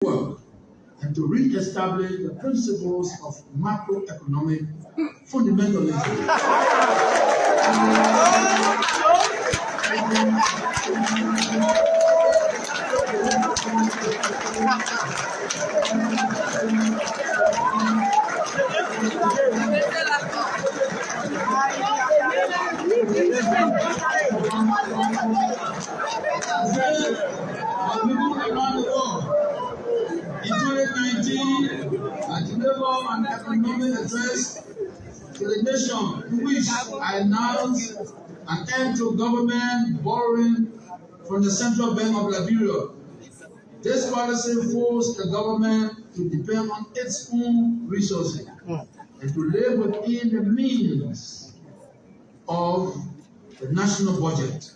work and to re-establish the principles of macroeconomic fundamentalism. People around the world. In 2019, I delivered an economic address to the nation in which I announced an end to government borrowing from the Central Bank of Liberia. This policy forced the government to depend on its own resources and to live within the means of the national budget.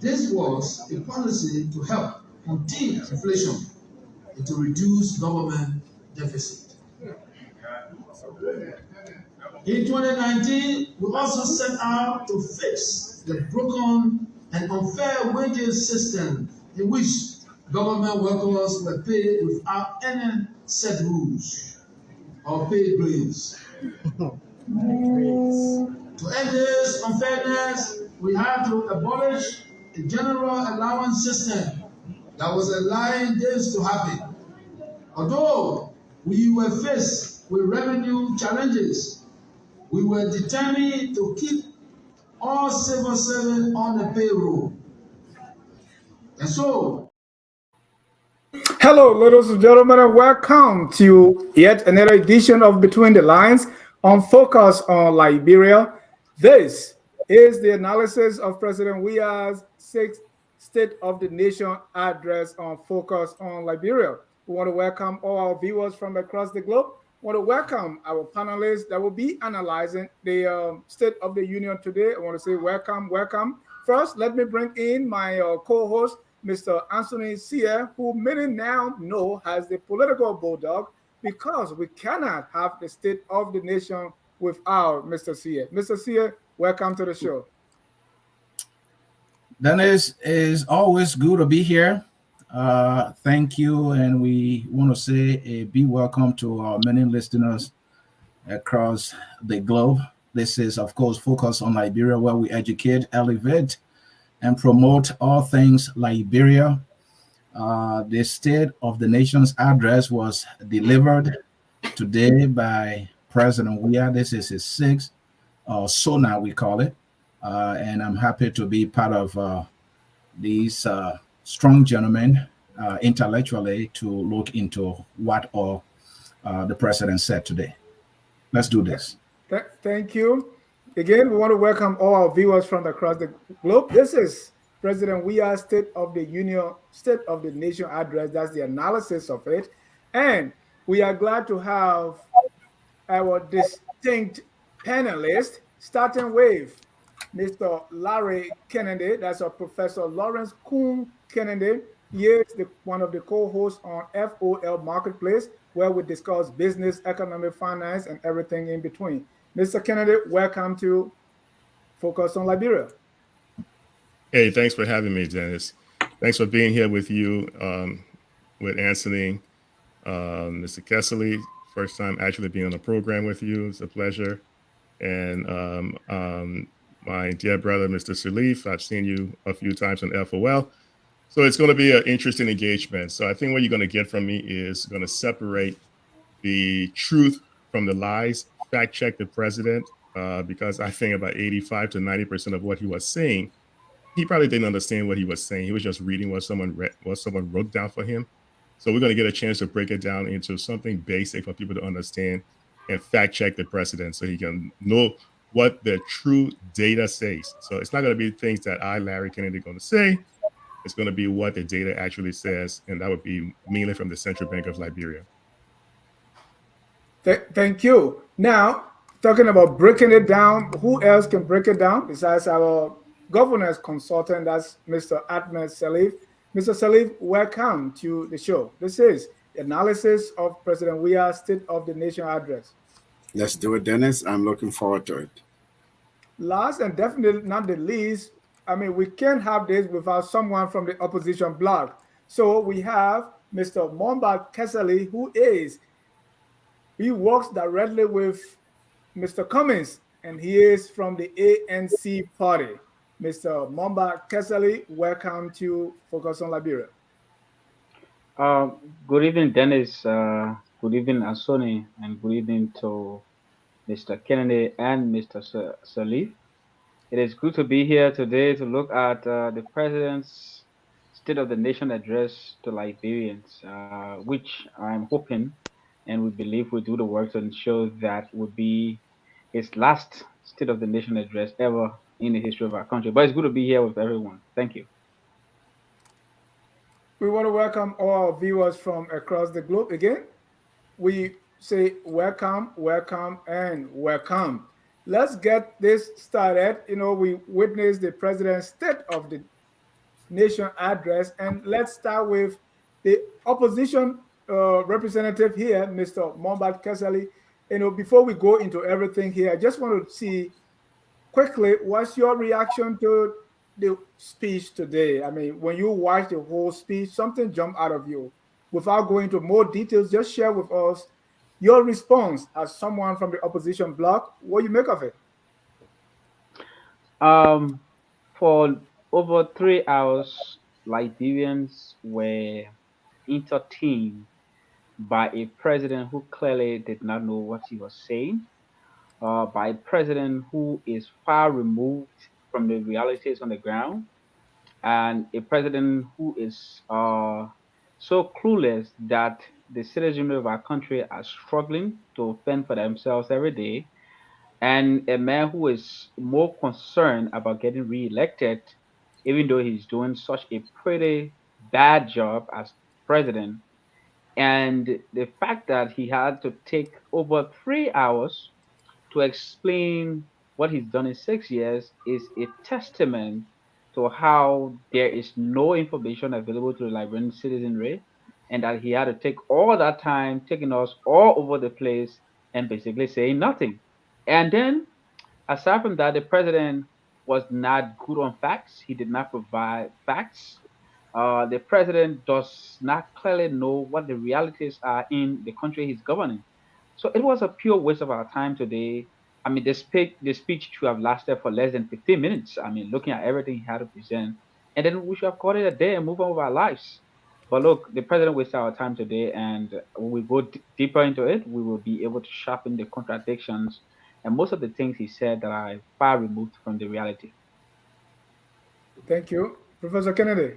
This was a policy to help contain inflation and to reduce government deficit. In 2019, we also set out to fix the broken and unfair wages system in which government workers were paid without any set rules or paid grades. To end this unfairness, we had to abolish a general allowance system that was allowing this to happen. Although we were faced with revenue challenges, we were determined to keep all civil servants on the payroll. And so, hello, ladies and gentlemen, and welcome to yet another edition of Between the Lines on Focus on Liberia. This is the analysis of President Weah's sixth State of the Nation address on Focus on Liberia. We want to welcome all our viewers from across the globe. We want to welcome our panelists that will be analyzing the State of the Union today. I want to say welcome, welcome. First, let me bring in my co-host, Mr. Anthony Sear, who many now know as the political bulldog, because we cannot have the State of the Nation without Mr. Sear. Mr. Sear, welcome to the show. Dennis, is always good to be here. Thank you, and we want to say a big welcome to our many listeners across the globe. This is, of course, Focus on Liberia, where we educate, elevate, and promote all things Liberia. The State of the Nation's address was delivered today by President Weah. This is his sixth, SONA we call it, and I'm happy to be part of these strong gentlemen intellectually to look into what all the president said today. Let's do this. Thank you. Again, we want to welcome all our viewers from across the globe. This is President Weah's State of the Union, State of the Nation address. That's the analysis of it. And we are glad to have our distinct panelists, starting with Mr. Larry Kennedy. That's our Professor Lawrence Kuhn Kennedy. He is one of the co-hosts on FOL Marketplace, where we discuss business, economic, finance, and everything in between. Mr. Kennedy, welcome to Focus on Liberia. Hey, thanks for having me, Dennis. Thanks for being here with you, with Anthony, Mr. Kessley. First time actually being on the program with you. It's a pleasure. And my dear brother, Mr. Salif, I've seen you a few times on FOL. So it's going to be an interesting engagement. So I think what you're going to get from me is going to separate the truth from the lies, fact check the president, because I think about 85 to 90% of what he was saying, he probably didn't understand what he was saying. He was just reading what someone wrote down for him. So we're going to get a chance to break it down into something basic for people to understand and fact check the president so he can know what the true data says. So it's not going to be things that I, Larry Kennedy, going to say. It's going to be what the data actually says, and that would be mainly from the Central Bank of Liberia. Thank you. Now, talking about breaking it down, who else can break it down besides our governance consultant? That's Mr. Ahmed Salif. Mr. Salif, welcome to the show. This is analysis of President Weah's State of the Nation address. Let's do it, Dennis. I'm looking forward to it. Last and definitely not the least, I mean, we can't have this without someone from the opposition bloc. So we have Mr. Mombad Kesali, he works directly with Mr. Cummins, and he is from the ANC party. Mr. Mombad Kesali, welcome to Focus on Liberia. Good evening, Dennis. Good evening, Ansoni, and good evening to Mr. Kennedy and Mr. Salif. It is good to be here today to look at the President's State of the Nation address to Liberians, which I'm hoping and we believe will do the work to ensure that would be his last State of the Nation address ever in the history of our country. But it's good to be here with everyone. Thank you. We want to welcome all our viewers from across the globe again. We say welcome, welcome, and welcome. Let's get this started. We witnessed the President's State of the Nation address, and let's start with the opposition representative here, Mr. Mombad Kesali. Before we go into everything here, I just want to see quickly, what's your reaction to the speech today? I mean, when you watch the whole speech, something jumped out of you. Without going into more details, just share with us your response as someone from the opposition bloc. What you make of it? Um, for over 3 hours, Liberians were entertained by a president who clearly did not know what he was saying, by a president who is far removed from the realities on the ground, and a president who is so clueless that the citizens of our country are struggling to fend for themselves every day, and a man who is more concerned about getting re-elected, even though he's doing such a pretty bad job as president. And the fact that he had to take over 3 hours to explain what he's done in 6 years is a testament to how there is no information available to the Liberian citizenry, and that he had to take all that time, taking us all over the place and basically saying nothing. And then, aside from that, the president was not good on facts. He did not provide facts. The president does not clearly know what the realities are in the country he's governing. So it was a pure waste of our time today. I mean, the speech should have lasted for less than 15 minutes. I mean, looking at everything he had to present, and then we should have called it a day and move on with our lives. But look, the president wasted our time today, and when we go deeper into it, we will be able to sharpen the contradictions and most of the things he said that are far removed from the reality. Thank you. Professor Kennedy.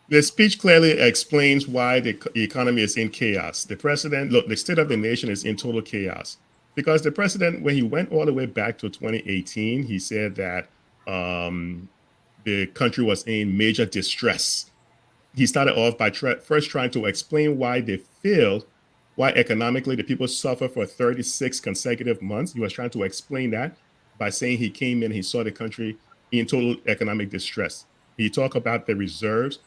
The speech clearly explains why the economy is in chaos. The president, look, the state of the nation is in total chaos because the president, when he went all the way back to 2018, he said that the country was in major distress. He started off by first trying to explain why they failed, why economically the people suffer for 36 consecutive months. He was trying to explain that by saying he came in, he saw the country in total economic distress. He talked about the reserves,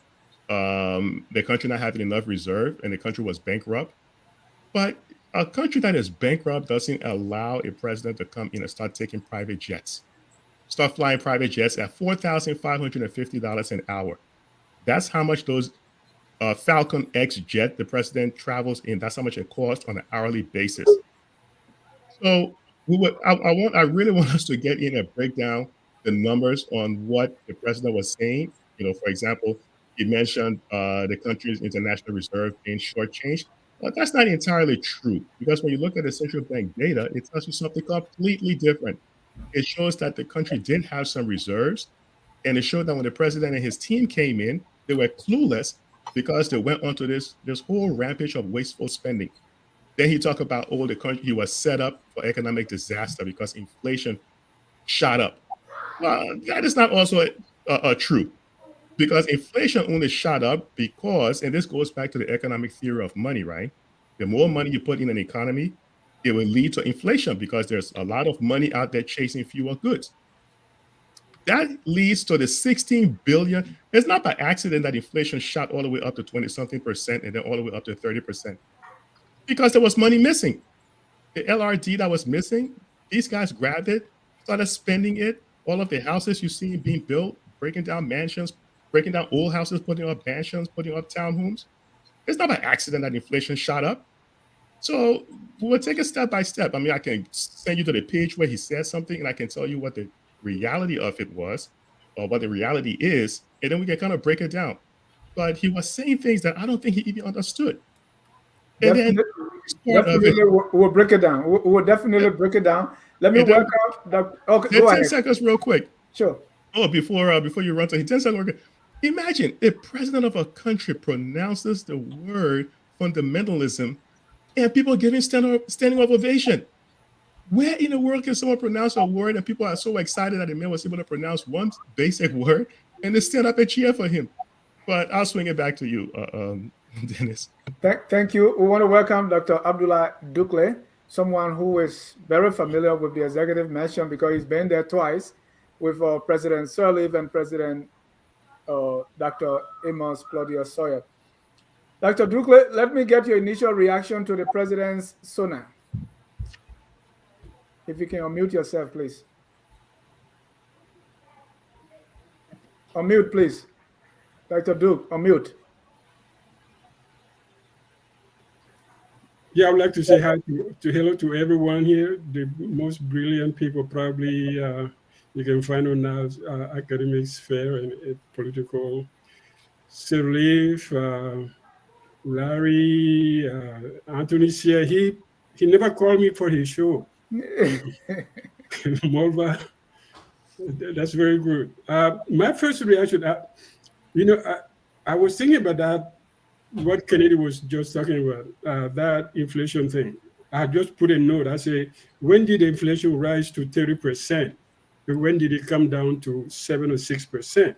the country not having enough reserve, and the country was bankrupt. But a country that is bankrupt doesn't allow a president to come in and start taking private jets, start flying private jets at $4,550 an hour. That's how much those Falcon X jet the president travels in. That's how much it costs on an hourly basis. So I really want us to get in and break down the numbers on what the president was saying. For example, he mentioned the country's international reserve being shortchanged. But that's not entirely true because when you look at the central bank data, it tells you something completely different. It shows that the country did have some reserves, and it showed that when the president and his team came in, they were clueless because they went onto this whole rampage of wasteful spending. Then he talked about the country he was set up for economic disaster because inflation shot up. Well, that is not also true because inflation only shot up because, and this goes back to the economic theory of money, right? The more money you put in an economy, it will lead to inflation because there's a lot of money out there chasing fewer goods. That leads to the 16 billion. It's not by accident that inflation shot all the way up to 20 something percent and then all the way up to 30% because there was money missing. The LRD that was missing, these guys grabbed it, started spending it. All of the houses you see being built, breaking down mansions, breaking down old houses, putting up mansions, putting up townhomes. It's not an accident that inflation shot up. So we'll take it step by step. I mean, I can send you to the page where he said something, and I can tell you what the reality of it was, or what the reality is, and then we can kind of break it down. But he was saying things that I don't think he even understood. And then part of it, we'll break it down. We'll definitely break it down. Let me welcome the. Okay, go 10 ahead. seconds, real quick. Sure. Oh, before you run to 10 seconds. Imagine the president of a country pronounces the word fundamentalism, and people giving standing ovation. Where in the world can someone pronounce a word and people are so excited that the man was able to pronounce one basic word and they stand up and cheer for him? But I'll swing it back to you, Dennis. Thank you. We want to welcome Dr. Abdullah Dukle, someone who is very familiar with the executive mansion because he's been there twice with President Sirleaf and President Dr. Amos Claudius Sawyer. Dr. Dukle, let me get your initial reaction to the president's sona. If you can unmute yourself, please. Unmute, please. Dr. Duke, unmute. Yeah, I would like to say hi to hello to everyone here. The most brilliant people probably you can find on our academic sphere and political. Sirleaf, Larry, Anthony Sia, he never called me for his show. Mulva, that's very good. My first reaction, I was thinking about that, what Kennedy was just talking about, that inflation thing. I just put a note. I say, when did inflation rise to 30%? When did it come down to 7 or 6%?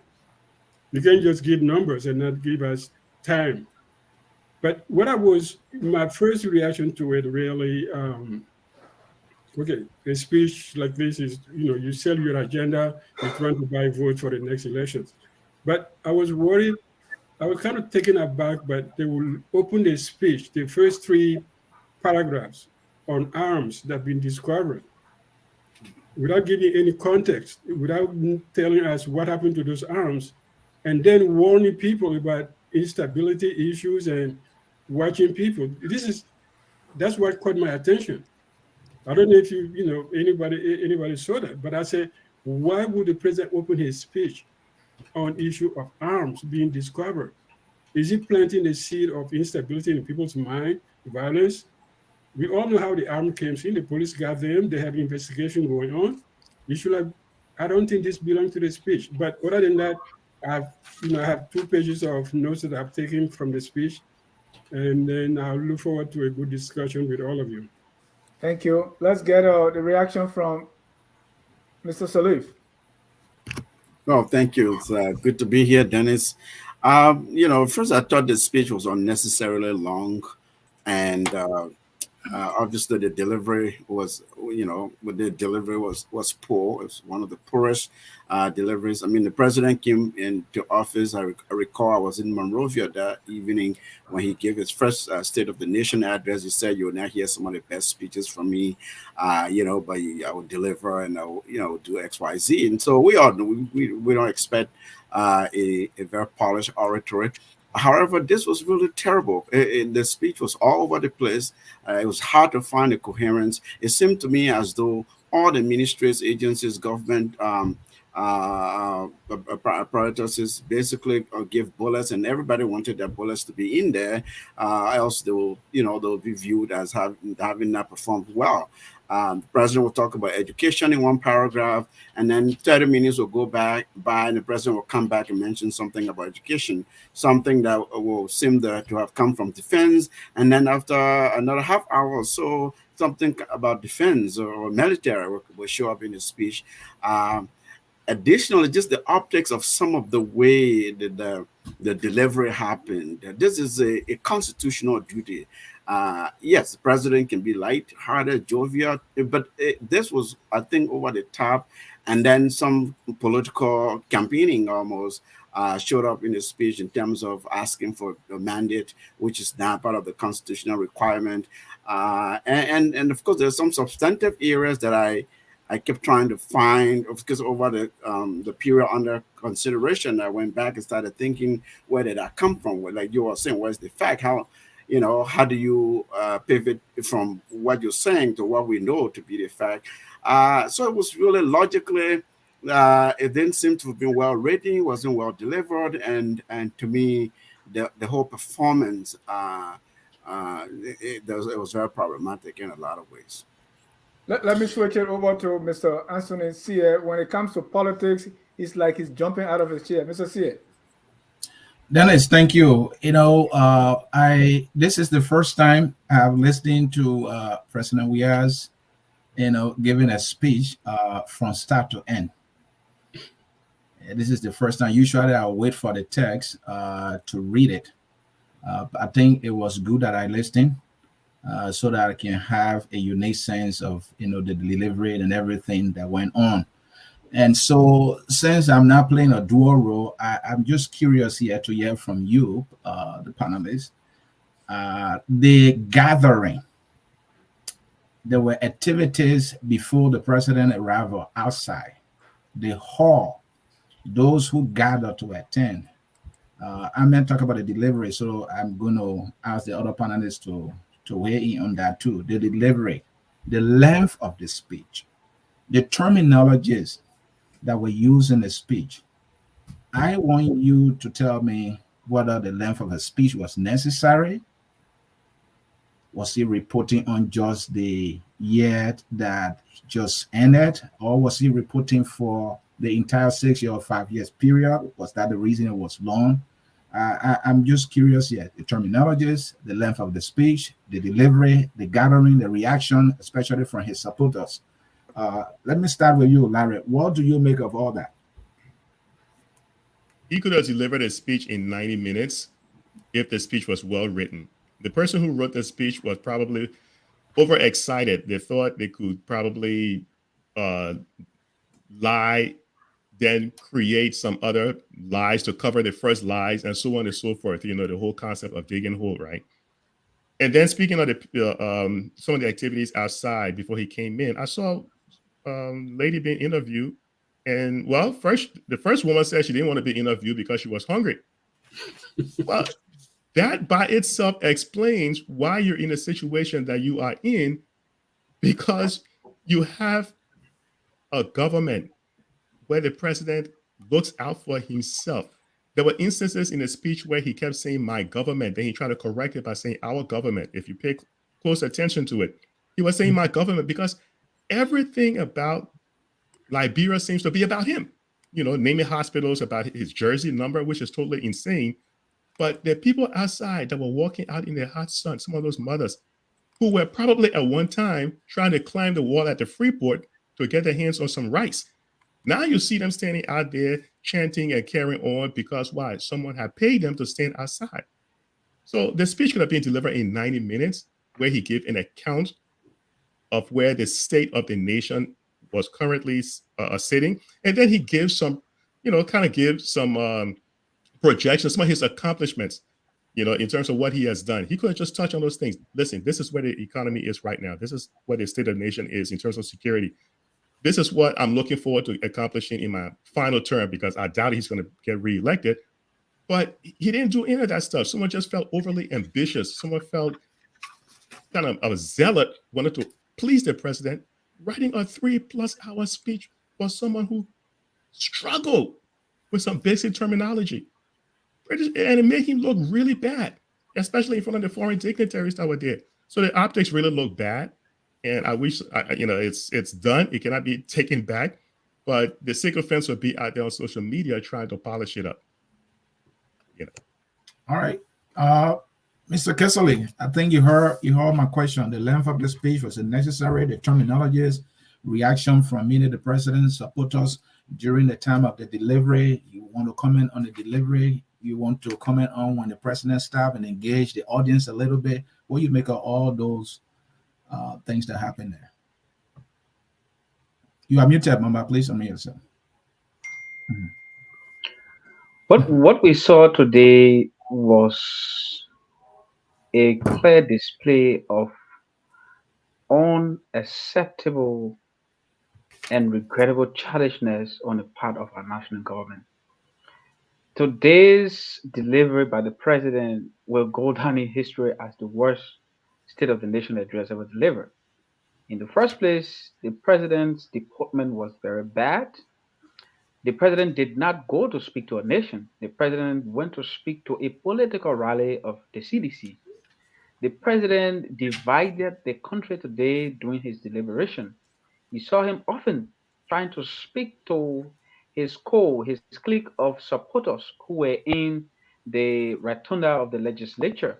You can't just give numbers and not give us time. But my first reaction to it really, okay, a speech like this is, you sell your agenda, you're trying to buy votes for the next elections. But I was worried, I was kind of taken aback, but they will open the speech, the first 3 paragraphs on arms that have been discovered, without giving any context, without telling us what happened to those arms, and then warning people about instability issues and watching people. That's what caught my attention. I don't know if anybody saw that, but I said, why would the president open his speech on issue of arms being discovered? Is he planting the seed of instability in people's mind, violence? We all know how the arm came in. The police got them. They have investigation going on. I don't think this belongs to the speech. But other than that, I have 2 pages of notes that I've taken from the speech, and then I'll look forward to a good discussion with all of you. Thank you. Let's get the reaction from Mr. Sirleaf. Oh, thank you. It's good to be here, Dennis. First I thought the speech was unnecessarily long, and obviously the delivery was, was poor. It was one of the poorest deliveries. I mean, the president came into office. I recall I was in Monrovia that evening when he gave his first State of the Nation address. He said, "You will now hear some of the best speeches from me, but I will deliver and I will, do X, Y, Z." And so we all know we don't expect a very polished oratory. However, this was really terrible. The speech was all over the place. It was hard to find a coherence. It seemed to me as though all the ministries, agencies, government apparatus basically give bullets, and everybody wanted their bullets to be in there. Else they will, they'll be viewed as having not performed well. The president will talk about education in one paragraph, and then 30 minutes will go by, and the president will come back and mention something about education, something that will seem to have come from defense, and then after another half hour or so, something about defense or military will show up in his speech. Additionally, just the optics of some of the way that the delivery happened. This is a constitutional duty. Yes, the president can be light-hearted, jovial, but this was, I think, over the top. And then some political campaigning almost showed up in the speech in terms of asking for a mandate, which is not part of the constitutional requirement. And of course, there's some substantive areas that I I kept trying to find, because over the period under consideration, I went back and started thinking, where did I come from? Like you were saying, where's the fact? How do you pivot from what you're saying to what we know to be the fact? So it was really logically, it didn't seem to have been well written, wasn't well delivered, and to me, the whole performance, it was very problematic in a lot of ways. Let me switch it over to Mr. Anthony Sia. When it comes to politics, it's like he's jumping out of his chair. Mr. Sia. Dennis, thank you. This is the first time I've listened to President Weah's, giving a speech from start to end. This is the first time. Usually I'll wait for the text to read it. I think it was good that I listened so that I can have a unique sense of, the delivery and everything that went on. And so since I'm not playing a dual role, I'm just curious here to hear from you, the panelists. The gathering, there were activities before the president arrival outside the hall, those who gathered to attend. I meant talk about the delivery, so I'm going to ask the other panelists to weigh in on that too. The delivery, the length of the speech, the terminologies that were used in the speech. I want you to tell me whether the length of the speech was necessary. Was he reporting on just the year that just ended, or was he reporting for the entire 6 year or 5 years period? Was that the reason it was long? I'm just curious here. The terminologies, the length of the speech, the delivery, the gathering, the reaction, especially from his supporters. Let me start with you, Larry. What do you make of all that? He could have delivered a speech in 90 minutes if the speech was well written. The person who wrote the speech was probably overexcited. They thought they could probably lie, then create some other lies to cover the first lies, and so on and so forth. The whole concept of dig and hold, right? And then speaking of some of the activities outside before he came in, I saw lady being interviewed, and the first woman said she didn't want to be interviewed because she was hungry. Well, that by itself explains why you're in a situation that you are in, because you have a government where the president looks out for himself. There were instances in the speech where he kept saying my government, then he tried to correct it by saying our government. If you pay close attention to it, he was saying my government because everything about Liberia seems to be about him. Naming hospitals, about his jersey number, which is totally insane. But there are people outside that were walking out in the hot sun, some of those mothers who were probably at one time trying to climb the wall at the Freeport to get their hands on some rice. Now you see them standing out there chanting and carrying on because why? Someone had paid them to stand outside. So the speech could have been delivered in 90 minutes where he gave an account of where the state of the nation was currently sitting. And then he gives some, projections, some of his accomplishments, in terms of what he has done. He could have just touched on those things. Listen, this is where the economy is right now. This is where the state of the nation is in terms of security. This is what I'm looking forward to accomplishing in my final term, because I doubt he's going to get reelected. But he didn't do any of that stuff. Someone just felt overly ambitious. Someone felt kind of a zealot, wanted to please the president, writing a 3+ hour speech for someone who struggled with some basic terminology. And it made him look really bad, especially in front of the foreign dignitaries that were there. So the optics really look bad. And I wish, it's done. It cannot be taken back. But the sycophants will be out there on social media trying to polish it up. All right. Mr. Kessley, I think you heard my question. The length of the speech, was it necessary? The terminologies, reaction from many of the president's supporters during the time of the delivery. You want to comment on the delivery? You want to comment on when the president stopped and engaged the audience a little bit? What do you make of all those things that happen there? You are muted, Mama. Please unmute yourself. What we saw today was a clear display of unacceptable and regrettable childishness on the part of our national government. Today's delivery by the president will go down in history as the worst State of the Nation address ever delivered. In the first place, the president's deportment was very bad. The president did not go to speak to a nation. The president went to speak to a political rally of the CDC. The president divided the country today during his deliberation. You saw him often trying to speak to his clique of supporters who were in the rotunda of the legislature.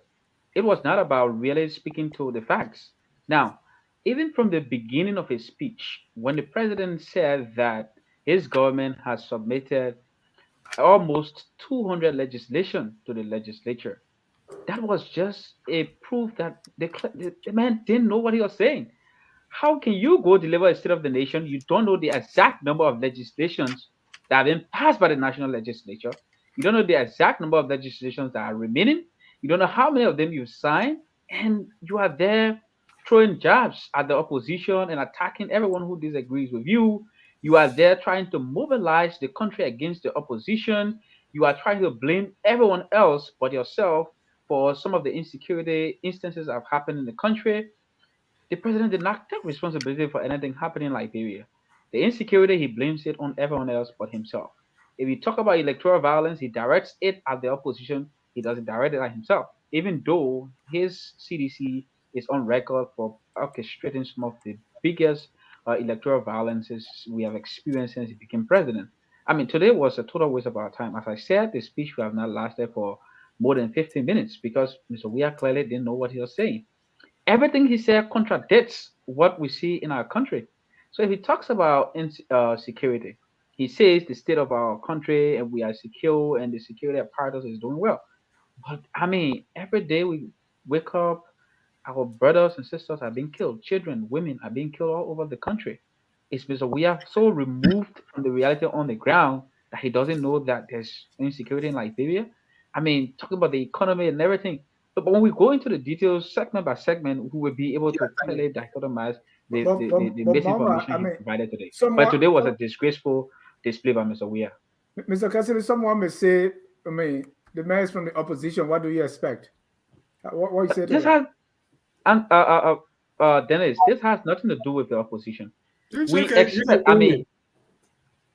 It was not about really speaking to the facts. Now, even from the beginning of his speech, when the president said that his government has submitted almost 200 legislation to the legislature, that was just a proof that the man didn't know what he was saying. How can you go deliver a state of the nation? You don't know the exact number of legislations that have been passed by the national legislature. You don't know the exact number of legislations that are remaining. You don't know how many of them you signed, and you are there throwing jabs at the opposition and attacking everyone who disagrees with you. You are there trying to mobilize the country against the opposition. You are trying to blame everyone else but yourself for some of the insecurity instances that have happened in the country. The president did not take responsibility for anything happening in Liberia. The insecurity, he blames it on everyone else but himself. If you talk about electoral violence, he directs it at the opposition. He doesn't direct it at himself, even though his CDC is on record for orchestrating some of the biggest electoral violences we have experienced since he became president. I mean, today was a total waste of our time. As I said, the speech would have not lasted for more than 15 minutes because Mr. Weah clearly didn't know what he was saying. Everything he said contradicts what we see in our country. So if he talks about security, he says the state of our country and we are secure and the security apparatus is doing well. But I mean, every day we wake up, our brothers and sisters are being killed, children, women are being killed all over the country. It's because we are so removed from the reality on the ground that he doesn't know that there's insecurity in Liberia. I mean, talking about the economy and everything. But when we go into the details, segment by segment, we will be able Yeah, to clearly dichotomize the but Mama, misinformation I he mean, provided today. But someone, today was a disgraceful display by Mr. Weah. Mr. Cassidy, someone may say, I mean, the man is from the opposition. What do you expect? What you say to This that? has, and Dennis, this has nothing to do with the opposition. It's We okay. Your expect, I opinion.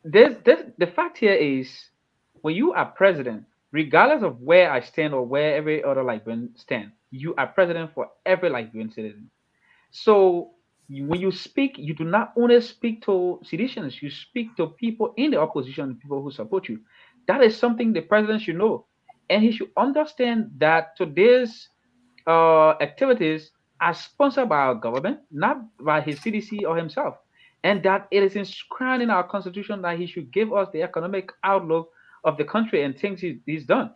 mean, the fact here is when you are president, regardless of where I stand or where every other Liberian stand, you are president for every Liberian citizen. So when you speak, you do not only speak to citizens, you speak to people in the opposition, people who support you. That is something the president should know. And he should understand that today's activities are sponsored by our government, not by his CDC or himself. And that it is inscribed in our constitution that he should give us the economic outlook of the country and things he's done.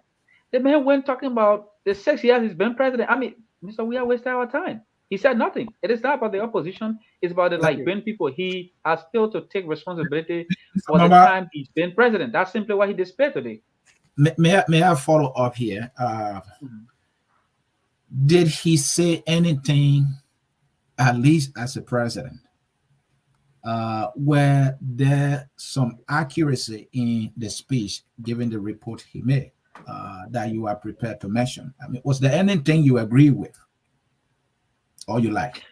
The man went talking about the 6 years he's been president. I mean, Mr. We are wasting our time. He said nothing. It is not about the opposition. It's about the Thank you. Liberian people. He has failed to take responsibility Mr. for the Mama, time he's been president. That's simply what he displayed today. may I follow up here? Mhm. Did he say anything, at least as a president, where there some accuracy in the speech, given the report he made, that you are prepared to mention? I mean, was there anything you agree with or you like?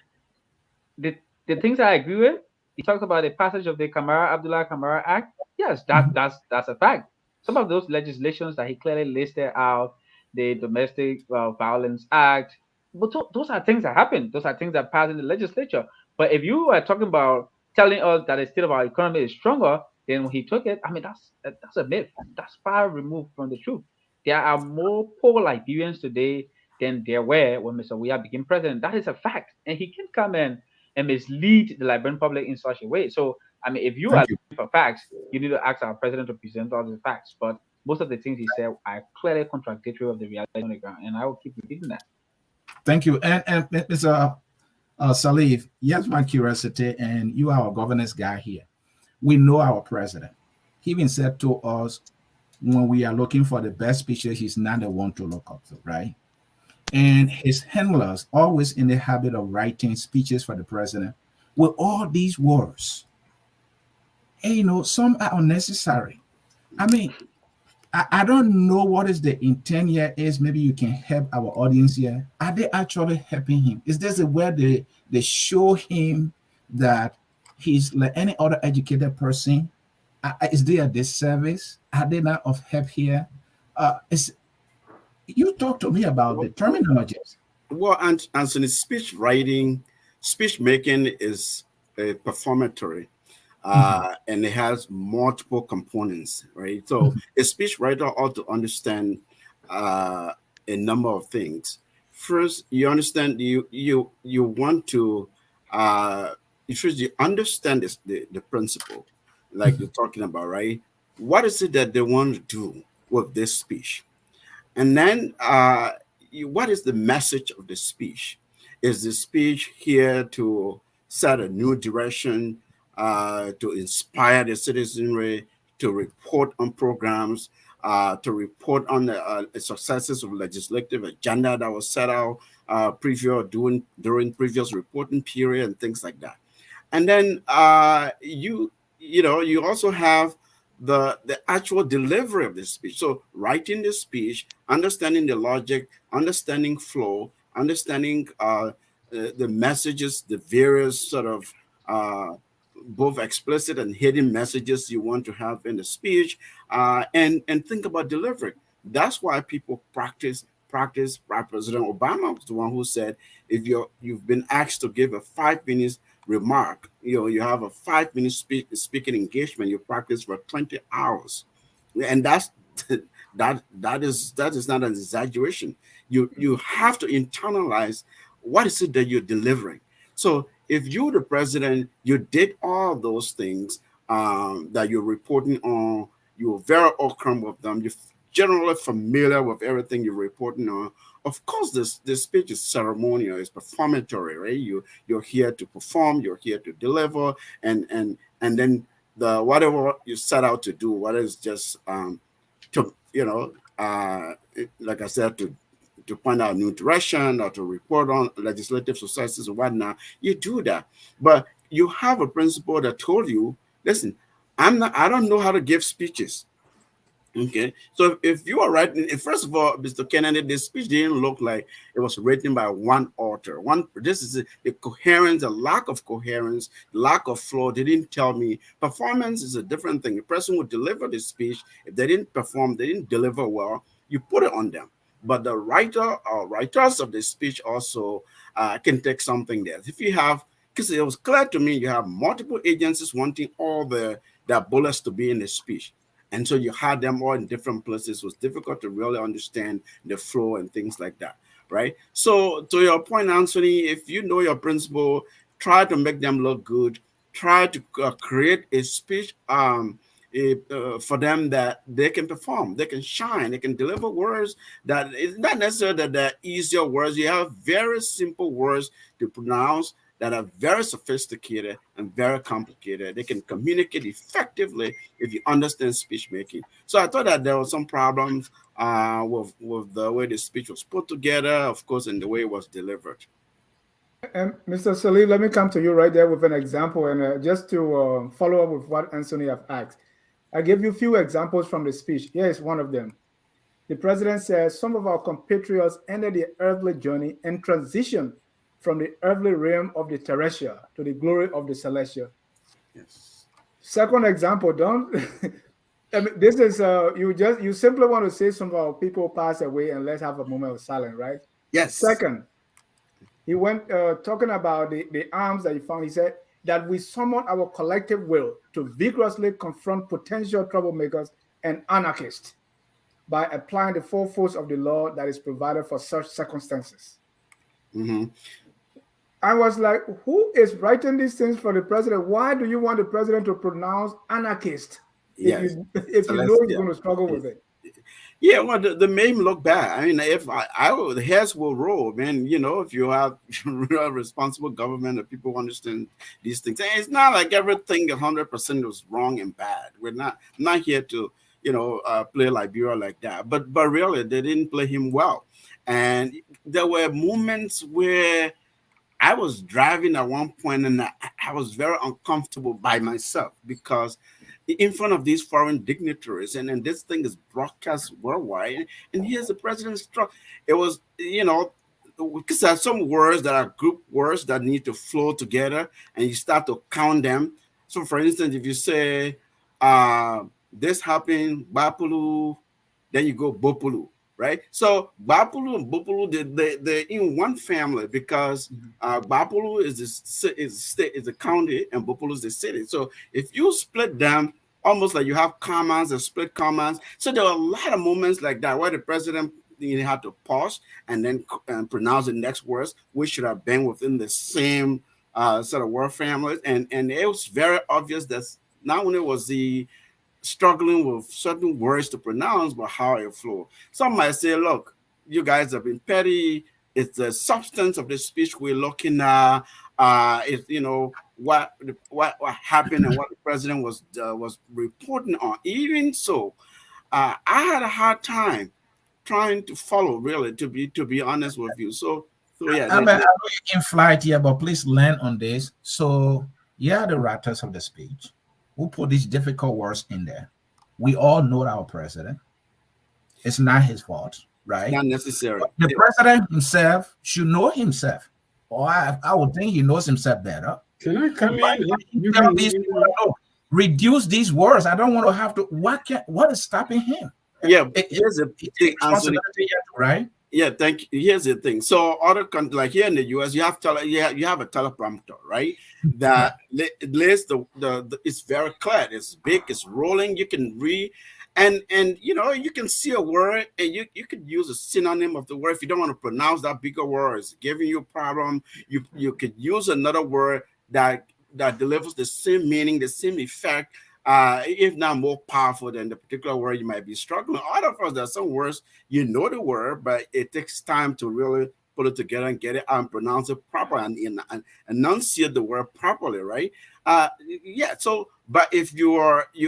the the things I agree with. He talks about the passage of the Kamara Abdullah Kamara Act. Yes, Mhm. that's a fact. Some of those legislations that he clearly listed out, the Domestic Violence Act, but those are things that happen. Those are things that pass in the legislature. But if you are talking about telling us that the state of our economy is stronger than when he took it, I mean that's a myth. That's far removed from the truth. There are more poor Liberians today than there were when Mr. Weah became president. That is a fact, and he can come in and mislead the Liberian public in such a way. So, I mean, if you are Thank you. looking for facts, you need to ask our president to present all the facts. But most of the things he said are clearly contradictory of the reality on the ground, and I will keep repeating that. Thank you. And Mr. Salif, here's my curiosity, and you are our governance guy here. We know our president. He even said to us when we are looking for the best speeches, he's not the one to look up to, right? And his handlers always in the habit of writing speeches for the president with all these words. some are unnecessary. I mean, I don't know what is the intent here is. Maybe you can help our audience here. Are they actually helping him? Is this a where they show him that he's like any other educated person? Is there a disservice? Are they not of help here? Is You talk to me about the terminologies. Well, and Anthony, speech writing, speech making is a performatory, and it has multiple components, right? So a speech writer ought to understand uh, a number of things. First, you understand you want to first you understand the principle, like you're talking about, right? What is it that they want to do with this speech? And then, what is the message of the speech? Is the speech here to set a new direction, to inspire the citizenry, to report on programs, to report on the successes of legislative agenda that was set out during previous reporting period and things like that? And then you also have the actual delivery of the speech. So writing the speech, understanding the logic, understanding flow, understanding the messages, the various sort of both explicit and hidden messages you want to have in the speech, and think about delivery. That's why people practice. President Obama was the one who said, if you've been asked to give a 5 minutes remark, you have a 5 minute speaking engagement, you practice for 20 hours, and that's that is not an exaggeration. You have to internalize what is it that you're delivering. So if you're the president, you did all those things that you're reporting on, you're very occurrent with them, you're generally familiar with everything you're reporting on. Of course, this speech is ceremonial, it's performatory, right? You're here to perform, you're here to deliver, and then the whatever you set out to do, whether it's just to like I said, to point out new direction or to report on legislative successes or whatnot, you do that. But you have a principal that told you, listen, I don't know how to give speeches. Okay, so if you are writing, first of all, Mr. Kennedy, the speech didn't look like it was written by one author. This is the coherence, the lack of coherence, lack of flow. They didn't tell me. Performance is a different thing. The person who delivered the speech, if they didn't perform, they didn't deliver well, you put it on them. But the writer or writers of the speech also can take something there. If you have, because it was clear to me, you have multiple agencies wanting all their bullets to be in the speech. And so you had them all in different places. It was difficult to really understand the flow and things like that, right? So to your point, Anthony, if you know your principle, try to make them look good. Try to create a speech for them that they can perform, they can shine, they can deliver words that it's not necessarily that they're easier words. You have very simple words to pronounce that are very sophisticated and very complicated. They can communicate effectively if you understand speech making. So I thought that there were some problems with the way the speech was put together, of course, and the way it was delivered. And Mr. Salih, let me come to you right there with an example, and just to follow up with what Anthony have asked. I gave you a few examples from the speech. Here is one of them. The president says some of our compatriots ended their earthly journey and transitioned from the earthly realm of the terrestrial to the glory of the celestial. Yes. Second example, don't I mean, this is you simply want to say some of our people pass away and let's have a moment of silence, right? Yes. Second, he went talking about the arms that he found. He said that we summon our collective will to vigorously confront potential troublemakers and anarchists by applying the full force of the law that is provided for such circumstances. Mm-hmm. I was like, who is writing these things for the president? Why do you want the president to pronounce anarchist Yes. if you know he's going to struggle with it? Yeah, well, the name look bad. I mean, if the heads will roll, man. If you have a responsible government and people understand these things, and it's not like everything 100% was wrong and bad. We're not here to play Liberia like that. But really, they didn't play him well, and there were moments where I was driving at one point and I was very uncomfortable by myself because in front of these foreign dignitaries, and then this thing is broadcast worldwide, and here's the president's truck. It was, because there are some words that are group words that need to flow together, and you start to count them. So, for instance, if you say, this happened, Bapulu, then you go Bopulu, right? So Bapulu and Bopulu, they're in one family because Bapulu is the county and Bopulu is the city. So if you split them, almost like you have commas and split commas. So there were a lot of moments like that where the president had to pause and then pronounce the next words, which should have been within the same sort of word families. And it was very obvious that not only was the struggling with certain words to pronounce, but how it flow. Some might say, look, you guys have been petty. It's the substance of the speech we're looking at. It's, what happened and what the president was reporting on. Even so, I had a hard time trying to follow, really, to be honest with you. So yeah. I know you're in flight here, but please land on this. So yeah, the writers of the speech who put these difficult words in there. We all know our president. It's not his fault, right? It's not necessary. But the president himself should know himself. Or I would think he knows himself better. Can I come in? You tell these people, no, reduce these words. I don't want to have to. What is stopping him? Yeah, here's the thing, right? Yeah, thank you. Here's the thing. So other countries, like here in the US, you have a teleprompter, right? That lists it's very clear. It's big. It's rolling. You can read, and you can see a word, and you could use a synonym of the word if you don't want to pronounce that bigger word. It's giving you a problem. You could use another word that delivers the same meaning, the same effect. If not more powerful than the particular word you might be struggling. Other of us, there are some words you know the word, but it takes time to really put it together and get it out and pronounce it properly and enunciate the word properly, right? Yeah. So, but if you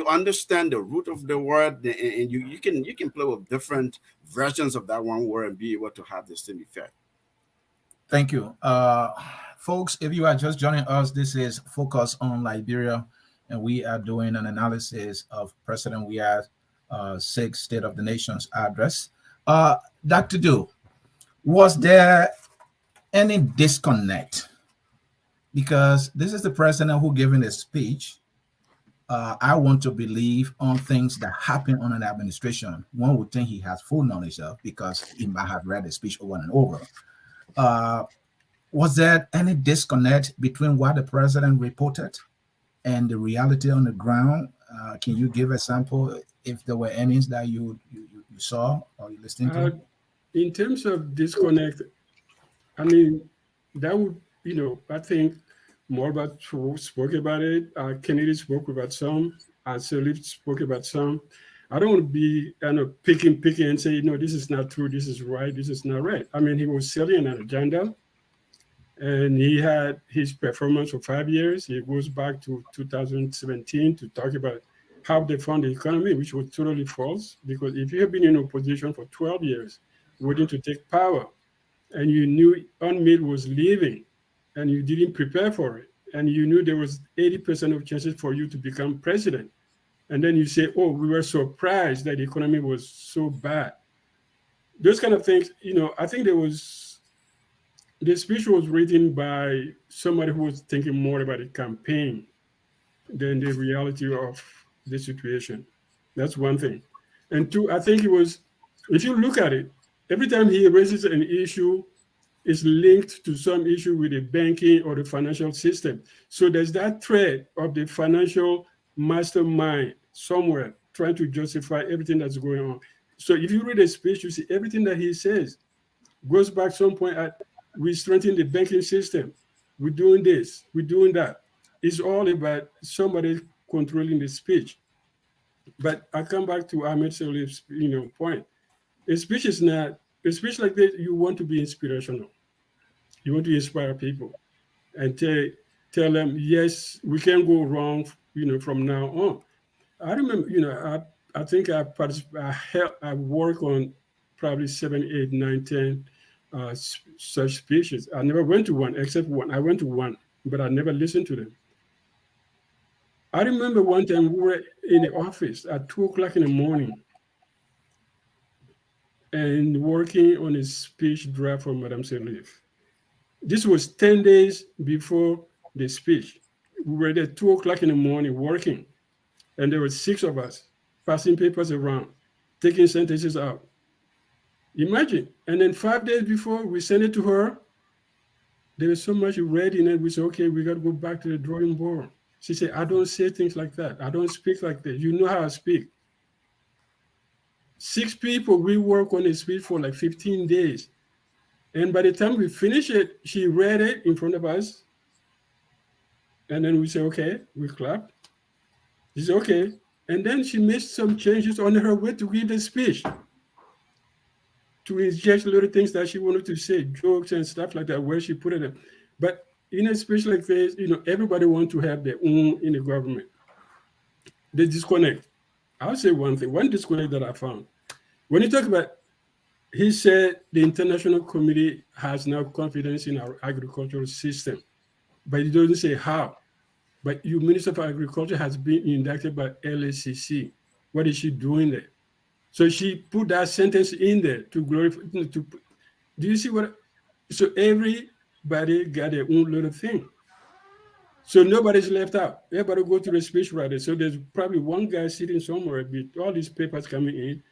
understand the root of the word, and you can play with different versions of that one word and be able to have the same effect. Thank you, folks. If you are just joining us, this is Focus on Liberia. And we are doing an analysis of President Weah's sixth State of the Nation's address. Dr. Du, was there any disconnect? Because this is the president who giving a speech. I want to believe on things that happen on an administration. One would think he has full knowledge of because he might have read the speech over and over. Was there any disconnect between what the president reported and the reality on the ground? Can you give a sample if there were any that you saw or you listened to? In terms of disconnect, I mean, that would, I think more about who spoke about it. Kennedy spoke about some. Salif spoke about some. I don't want to be picking and say, this is not true, this is right, this is not right. I mean, he was selling an agenda. And he had his performance for 5 years. He goes back to 2017 to talk about how they fund the economy, which was totally false. Because if you have been in opposition for 12 years, waiting to take power, and you knew UNMIL was leaving, and you didn't prepare for it, and you knew there was 80% of chances for you to become president, and then you say, oh, we were surprised that the economy was so bad. Those kind of things, I think the speech was written by somebody who was thinking more about the campaign than the reality of the situation. That's one thing. And two, I think if you look at it, every time he raises an issue, it's linked to some issue with the banking or the financial system. So there's that thread of the financial mastermind somewhere trying to justify everything that's going on. So if you read a speech, you see everything that he says goes back some point at, we strengthen the banking system. We're doing this. We're doing that. It's all about somebody controlling the speech. But I come back to Ahmed Salif's point. A speech is not a speech like this. You want to be inspirational. You want to inspire people and tell them, yes, we can go wrong. From now on. I remember. I think I work on probably 7, 8, 9, 10 such speeches. I never went to one, except one. I went to one, but I never listened to them. I remember one time we were in the office at 2 o'clock in the morning and working on a speech draft for Madame Sirleaf. This was 10 days before the speech. We were there 2 o'clock in the morning working, and there were 6 of us passing papers around, taking sentences out. Imagine. And then 5 days before we sent it to her, there was so much ready, and we said, okay, we got to go back to the drawing board. She said, I don't say things like that. I don't speak like that. You know how I speak. 6 people, we work on a speech for like 15 days. And by the time we finish it, she read it in front of us. And then we say, okay, we clap. She said, okay. And then she made some changes on her way to give the speech, to inject little things that she wanted to say, jokes and stuff like that, where she put it. But in a speech like this, everybody wants to have their own in the government. They disconnect. I'll say one thing, one disconnect that I found. When you talk about, he said the International Committee has now confidence in our agricultural system, but he doesn't say how. But your Minister of Agriculture has been inducted by LACC. What is she doing there? So she put that sentence in there to glorify. Do you see what? So everybody got their own little thing. So nobody's left out. Everybody go to the speech writer. So there's probably one guy sitting somewhere with all these papers coming in.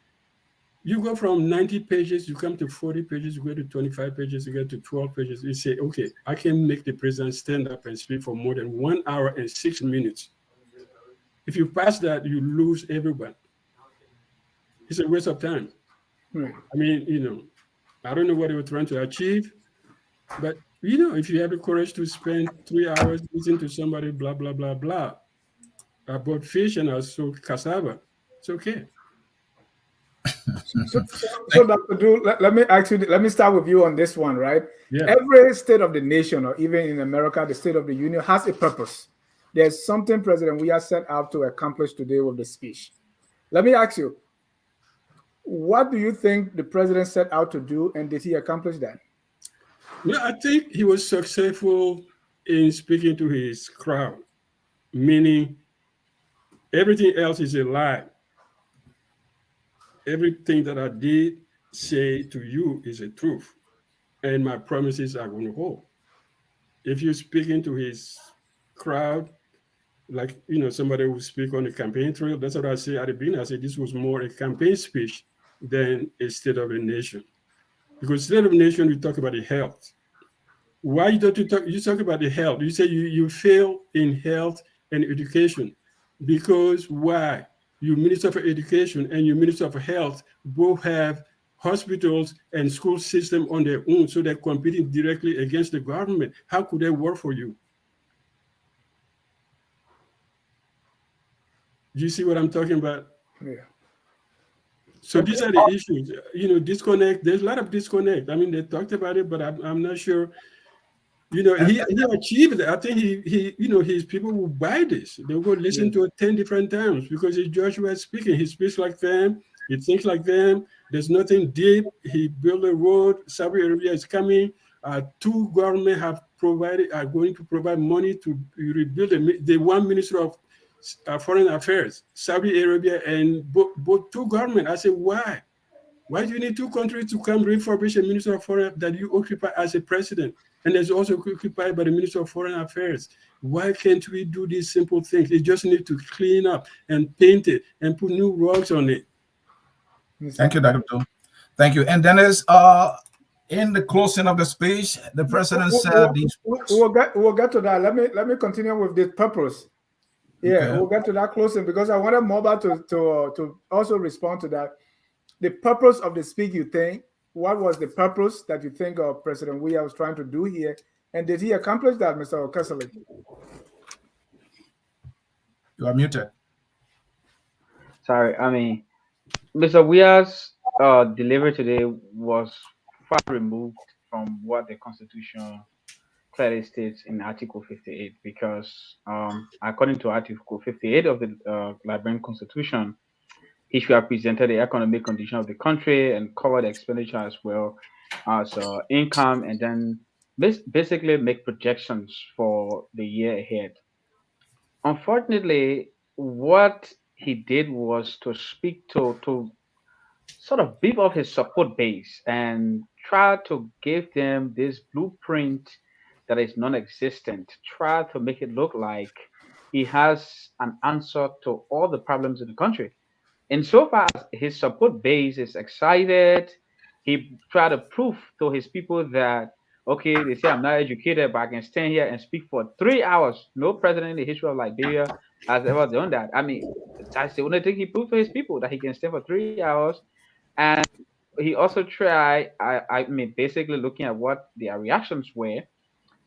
You go from 90 pages, you come to 40 pages, you go to 25 pages, you get to 12 pages. You say, okay, I can make the president stand up and speak for more than 1 hour and 6 minutes. If you pass that, you lose everyone. It's a waste of time. I mean, I don't know what they were trying to achieve, but, if you have the courage to spend 3 hours listening to somebody, blah, blah, blah, blah, about fish and also cassava, it's okay. So Dr. Drew, let me start with you on this one, right? Yeah. Every state of the nation, or even in America, the State of the Union has a purpose. There's something President Weah set out to accomplish today with the speech. Let me ask you, what do you think the president set out to do, and did he accomplish that? I think he was successful in speaking to his crowd, meaning everything else is a lie. Everything that I did say to you is a truth, and my promises are going to hold. If you're speaking to his crowd, like, somebody who speak on the campaign trail, that's what I say at the beginning. I said this was more a campaign speech than a State of the Nation. Because State of the Nation, we talk about the health. Why don't you talk about the health? You say you fail in health and education. Because why? Your Minister for Education and your Minister of Health both have hospitals and school system on their own, so they're competing directly against the government. How could they work for you? Do you see what I'm talking about? Yeah. So these are the issues. Disconnect. There's a lot of disconnect. I mean, they talked about it, but I'm not sure. He achieved it. I think his people will buy this. They will listen to it 10 different times because it's Joshua speaking. He speaks like them. He thinks like them. There's nothing deep. He built a road. Saudi Arabia is coming. 2 governments are going to provide money to rebuild the one Minister of Foreign Affairs, Saudi Arabia, and both 2 governments. I said, why? Why do you need 2 countries to come refurbish a Minister of Foreign that you occupy as a president? And that's also occupied by the Minister of Foreign Affairs. Why can't we do these simple things? They just need to clean up and paint it and put new rugs on it. Thank you, Dr. Drew. Thank you. And Dennis, in the closing of the speech, the president said these. We'll get to that. Let me continue with this purpose. Yeah, okay. We'll get to that closing because I wanted Mobile to also respond to that. The purpose of the speech, you think? What was the purpose that you think of President Weah was trying to do here? And did he accomplish that, Mr. Kessley? You are muted. Sorry, Mr. Weah's delivery today was far removed from what the Constitution clearly states in Article 58, because according to Article 58 of the Liberian Constitution, he should have presented the economic condition of the country and covered the expenditure as well. so income, and then basically make projections for the year ahead. Unfortunately, what he did was to speak to sort of beef up his support base and try to give them this blueprint that is non-existent. Try to make it look like he has an answer to all the problems in the country. And so far as his support base is excited, he tried to prove to his people that, okay, they say I'm not educated, but I can stand here and speak for 3 hours. No president in the history of Liberia has ever done that. I mean, that's the only thing he proved to his people, that he can stand for 3 hours. And he also tried, I mean, basically looking at what their reactions were,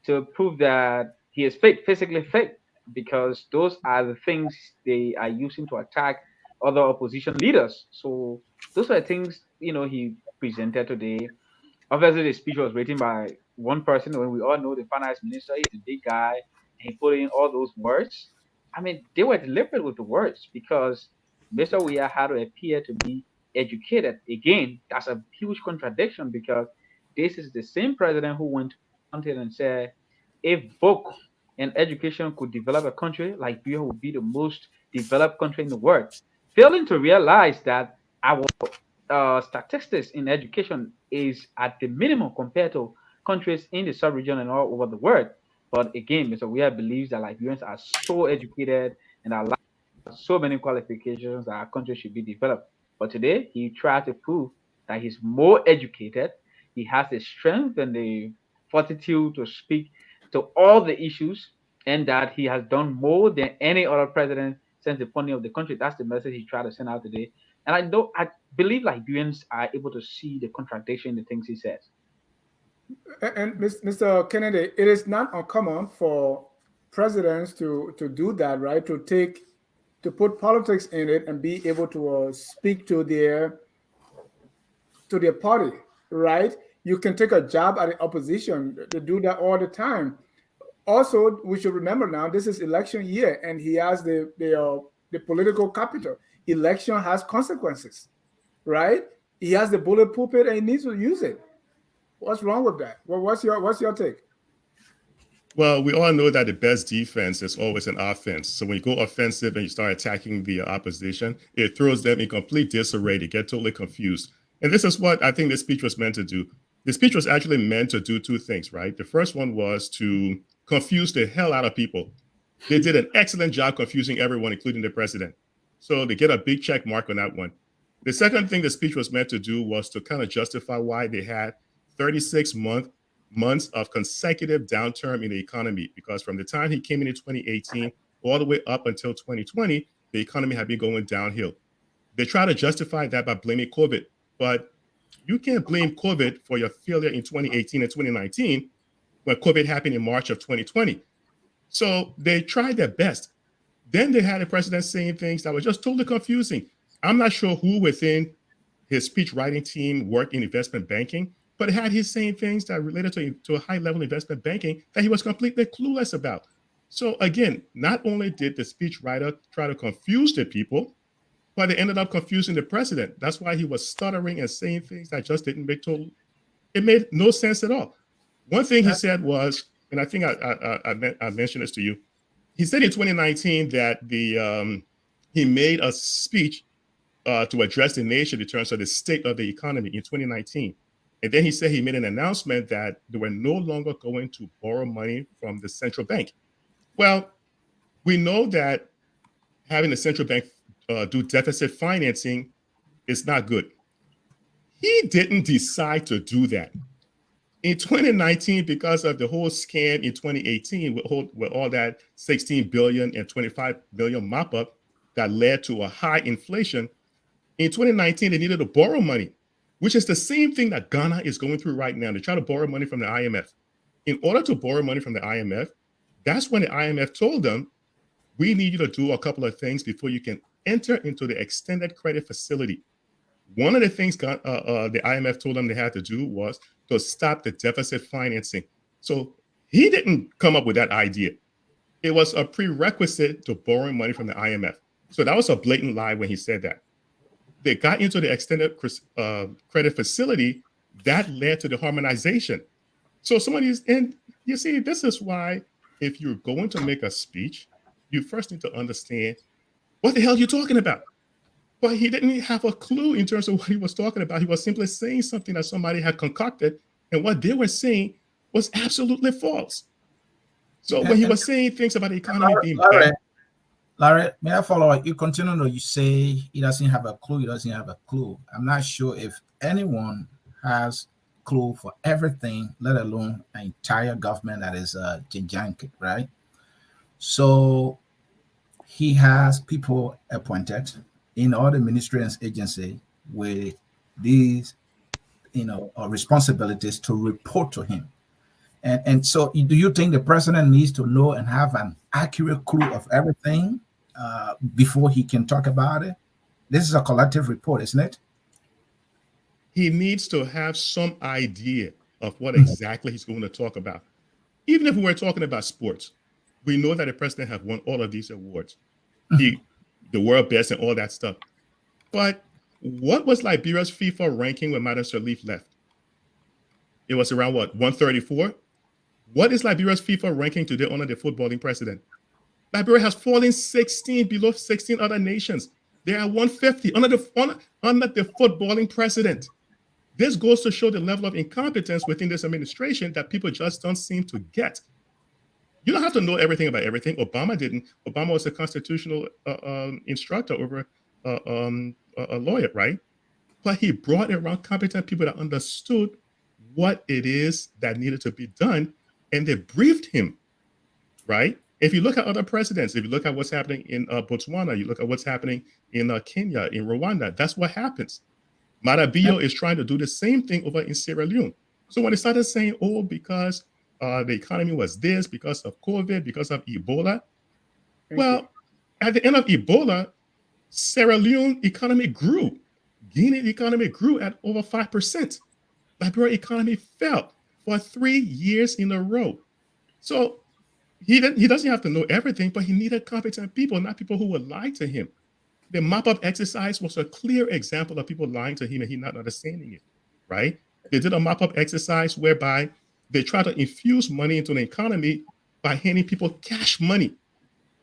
to prove that he is fake, physically fake, because those are the things they are using to attack other opposition leaders. So those are the things, he presented today. Obviously, the speech was written by one person. When we all know the finance minister is a big guy, and he put in all those words. I mean, they were deliberate with the words, because Mr. Weah had to appear to be educated. Again, that's a huge contradiction, because this is the same president who went on and said, if book and education could develop a country, Liberia would be the most developed country in the world. Failing to realize that our statistics in education is at the minimum compared to countries in the sub-region and all over the world. But again, Mr. Weah believes that Liberians are so educated and are so many qualifications that our country should be developed. But today, he tried to prove that he's more educated. He has the strength and the fortitude to speak to all the issues, and that he has done more than any other president since the founding of the country. That's the message he tried to send out today. And I believe Liberians are able to see the contradiction in the things he says. And Mr. Kennedy, it is not uncommon for presidents to do that, right? To put politics in it and be able to speak to their party, right? You can take a job at the opposition. They do that all the time. Also, we should remember now this is election year, and he has the political capital. Election has consequences, right? He has the bullet pulpit, and he needs to use it. What's wrong with that? Well, what's your take? Well, we all know that the best defense is always an offense. So when you go offensive and you start attacking the opposition, it throws them in complete disarray. They get totally confused. And this is what I think the speech was meant to do. The speech was actually meant to do two things, right? The first one was to confuse the hell out of people. They did an excellent job confusing everyone, including the president. So they get a big check mark on that one. The second thing the speech was meant to do was to kind of justify why they had 36 months of consecutive downturn in the economy, because from the time he came in 2018 all the way up until 2020, the economy had been going downhill. They try to justify that by blaming COVID, but you can't blame COVID for your failure in 2018 and 2019 when COVID happened in March of 2020. So they tried their best. Then they had a president saying things that were just totally confusing. I'm not sure who within his speech writing team worked in investment banking, but it had his saying things that related to a high-level investment banking that he was completely clueless about. So again, not only did the speech writer try to confuse the people, but they ended up confusing the president. That's why he was stuttering and saying things that just didn't make it made no sense at all. One thing he said was, and I think I mentioned this to you, he said in 2019 that he made a speech to address the nation in terms of the state of the economy in 2019. And then he said he made an announcement that they were no longer going to borrow money from the central bank. Well, we know that having the central bank do deficit financing is not good. He didn't decide to do that. In 2019, because of the whole scam in 2018 with all that 16 billion and 25 billion mop up that led to a high inflation, in 2019, they needed to borrow money, which is the same thing that Ghana is going through right now. They try to borrow money from the IMF. In order to borrow money from the IMF, that's when the IMF told them, we need you to do a couple of things before you can enter into the extended credit facility. One of the things the IMF told them they had to do was to stop the deficit financing. So he didn't come up with that idea. It was a prerequisite to borrowing money from the IMF. So that was a blatant lie when he said that. They got into the extended credit facility That led to the harmonization. So and you see, this is why if you're going to make a speech, you first need to understand what the hell you're talking about. But he didn't have a clue in terms of what he was talking about. He was simply saying something that somebody had concocted, and what they were saying was absolutely false. So when he was saying things about the economy being bad, Larry, may I follow up? You continue to you say he doesn't have a clue. He doesn't have a clue. I'm not sure if anyone has clue for everything, let alone an entire government that is gigantic, right? So he has people appointed in all the ministries and agency with these, responsibilities to report to him. And so, do you think the president needs to know and have an accurate clue of everything before he can talk about it? This is a collective report, isn't it? he needs to have some idea of what exactly he's going to talk about. Even if we were talking about sports, we know that the president has won all of these awards, the world best and all that stuff. But what was Liberia's FIFA ranking when Madam Sirleaf left? It was around what, 134? What is Liberia's FIFA ranking today under the footballing president? Liberia has fallen 16 below 16 other nations. They are 150 under the footballing president. This goes to show the level of incompetence within this administration that people just don't seem to get. You don't have to know everything about everything. Obama didn't. Obama was a constitutional instructor over a lawyer, right? But he brought around competent people that understood what it is that needed to be done, and they briefed him, right? If you look at other presidents, if you look at what's happening in Botswana, you look at what's happening in Kenya, in Rwanda, that's what happens. Marabio is trying to do the same thing over in Sierra Leone. So when they started saying, oh, because the economy was this, because of COVID, because of Ebola, at the end of Ebola, Sierra Leone economy grew. Guinea economy grew at over 5%. Liberia economy fell for 3 years in a row. So he doesn't have to know everything, but he needed competent people, not people who would lie to him. The mop-up exercise was a clear example of people lying to him and he not understanding it, right? They did a mop-up exercise whereby they tried to infuse money into the economy by handing people cash money.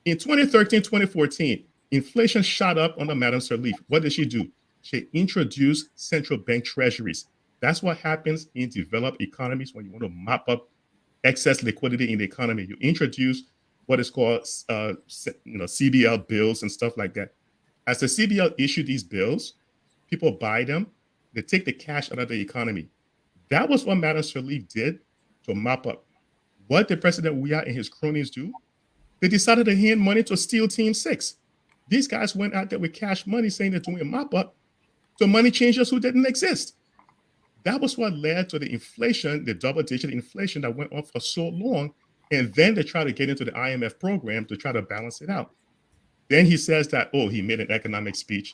In 2013, 2014, inflation shot up under Madam Sirleaf. What did she do? She introduced central bank treasuries. That's what happens in developed economies when you want to mop up excess liquidity in the economy. You introduce what is called CBL bills and stuff like that. As the CBL issue these bills, people buy them, they take the cash out of the economy. That was what Madam Sirleaf did to mop up. What did President Weah and his cronies do? They decided to hand money to SEAL Team 6. These guys went out there with cash money saying they're doing a mop up to money changers who didn't exist. That was what led to the inflation, the double-digit inflation that went on for so long. And then they tried to get into the IMF program to try to balance it out. Then he says that, oh, he made an economic speech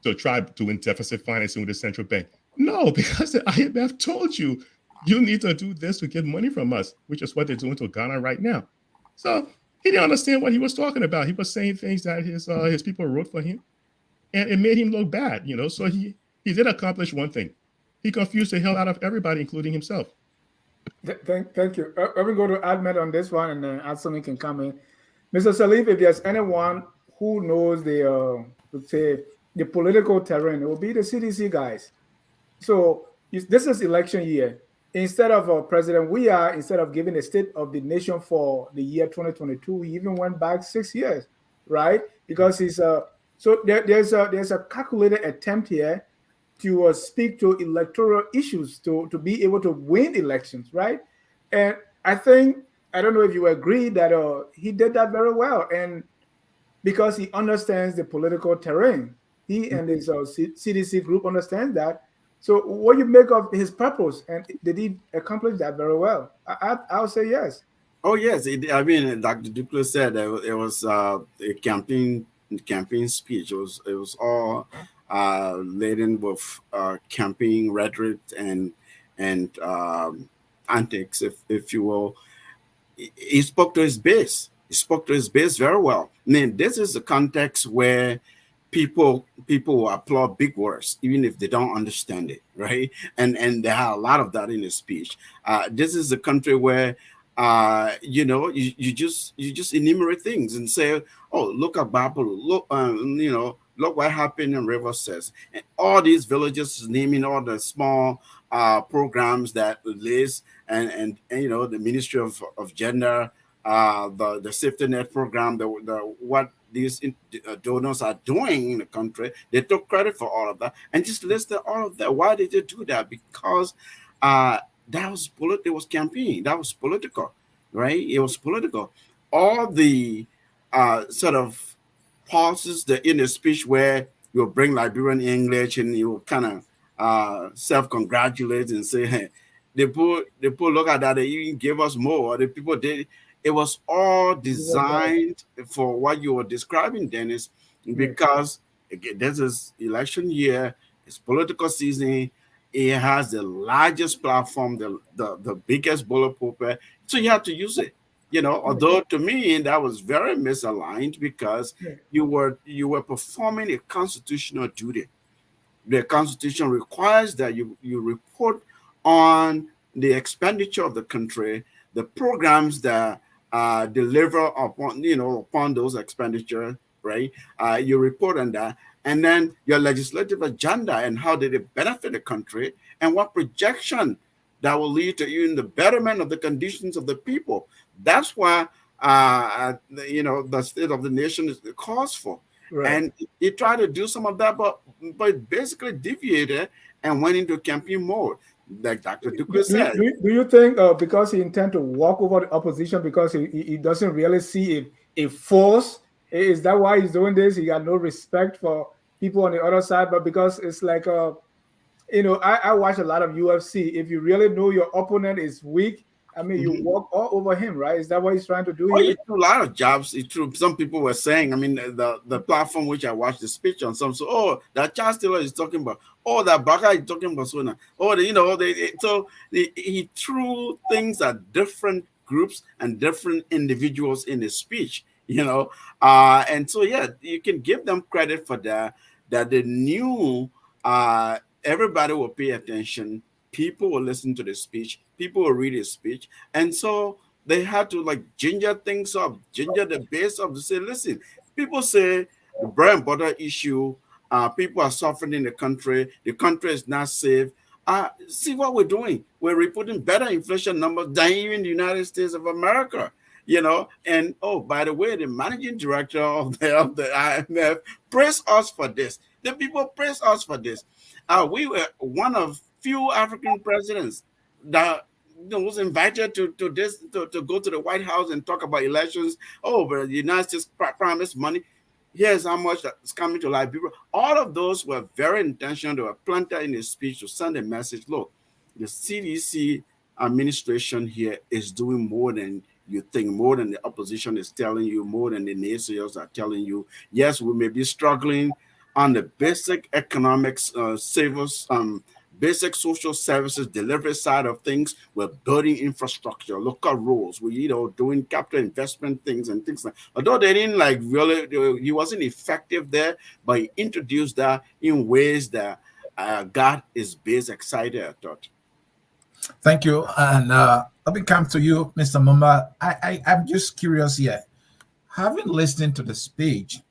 to try doing deficit financing with the central bank. No, because the IMF told you, you need to do this to get money from us, which is what they're doing to Ghana right now. So he didn't understand what he was talking about. He was saying things that his people wrote for him, and it made him look bad, So he did accomplish one thing. He confused the hell out of everybody, including himself. Thank you. Let me go to Ahmed on this one, and then Anthony can come in. Mr. Sirleaf, if there's anyone who knows the political terrain, it will be the CDC guys. So this is election year. Instead of President Weah, instead of giving a state of the nation for the year 2022, he even went back 6 years, right? Because he's so there's a calculated attempt here to speak to electoral issues to be able to win elections, right? And I don't know if you agree that he did that very well, and because he understands the political terrain, he and his CDC group understand that. So what do you make of his purpose, and did he accomplish that very well? I'll say yes. Oh yes, I mean, Dr. Duclos said it was a campaign speech. It was all laden with campaign rhetoric and antics, if you will. He spoke to his base. He spoke to his base very well. I mean, this is the context where people will applaud big words even if they don't understand it, right? And there are a lot of that in his speech. This is a country where you just enumerate things and say, oh, look at Bible, look, look what happened in River says, and all these villages, naming all the small programs that Liz and the Ministry of Gender, the safety net program, the what these donors are doing in the country. They took credit for all of that and just listed all of that. Why did they do that? Because that was it was campaign. That was political, right? It was political. All the sort of pauses in the speech where you'll bring Liberian English and you kind of self-congratulate and say, hey, they put look at that, they even gave us more. The people did it was all designed for what you were describing, Dennis, because again, this is election year, it's political season, it has the largest platform, the biggest bullet pulpit, so you have to use it. Although to me that was very misaligned because you were performing a constitutional duty. The constitution requires that you report on the expenditure of the country, the programs that deliver upon those expenditure, right? You report on that, and then your legislative agenda and how did it benefit the country, and what projection that will lead to even the betterment of the conditions of the people. That's why the state of the nation is calls for. Right. And he tried to do some of that, but basically deviated and went into campaign mode, like Dr. Duque said. Do you think because he intend to walk over the opposition because he doesn't really see a force? Is that why he's doing this? He got no respect for people on the other side, but because it's like I watch a lot of UFC. If you really know your opponent is weak, I mean, you walk all over him, right? Is that what he's trying to do Oh, here? he threw a lot of jobs. He threw. Some people were saying, I mean, the platform which I watched the speech on, some so, oh, that Charles Taylor is talking about, oh, that Baka is talking about Sona, oh, he threw things at different groups and different individuals in his speech, and so yeah, you can give them credit for that. That they knew everybody will pay attention. People will listen to the speech. People will read his speech, and so they had to like ginger things up, ginger the base up to say, listen, people say the bread and butter issue, people are suffering in the country is not safe. See what we're doing. We're reporting better inflation numbers than even the United States of America. And oh, by the way, the managing director of the IMF praised us for this. The people praised us for this. We were one of few African presidents that was invited to go to the White House and talk about elections. Oh, but the United States promised money. Here's how much that's coming to Liberia. All of those were very intentional. They were planted in his speech to send a message. Look, the CDC administration here is doing more than you think, more than the opposition is telling you, more than the naysayers are telling you. Yes, we may be struggling on the basic economics, basic social services delivery side of things. We're building infrastructure, local roads. We're doing capital investment things and things like. Although they didn't he wasn't effective there, but he introduced that in ways that got his base excited. I thought. Thank you, and let me come to you, Mr. Mumba. I'm just curious here. Having listened to the speech,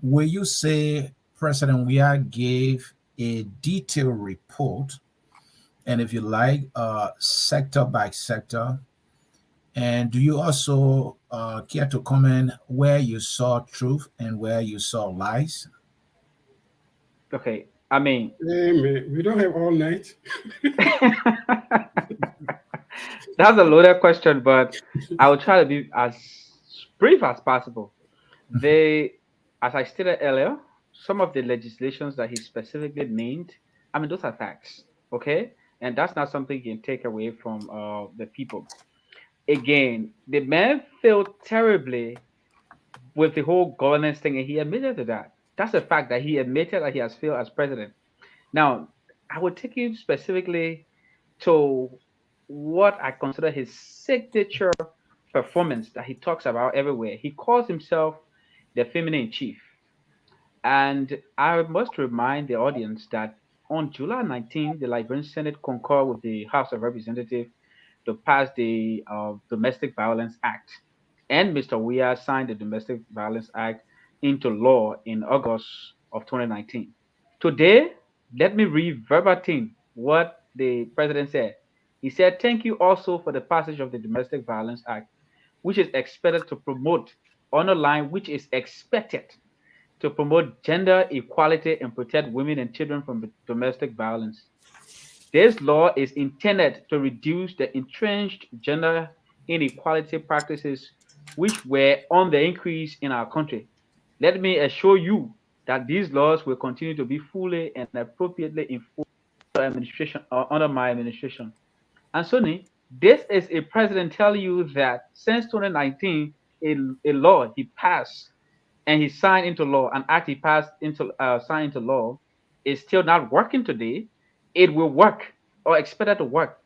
will you say President Weah gave a detailed report, and if you like, sector by sector? And do you also care to comment where you saw truth and where you saw lies? Okay, I mean, Hey, man, we don't have all night. that's a loaded question, but I will try to be as brief as possible. They, as I stated earlier, some of the legislations that he specifically named, I mean, those are facts, okay? And that's not something you can take away from the people. Again, the man failed terribly with the whole governance thing, and he admitted to that. That's a fact that he admitted that he has failed as president. Now, I would take you specifically to what I consider his signature performance that he talks about everywhere. He calls himself the feminine chief. And I must remind the audience that on July 19, the Liberian Senate concurred with the House of Representatives to pass the Domestic Violence Act. And Mr. Weah signed the Domestic Violence Act into law in August of 2019. Today, let me read verbatim what the president said. He said, "Thank you also for the passage of the Domestic Violence Act, which is expected to promote, underline, which is expected to promote gender equality and protect women and children from domestic violence. This law is intended to reduce the entrenched gender inequality practices which were on the increase in our country. Let me assure you that these laws will continue to be fully and appropriately enforced under my administration." And Sonny, this is a president telling you that since 2019, a law he passed and he signed into law, an act he passed into signed into law, is still not working today. It will work or expected to work.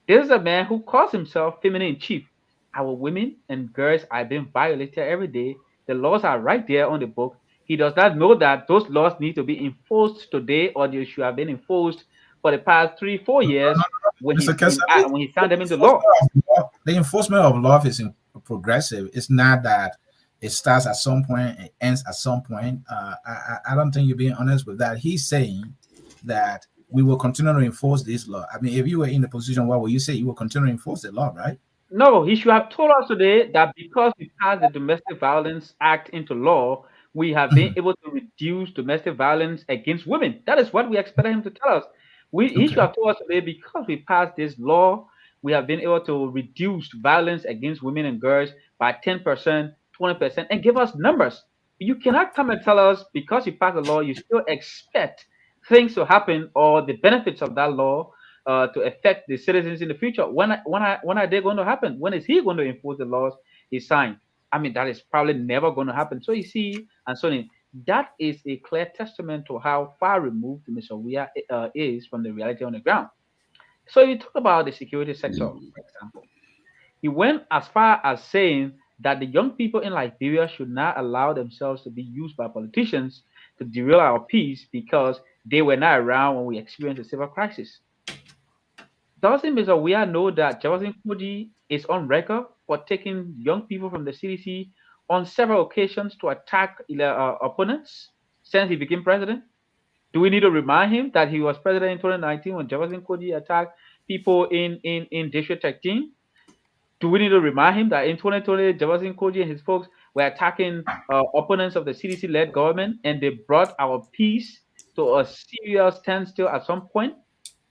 This is a man who calls himself feminine in chief. Our women and girls are being violated every day. The laws are right there on the book. He does not know that those laws need to be enforced today, or they should have been enforced for the past 3-4 years when Mr. Kessler, when he signed them into law. the enforcement of law is progressive. It's not that it starts at some point, it ends at some point. I don't think you're being honest with that. He's saying that we will continue to enforce this law. I mean, if you were in the position, what would you say? You will continue to enforce the law, right? No, he should have told us today that because we passed the Domestic Violence Act into law, we have been able to reduce domestic violence against women. That is what we expected him to tell us. He should Okay. have told us today because we passed this law, we have been able to reduce violence against women and girls by 10%, 20%, and give us numbers. You cannot come and tell us because you passed the law, you still expect things to happen or the benefits of that law to affect the citizens in the future. When are they going to happen? When is he going to enforce the laws he signed? I mean, that is probably never going to happen. So you see, and so that is a clear testament to how far removed Mr. Weah is from the reality on the ground. So you talk about the security sector, for example. He went as far as saying that the young people in Liberia should not allow themselves to be used by politicians to derail our peace because they were not around when we experienced the civil crisis. Doesn't Mr. Weah know that Jefferson Koji is on record for taking young people from the CDC on several occasions to attack opponents since he became president? Do we need to remind him that he was president in 2019 when Jefferson Koji attacked people in District 13? Do we need to remind him that in 2020, Jefferson Koji and his folks were attacking opponents of the CDC-led government and they brought our peace to a serious standstill at some point?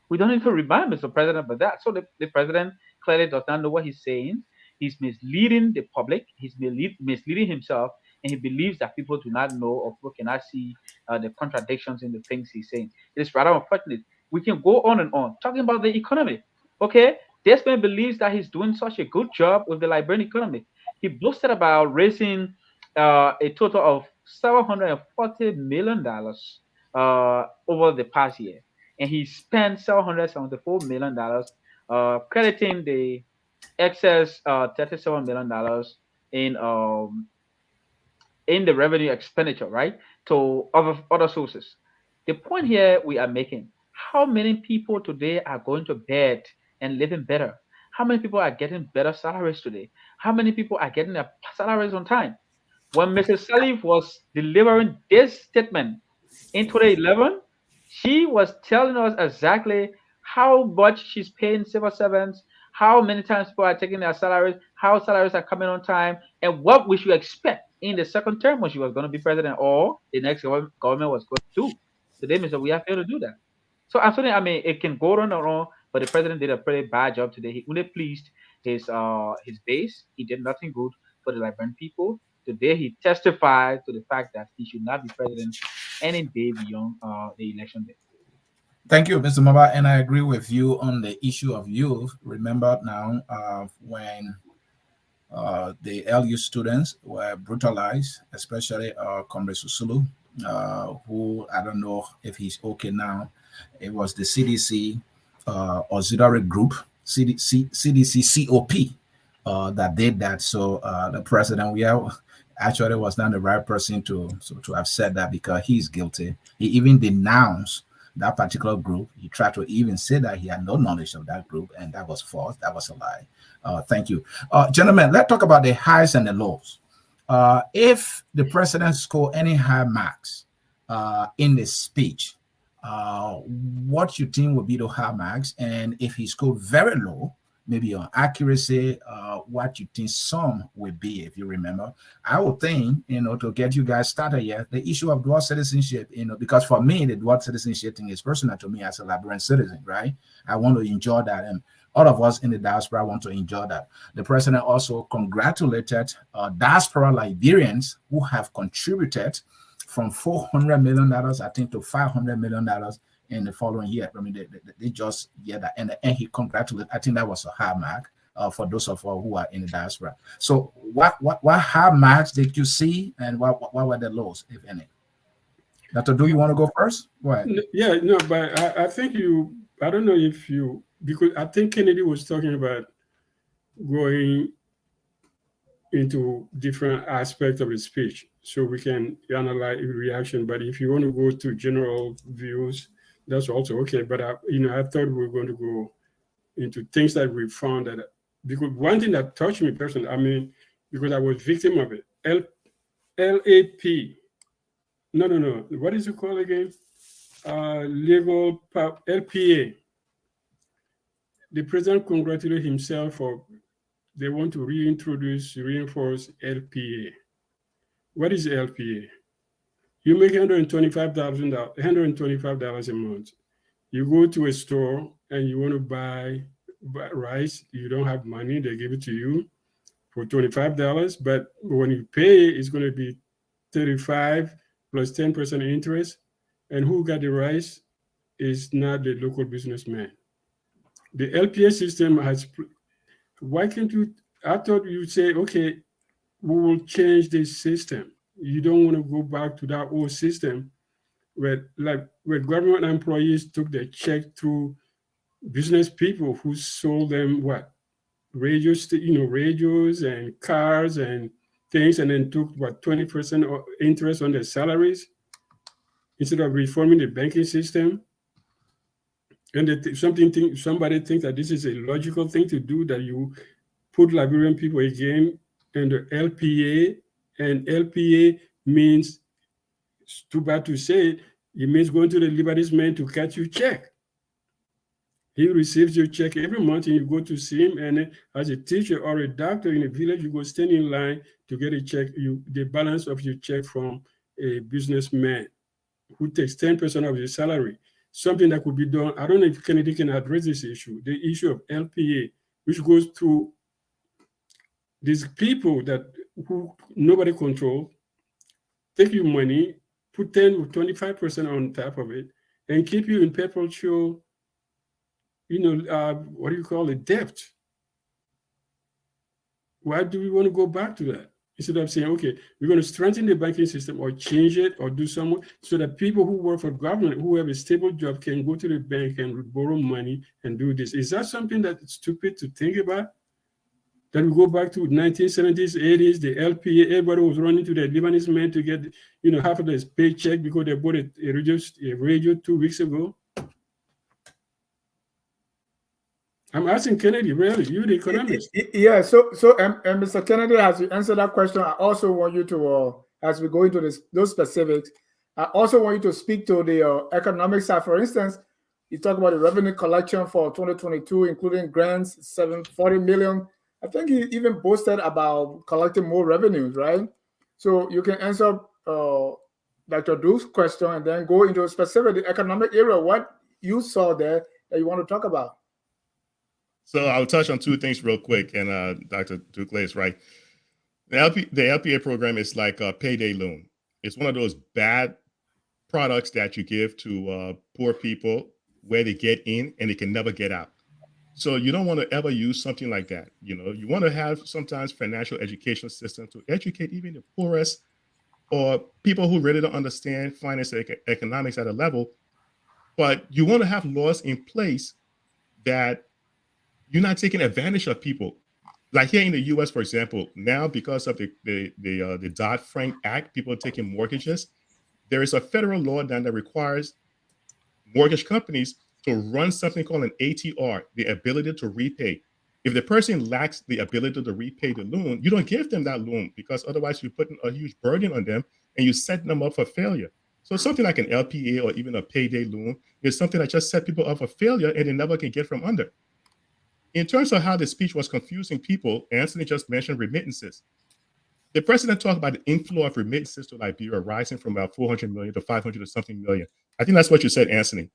We don't need to remind Mr. President about that. So the president clearly does not know what he's saying. He's misleading the public. He's misleading himself, and he believes that people do not know or people cannot see the contradictions in the things he's saying. It is rather unfortunate. We can go on and on talking about the economy. Okay, this man believes that he's doing such a good job with the Liberian economy. He boasted about raising a total of $740 million over the past year, and he spent $774 million, crediting the excess $37 million in the revenue expenditure, right, to other sources. The point here we are making: how many people today are going to bed and living better? How many people are getting better salaries today? How many people are getting their salaries on time? When Mrs. Salif was delivering this statement in 2011, she was telling us exactly how much she's paying civil servants, how many times people are taking their salaries, how salaries are coming on time, and what we should expect in the second term when she was going to be president or the next government was going to do. Today, Mr. We have failed to do that. So, Anthony, I mean, it can go on and on, but the president did a pretty bad job today. He only pleased his base. He did nothing good for the Liberian people. Today, he testified to the fact that he should not be president any day beyond the election day. Thank you, Mr. Maba, and I agree with you on the issue of youth. Remember now when the LU students were brutalized, especially Comrade Susulu, who I don't know if he's okay now. It was the CDC auxiliary group, CDC COP, that did that. So the president, actually was not the right person to have said that, because he's guilty. He even denounced that particular group. He tried to even say that he had no knowledge of that group, and that was false. That was a lie. Thank you. Gentlemen, let's talk about the highs and the lows. If the president scored any high marks in the speech, what you think would be the high marks? And if he scored very low, maybe on accuracy, what you think some would be, if you remember. I would think, to get you guys started here, the issue of dual citizenship, because for me, the dual citizenship thing is personal to me as a Liberian citizen, right? I want to enjoy that. And all of us in the diaspora want to enjoy that. The president also congratulated diaspora Liberians who have contributed from $400 million, I think, to $500 million in the following year. I mean, they just that, and he congratulated. I think that was a high mark for those of us who are in the diaspora. So, what high marks did you see, and what were the lows, if any? Dr. Do you want to go first? Go ahead. Yeah, no, but I think I don't know if you, because I think Kennedy was talking about going into different aspects of the speech, so we can analyze reaction. But if you want to go to general views, that's also okay. But I thought we were going to go into things that we found that, because one thing that touched me personally, I mean, because I was victim of it. LAP. No. What is it called again? LPA. The president congratulated himself for they want to reinforce LPA. What is LPA? You make $125 a month. You go to a store and you want to buy rice. You don't have money. They give it to you for $25. But when you pay, it's going to be $35 plus 10% interest. And who got the rice is not the local businessman. The LPA system has. Why can't you? I thought you'd say, okay, we will change this system. You don't want to go back to that old system where government employees took their check through business people who sold them radios and cars and things, and then took 20% interest on their salaries instead of reforming the banking system. And somebody thinks that this is a logical thing to do, that you put Liberian people again under LPA, and LPA means, it's too bad to say, it means going to the Lebanese man to cut your check. He receives your check every month, and you go to see him, and as a teacher or a doctor in a village, you go stand in line to get a check, the balance of your check from a businessman who takes 10% of your salary. Something that could be done. I don't know if Kennedy can address this issue, the issue of LPA, which goes to these people who nobody controls, take your money, put 10 or 25% on top of it, and keep you in perpetual, what do you call it, debt. Why do we want to go back to that? Instead of saying, okay, we're going to strengthen the banking system or change it or do something so that people who work for government, who have a stable job, can go to the bank and borrow money and do this. Is that something that's stupid to think about? That we go back to 1970s, 80s, the LPA, everybody was running to the Lebanese man to get, half of his paycheck because they bought a radio 2 weeks ago. I'm asking Kennedy, really, you the economist. Yeah, so Mr. Kennedy, as you answer that question, I also want you to, as we go into those specifics, I also want you to speak to the economic side. For instance, you talk about the revenue collection for 2022, including grants, $740 million. I think he even boasted about collecting more revenues, right? So you can answer Dr. Duke's question and then go into specific the economic area, what you saw there that you want to talk about. So I'll touch on two things real quick, and Dr. Duke is right. The LPA program is like a payday loan. It's one of those bad products that you give to poor people where they get in and they can never get out. So you don't want to ever use something like that. You want to have sometimes financial education system to educate even the poorest or people who really don't understand finance and economics at a level. But you want to have laws in place that you're not taking advantage of people. Like here in the U.S., for example, now because of the Dodd-Frank Act, people are taking mortgages. There is a federal law now that requires mortgage companies to run something called an ATR, the ability to repay. If the person lacks the ability to repay the loan, you don't give them that loan because otherwise you're putting a huge burden on them and you set them up for failure. So something like an LPA or even a payday loan is something that just set people up for failure and they never can get from under. In terms of how the speech was confusing people, Anthony just mentioned remittances. The president talked about the inflow of remittances to Liberia rising from about 400 million to 500 or something million. I think that's what you said, Anthony.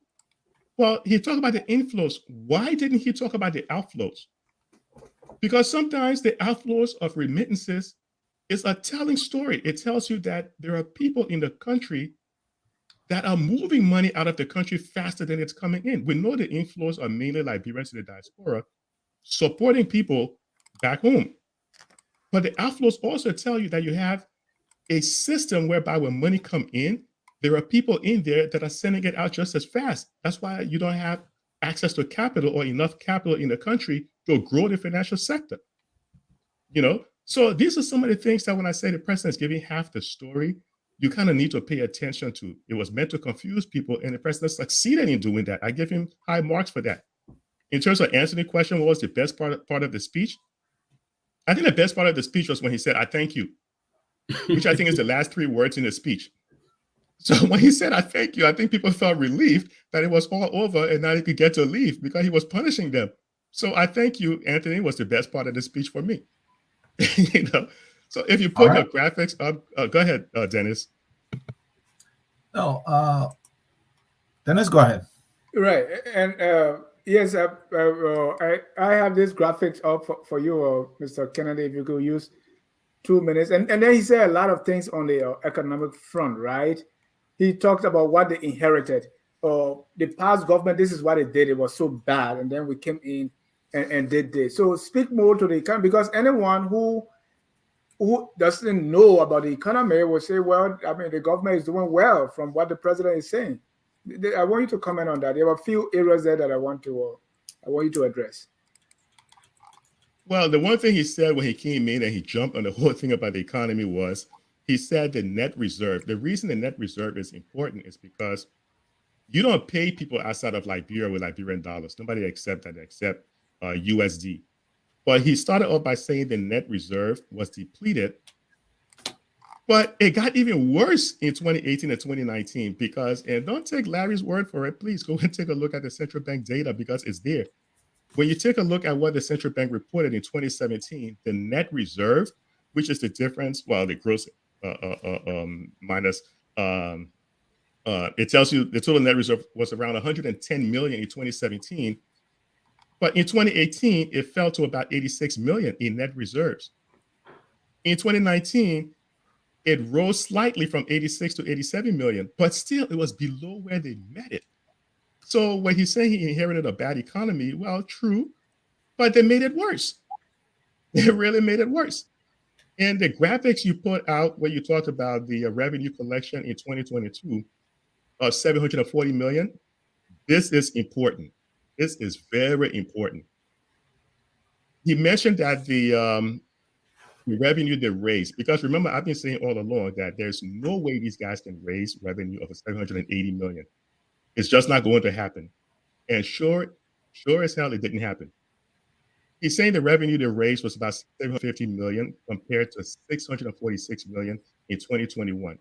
Well, he talked about the inflows. Why didn't he talk about the outflows? Because sometimes the outflows of remittances is a telling story. It tells you that there are people in the country that are moving money out of the country faster than it's coming in. We know the inflows are mainly Liberians in the diaspora supporting people back home. But the outflows also tell you that you have a system whereby when money come in, there are people in there that are sending it out just as fast. That's why you don't have access to capital or enough capital in the country to grow the financial sector. So these are some of the things that when I say the president is giving half the story, you kind of need to pay attention to. It was meant to confuse people, and the president succeeded in doing that. I give him high marks for that. In terms of answering the question, what was the best part of the speech? I think the best part of the speech was when he said, "I thank you," which I think is the last 3 words in the speech. So when he said, "I thank you," I think people felt relieved that it was all over and now he could get to leave because he was punishing them. So "I thank you," Anthony, was the best part of the speech for me. So if you put your graphics up, go ahead, Dennis. No, Dennis, go ahead. Right, and yes, I have this graphics up for you, Mr. Kennedy. If you could use 2 minutes, and then he said a lot of things on the economic front, right? He talked about what they inherited. The past government, this is what it did. It was so bad, and then we came in and did this. So speak more to the economy, because anyone who doesn't know about the economy will say, well, I mean, the government is doing well from what the president is saying. I want you to comment on that. There are a few areas there that I want you to address. Well, the one thing he said when he came in and he jumped on the whole thing about the economy was he said the net reserve. The reason the net reserve is important is because you don't pay people outside of Liberia with Liberian dollars. Nobody accepts that except USD. But he started off by saying the net reserve was depleted. But it got even worse in 2018 and 2019 because, and don't take Larry's word for it, please go and take a look at the central bank data because it's there. When you take a look at what the central bank reported in 2017, the net reserve, which is the difference, well, the gross minus, it tells you the total net reserve was around 110 million in 2017. But in 2018, it fell to about 86 million in net reserves. In 2019, it rose slightly from 86 to 87 million, but still it was below where they met it. So when he's saying he inherited a bad economy, well, true, but they made it worse. They really made it worse. And the graphics you put out where you talked about the revenue collection in 2022 of 740 million, this is important. This is very important. He mentioned that the revenue they raised, because remember, I've been saying all along that there's no way these guys can raise revenue of 780 million. It's just not going to happen. And sure as hell, it didn't happen. He's saying the revenue they raised was about 750 million compared to 646 million in 2021.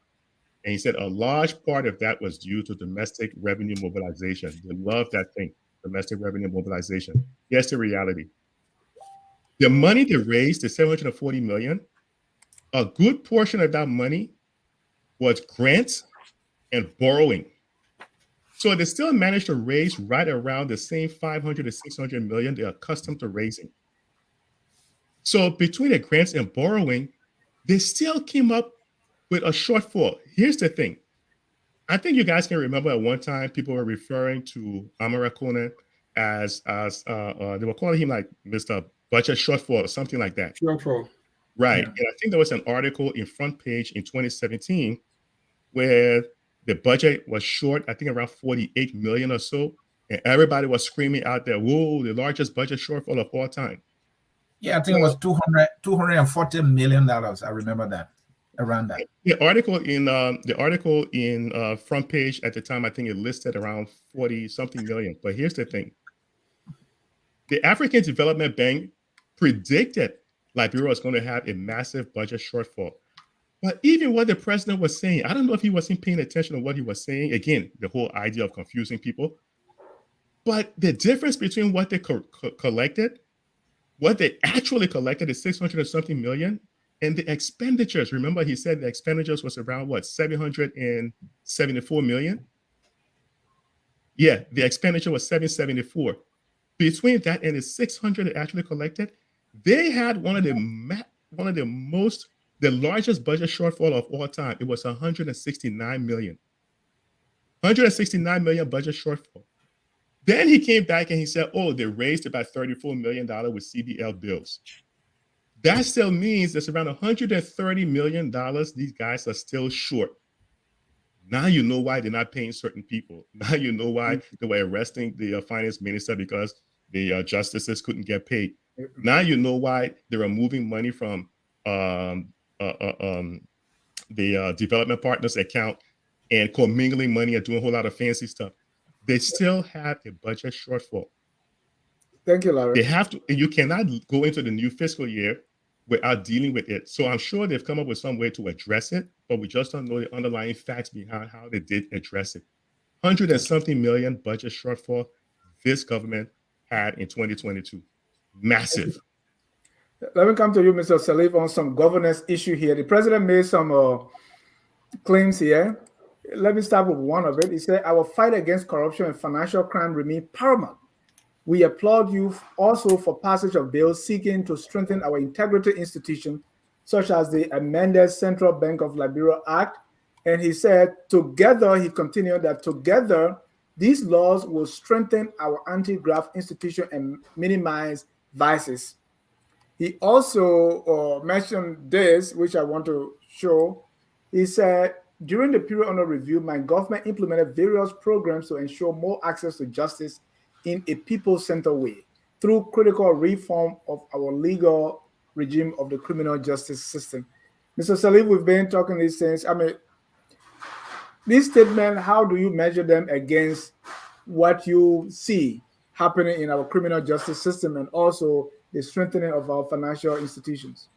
And he said a large part of that was due to domestic revenue mobilization. They love that thing, domestic revenue mobilization. Here's the reality. The money they raised, the 740 million, a good portion of that money was grants and borrowing. So they still managed to raise right around the same 500 to 600 million they're accustomed to raising. So between the grants and borrowing, they still came up with a shortfall. Here's the thing. I think you guys can remember at one time people were referring to Macroeconomic as they were calling him like Mr. Budget Shortfall or something like that. Shortfall. Right. Yeah. And I think there was an article in Front Page in 2017 where the budget was short, I think around 48 million or so. And everybody was screaming out there, whoa, the largest budget shortfall of all time. Yeah, I think it was $240 million. I remember that, around that. The article in front page at the time, I think it listed around 40 something million. But here's the thing: the African Development Bank predicted Liberia was going to have a massive budget shortfall. But even what the president was saying, I don't know if he wasn't paying attention to what he was saying. Again, the whole idea of confusing people. But the difference between what they collected, what they actually collected is 600 and something million, and the expenditures. Remember, he said the expenditures was around what, 774 million? Yeah, the expenditure was 774. Between that and the 600 they actually collected, they had the largest budget shortfall of all time. It was 169 million. 169 million budget shortfall. Then he came back and he said, oh, they raised about $34 million with CBL bills. That still means there's around $130 million these guys are still short. Now you know why they're not paying certain people. Now you know why they were arresting the finance minister because the justices couldn't get paid. Now you know why they were moving money from the development partners account and commingling money and doing a whole lot of fancy stuff. They still have a budget shortfall. Thank you, Larry. They have to, and you cannot go into the new fiscal year without dealing with it. So I'm sure they've come up with some way to address it, but we just don't know the underlying facts behind how they did address it. 100 and something million budget shortfall this government had in 2022. Massive. Let me come to you, Mr. Salif, on some governance issue here. The president made some claims here. Let me start with one of it. He said, our fight against corruption and financial crime remains paramount. We applaud you also for passage of bills seeking to strengthen our integrity institution, such as the amended Central Bank of Liberia Act. And he said, together, he continued that together, these laws will strengthen our anti-graft institution and minimize vices. He also mentioned this, which I want to show. He said, during the period under review, my government implemented various programs to ensure more access to justice in a people-centered way through critical reform of our legal regime of the criminal justice system. Mr. Salif, we've been talking these things. I mean, these statements, how do you measure them against what you see happening in our criminal justice system and also the strengthening of our financial institutions?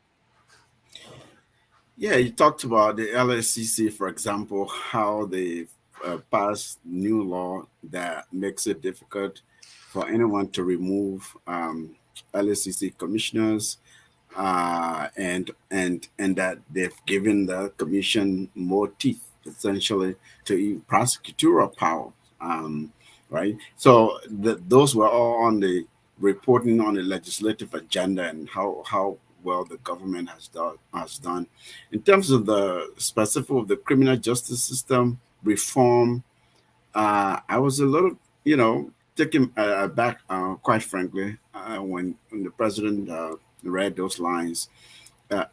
Yeah, you talked about the LSCC, for example, how they passed new law that makes it difficult for anyone to remove LSCC commissioners, and that they've given the commission more teeth, essentially, to prosecutorial power, right? So those were all on the reporting on the legislative agenda and how well the government has done. In terms of the specific of the criminal justice system reform, I was a little, taken aback, quite frankly, when the president read those lines.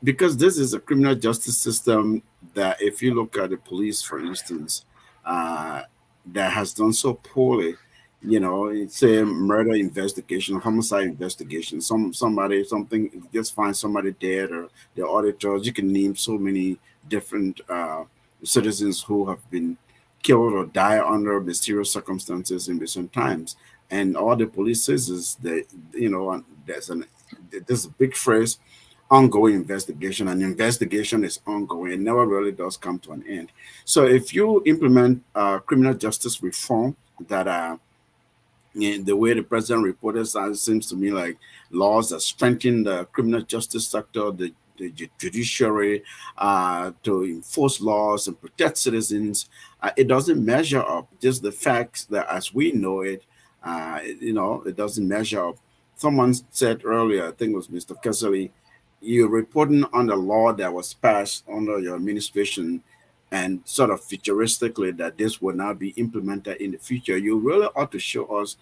Because this is a criminal justice system that, if you look at the police, for instance, that has done so poorly. It's a murder investigation, homicide investigation. Somebody just find somebody dead, or the auditors. You can name so many different citizens who have been killed or die under mysterious circumstances in recent times. And all the police says is that there's a big phrase, ongoing investigation. An investigation is ongoing. It never really does come to an end. So if you implement criminal justice reform that the way the president reported, it seems to me like laws that strengthen the criminal justice sector, the judiciary, to enforce laws and protect citizens. It doesn't measure up. Just the facts that, as we know it, it doesn't measure up. Someone said earlier, I think it was Mr. Kessley, you're reporting on the law that was passed under your administration, and sort of futuristically that this will not be implemented in the future. You really ought to show us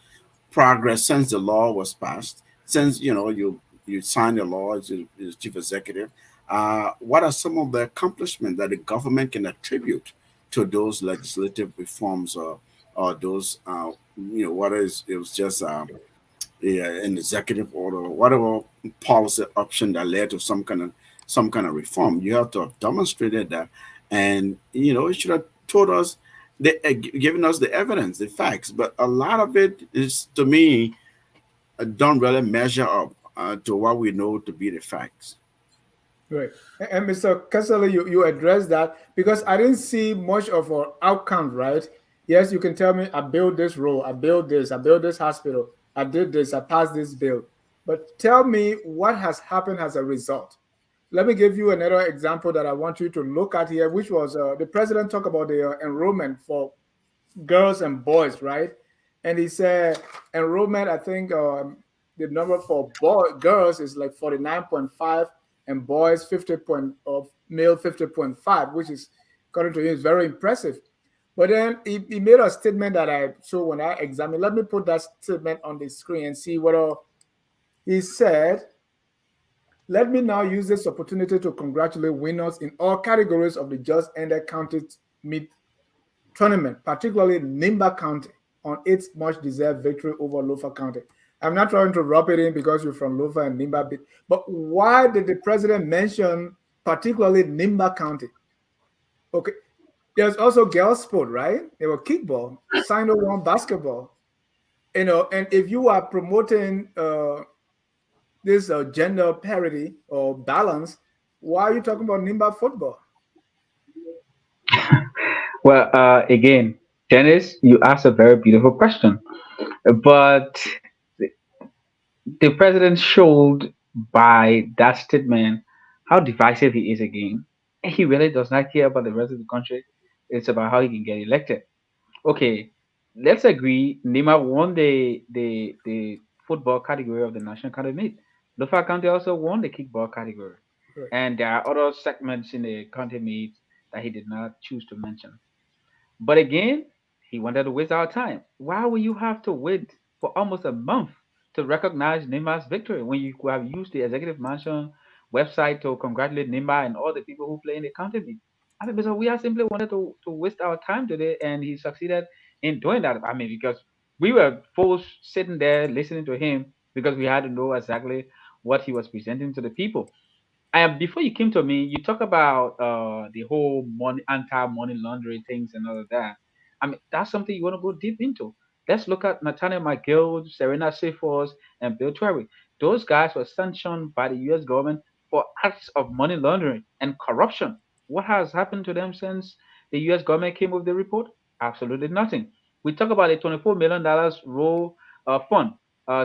progress since the law was passed, since you signed the law as chief executive. What are some of the accomplishments that the government can attribute to those legislative reforms, or those whether it was just an executive order, whatever policy option that led to some kind of reform. You have to have demonstrated that, and it should have told us, given us the evidence, the facts. But a lot of it is, to me, don't really measure up to what we know to be the facts. Right. And Mr. Kessler, you addressed that because I didn't see much of an outcome, right? Yes, you can tell me I built this road, I built this hospital, I did this, I passed this bill. But tell me what has happened as a result. Let me give you another example that I want you to look at here, which was the president talked about the enrollment for girls and boys, right? And he said enrollment, I think the number for girls is like 49.5 and boys 50 point of male 50.5, which is according to him is very impressive. But then he made a statement that I so when I examine, let me put that statement on the screen and see what he said. Let me now use this opportunity to congratulate winners in all categories of the just ended county meet tournament, particularly Nimba County, on its much deserved victory over Lofa County. I'm not trying to rub it in because you're from Lofa and Nimba, but why did the president mention particularly Nimba County? Okay, there's also girls' sport, right? There were kickball, Sino one basketball, and if you are promoting this gender parity or balance, why are you talking about Nimba football? Well, again, Dennis, you asked a very beautiful question, but the president showed by that statement how divisive he is again. He really does not care about the rest of the country. It's about how he can get elected. Okay, let's agree. Nima won the football category of the national county meet. Lofa County also won the kickball category, Right. and there are other segments in the county meet that he did not choose to mention. But again, he wanted to waste our time. Why will you have to wait for almost a month to recognize Neymar's victory when you could have used the executive mansion website to congratulate Neymar and all the people who play in the county league? I mean, because we have simply wanted to waste our time today, and he succeeded in doing that. I mean, because we were forced sitting there listening to him because we had to know exactly what he was presenting to the people. And before you came to me, you talk about the whole money, anti-money laundering things and all of that. I mean, that's something you want to go deep into. Let's look at Nathaniel McGill, Serena Seafors, and Bill Torrey. Those guys were sanctioned by the U.S. government for acts of money laundering and corruption. What has happened to them since the U.S. government came with the report? Absolutely nothing. We talk about a $24 million roll fund.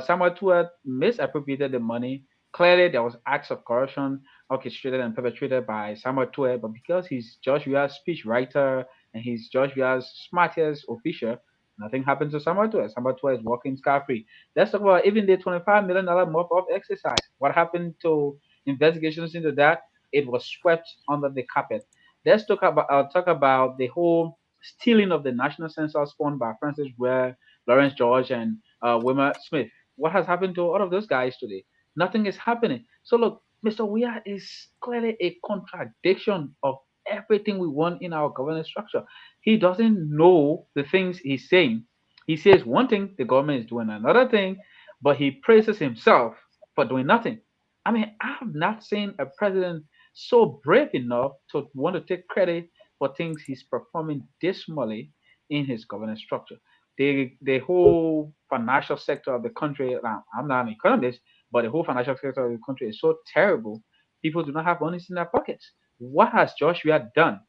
Samuel Tuat misappropriated the money. Clearly, there was acts of corruption orchestrated and perpetrated by Samuel Tue, but because he's Joshua's speech writer and he's Joshua's smartest official, nothing happened to Samuel Tue. Samuel Tue is walking scot free. Let's talk about even the $25 million mop up exercise. What happened to investigations into that? It was swept under the carpet. Let's talk about the whole stealing of the national census fund by Francis Ware, Lawrence George, and Wilmer Smith. What has happened to all of those guys today? Nothing is happening. So look, Mr. Weah is clearly a contradiction of everything we want in our governance structure. He doesn't know the things he's saying. He says one thing, the government is doing another thing, but he praises himself for doing nothing. I mean, I have not seen a president so brave enough to want to take credit for things he's performing dismally in his governance structure. The whole financial sector of the country, now, I'm not an economist, but the whole financial sector of the country is so terrible. People do not have money in their pockets. What has Joshua done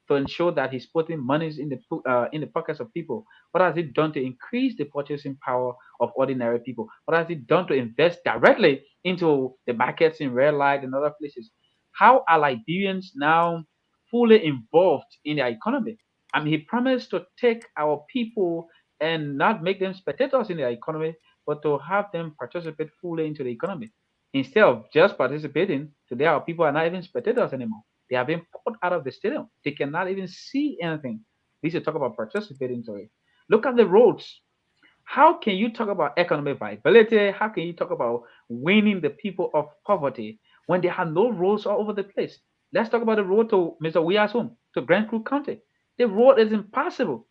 to ensure that he's putting monies in the pockets of people? What has he done to increase the purchasing power of ordinary people? What has he done to invest directly into the markets in red light and other places? How are Liberians now fully involved in their economy? I mean, he promised to take our people and not make them spectators in their economy, but to have them participate fully into the economy. Instead of just participating, today our people are not even spectators anymore. They are being put out of the stadium. They cannot even see anything. We should talk about participating to it. Look at the roads. How can you talk about economic viability? How can you talk about winning the people of poverty when there are no roads all over the place? Let's talk about the road to Mr. Weah's home, to Grand Creek County. The road is impassable.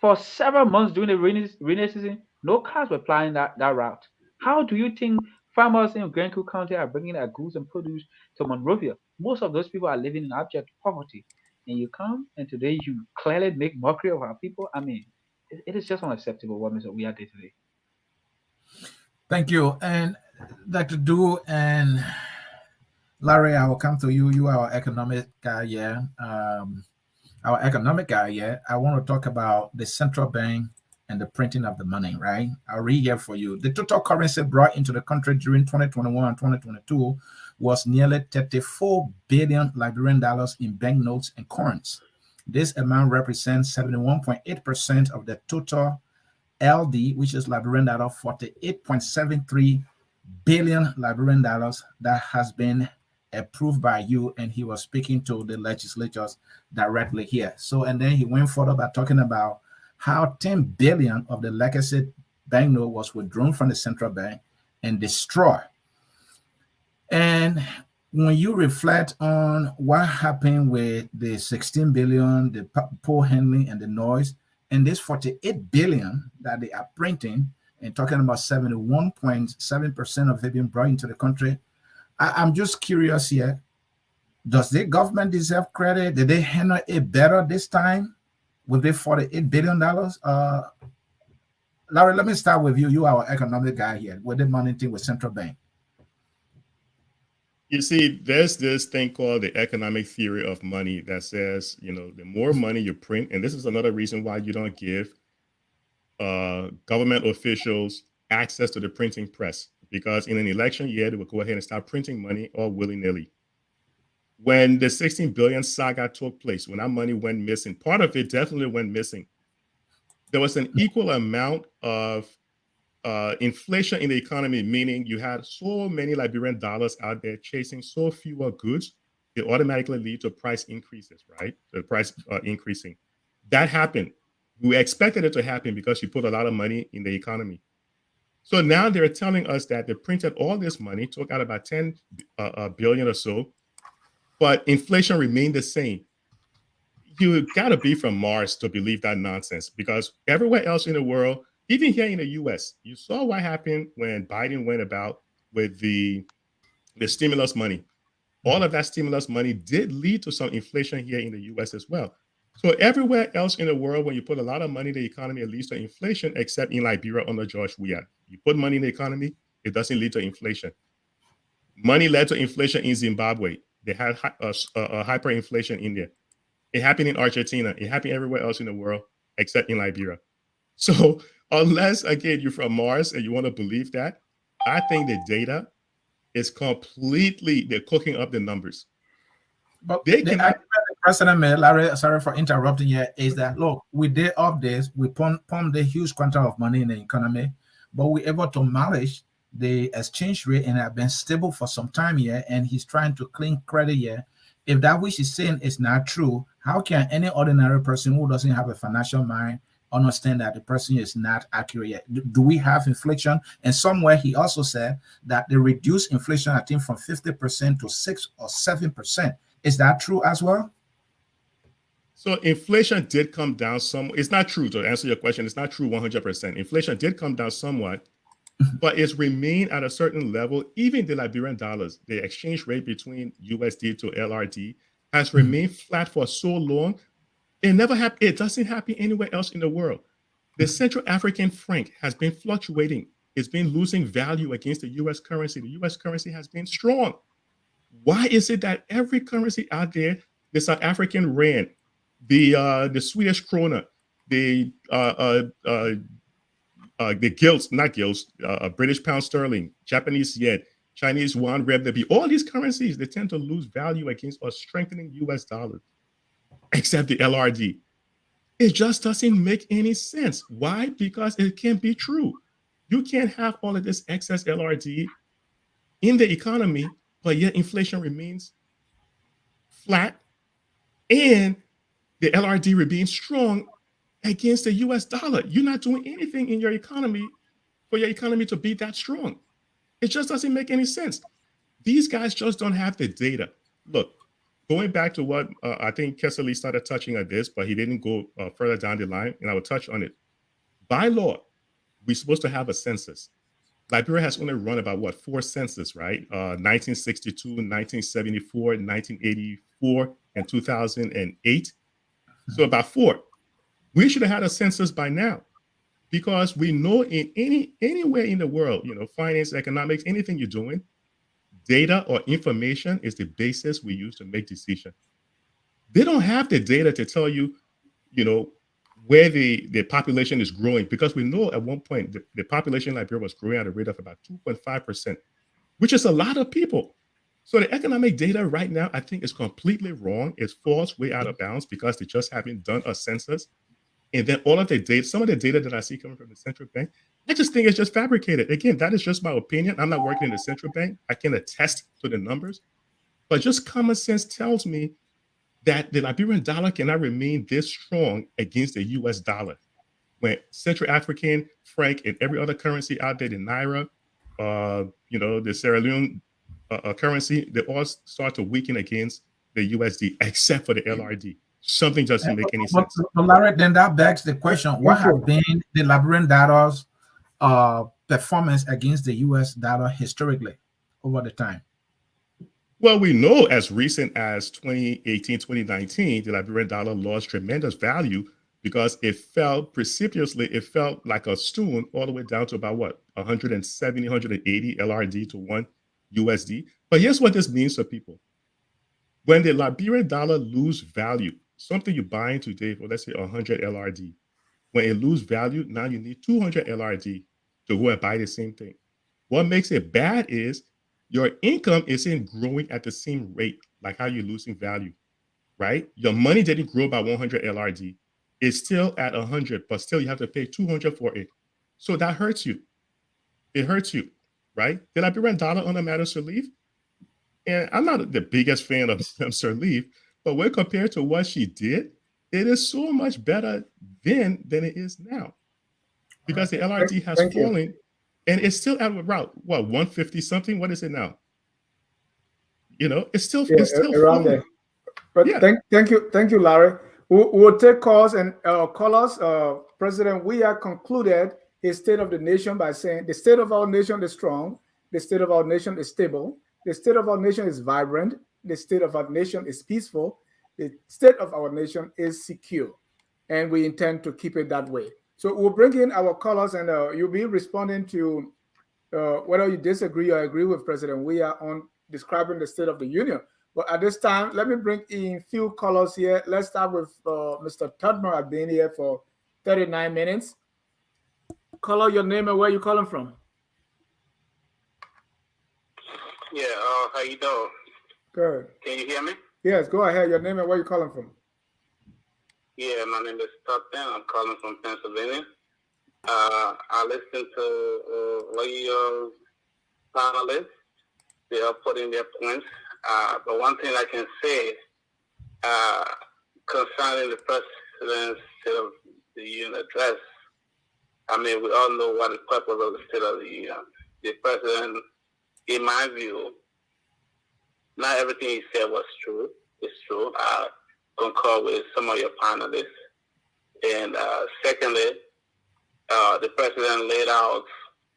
For several months during the rainy season, no cars were plying that route. How do you think farmers in Granville County are bringing their goods and produce to Monrovia? Most of those people are living in abject poverty. And you come and today you clearly make mockery of our people. I mean, it is just unacceptable what Mr. Weah did today. Thank you. And Dr. Du and Larry, I will come to you. You are our economic guy, yeah. Our economic guy, yeah. I want to talk about the central bank and the printing of the money, right? I'll read here for you. The total currency brought into the country during 2021 and 2022 was nearly 34 billion Liberian dollars in banknotes and coins. This amount represents 71.8% of the total LD, which is Liberian dollar 48.73 billion Liberian dollars that has been approved by you. And he was speaking to the legislatures directly here. So, and then he went further by talking about how 10 billion of the legacy banknote was withdrawn from the central bank and destroyed. And when you reflect on what happened with the 16 billion, the poor handling and the noise, and this 48 billion that they are printing and talking about 71.7% of it being brought into the country, I'm just curious here. Does the government deserve credit? Did they handle it better this time with the $48 billion? Larry, let me start with you. You are our economic guy here with the money thing with central bank. You see, there's this thing called the economic theory of money that says, you know, the more money you print, and this is another reason why you don't give government officials access to the printing press, because in an election year, they will go ahead and start printing money all willy-nilly. When the 16 billion saga took place, when our money went missing, part of it definitely went missing. There was an equal amount of inflation in the economy, meaning you had so many Liberian dollars out there chasing so fewer goods, it automatically leads to price increases, right? The price increasing. That happened. We expected it to happen because you put a lot of money in the economy. So now they're telling us that they printed all this money, took out about 10 billion or so, but inflation remained the same. You got to be from Mars to believe that nonsense, because everywhere else in the world, even here in the US, you saw what happened when Biden went about with the stimulus money. All of that stimulus money did lead to some inflation here in the US as well. So everywhere else in the world, when you put a lot of money in the economy, it leads to inflation, except in Liberia under George Weah. You put money in the economy, it doesn't lead to inflation. Money led to inflation in Zimbabwe. They had hyperinflation in there. It happened in Argentina. It happened everywhere else in the world, except in Liberia. So unless, again, you're from Mars and you want to believe that, I think the data is completely, they're cooking up the numbers. But they the argument the president made, Larry, sorry for interrupting you, is that, look, we did all this, we pump the huge quantity of money in the economy, but we're able to manage the exchange rate and have been stable for some time here, and he's trying to clean credit here. If that which he's saying is not true, how can any ordinary person who doesn't have a financial mind understand that the person is not accurate yet? Do we have inflation? And somewhere he also said that they reduced inflation, I think, from 50% to 6 or 7%. Is that true as well? So inflation did come down some. It's not true, to answer your question. It's not true 100%. Inflation did come down somewhat, but it's remained at a certain level. Even the Liberian dollars, the exchange rate between USD to LRD has remained flat for so long. It never happened. It doesn't happen anywhere else in the world. The Central African franc has been fluctuating. It's been losing value against the US currency. The US currency has been strong. Why is it that every currency out there, the South African rand, the Swedish krona, the gilts, not gilts, British pound sterling, Japanese yen, Chinese yuan renminbi, all these currencies, they tend to lose value against a strengthening US dollar, except the LRD. It just doesn't make any sense. Why? Because it can't be true. You can't have all of this excess LRD in the economy, but yet inflation remains flat and the LRD remains strong against the US dollar. You're not doing anything in your economy for your economy to be that strong. It just doesn't make any sense. These guys just don't have the data. Look, going back to what I think Kessley started touching on this, but he didn't go further down the line, and I will touch on it. By law, we're supposed to have a census. Liberia has only run about, what, 4 census, right? 1962, 1974, 1984, and 2008. So about 4. We should have had a census by now, because we know in anywhere in the world, finance, economics, anything you're doing, data or information is the basis we use to make decisions. They don't have the data to tell you, where the population is growing, because we know at one point the population in Liberia was growing at a rate of about 2.5%, which is a lot of people. So the economic data right now, I think, is completely wrong. It's false, way out of bounds, because they just haven't done a census. And then all of the data, some of the data that I see coming from the central bank, I just think it's just fabricated. Again, that is just my opinion. I'm not working in the central bank. I can attest to the numbers. But just common sense tells me that the Liberian dollar cannot remain this strong against the US dollar, when Central African franc and every other currency out there, the Naira, the Sierra Leone currency, they all start to weaken against the USD, except for the LRD. Something doesn't make any sense. But Larry, then that begs the question: what have been the Liberian dollar's performance against the US dollar historically over the time? Well, we know as recent as 2018, 2019, the Liberian dollar lost tremendous value because it fell precipitously. It fell like a stone all the way down to about, what, 170, 180 LRD to 1 USD. But here's what this means for people. When the Liberian dollar lose value, something you're buying today for, let's say, 100 LRD, when it lose value, now you need 200 LRD to go and buy the same thing. What makes it bad is your income isn't growing at the same rate, like how you're losing value, right? Your money didn't grow by 100 LRD. It's still at 100, but still you have to pay 200 for it. So that hurts you. It hurts you, right? The Liberian dollar under Madam Sirleaf, and I'm not the biggest fan of Sirleaf, but when compared to what she did, it is so much better then than it is now, because the LRD has fallen. And it's still at about, what, 150 something? What is it now? It's still around there. But yeah. Thank you, Larry. We'll take calls and callers. President Weah concluded his State of the Nation by saying the state of our nation is strong, the state of our nation is stable, the state of our nation is vibrant, the state of our nation is peaceful, the state of our nation is secure, and we intend to keep it that way. So we'll bring in our callers, and you'll be responding to whether you disagree or agree with President Weah on describing the State of the Union. But at this time, let me bring in a few callers here. Let's start with Mr. Tudmer. I've been here for 39 minutes. Caller, your name and where you calling from? Yeah, how you doing? Good. Can you hear me? Yes, go ahead. Your name and where you calling from? Yeah, my name is Tupton. I'm calling from Pennsylvania. I listened to all your panelists. They are putting their points. But one thing I can say concerning the President's State of the Union address, I mean, we all know what the purpose of the State of the Union. The President, in my view, not everything he said was true. It's true. I concur with some of your panelists. And secondly, the President laid out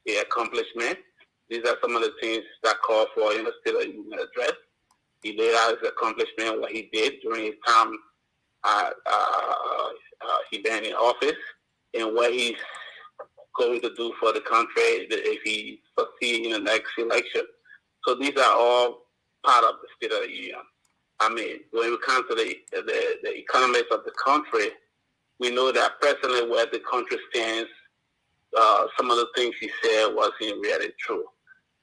the accomplishment. These are some of the things that call for in the State of the Union address. He laid out his accomplishment, what he did during his time he been in office, and what he's going to do for the country if he succeeds in the next election. So these are all part of the State of the Union. I mean, when we come to the economics of the country, we know that presently where the country stands, some of the things he said wasn't really true.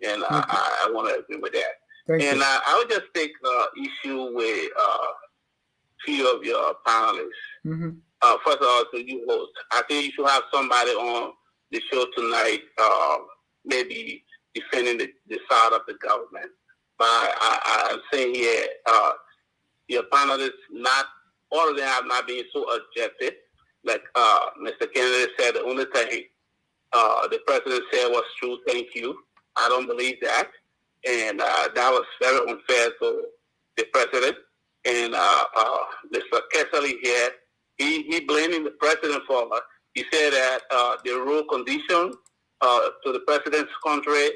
And I want to agree with that. Thank you. I would just take issue with a few of your panelists. Mm-hmm. First of all, to you host, I think you should have somebody on the show tonight, maybe defending the side of the government. But I'm saying here, your panelists, not all of them have not been so objective. Like Mr. Kennedy said, the only thing the president said was true. Thank you. I don't believe that, and that was very unfair to the president. And Mr. Kessler here, he blaming the president for. He said that the rule condition to the president's country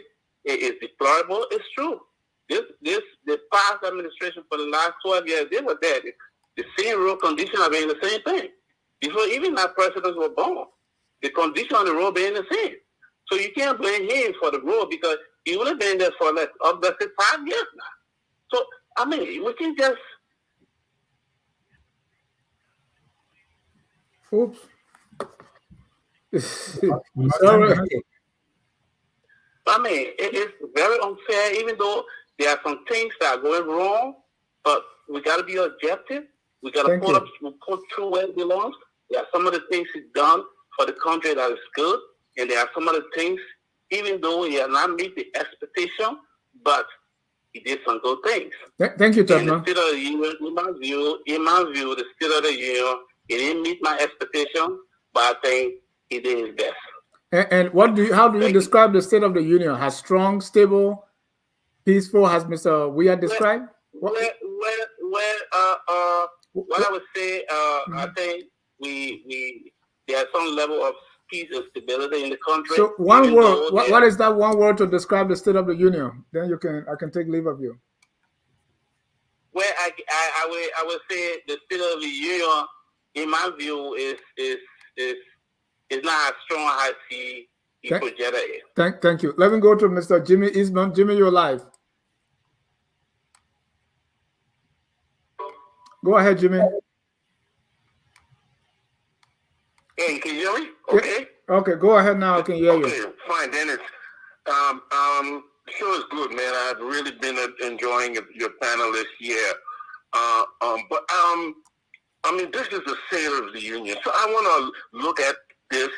is deplorable. It's true. The past administration for the last 12 years, they were there. The same road conditions have been the same thing. Before even our presidents were born, the condition on the road being the same. So you can't blame him for the road because he would have been there for like up to 5 years now. So I mean, we can just. Oops. Sorry. I mean, it's very unfair, even though there are some things that are going wrong, but we got to be objective. We got to put through where it belongs. There are some of the things he's done for the country that is good, and there are some of the things, even though he has not met the expectation, but he did some good things. Thank you, Tubman. In my view, the State of the Union, he didn't meet my expectation, but I think he did his best. And how do you describe the State of the Union? Has strong, stable, peaceful, has Mr. Weah described? What I would say, I think there's some level of peace and stability in the country. So one word, what is that one word to describe the State of the Union? Then I can take leave of you. Well, I would say the State of the Union, in my view, is not as strong as he projected it. Thank you. Let me go to Mr. Jimmy Eastman. Jimmy, you're live. Go ahead, Jimmy. Hey, can you hear me? Okay. Yeah. Okay, go ahead now. I can hear you. Okay, fine, Dennis. Sure is good, man. I've really been enjoying your panel this year. I mean, this is the State of the Union. So I want to look at the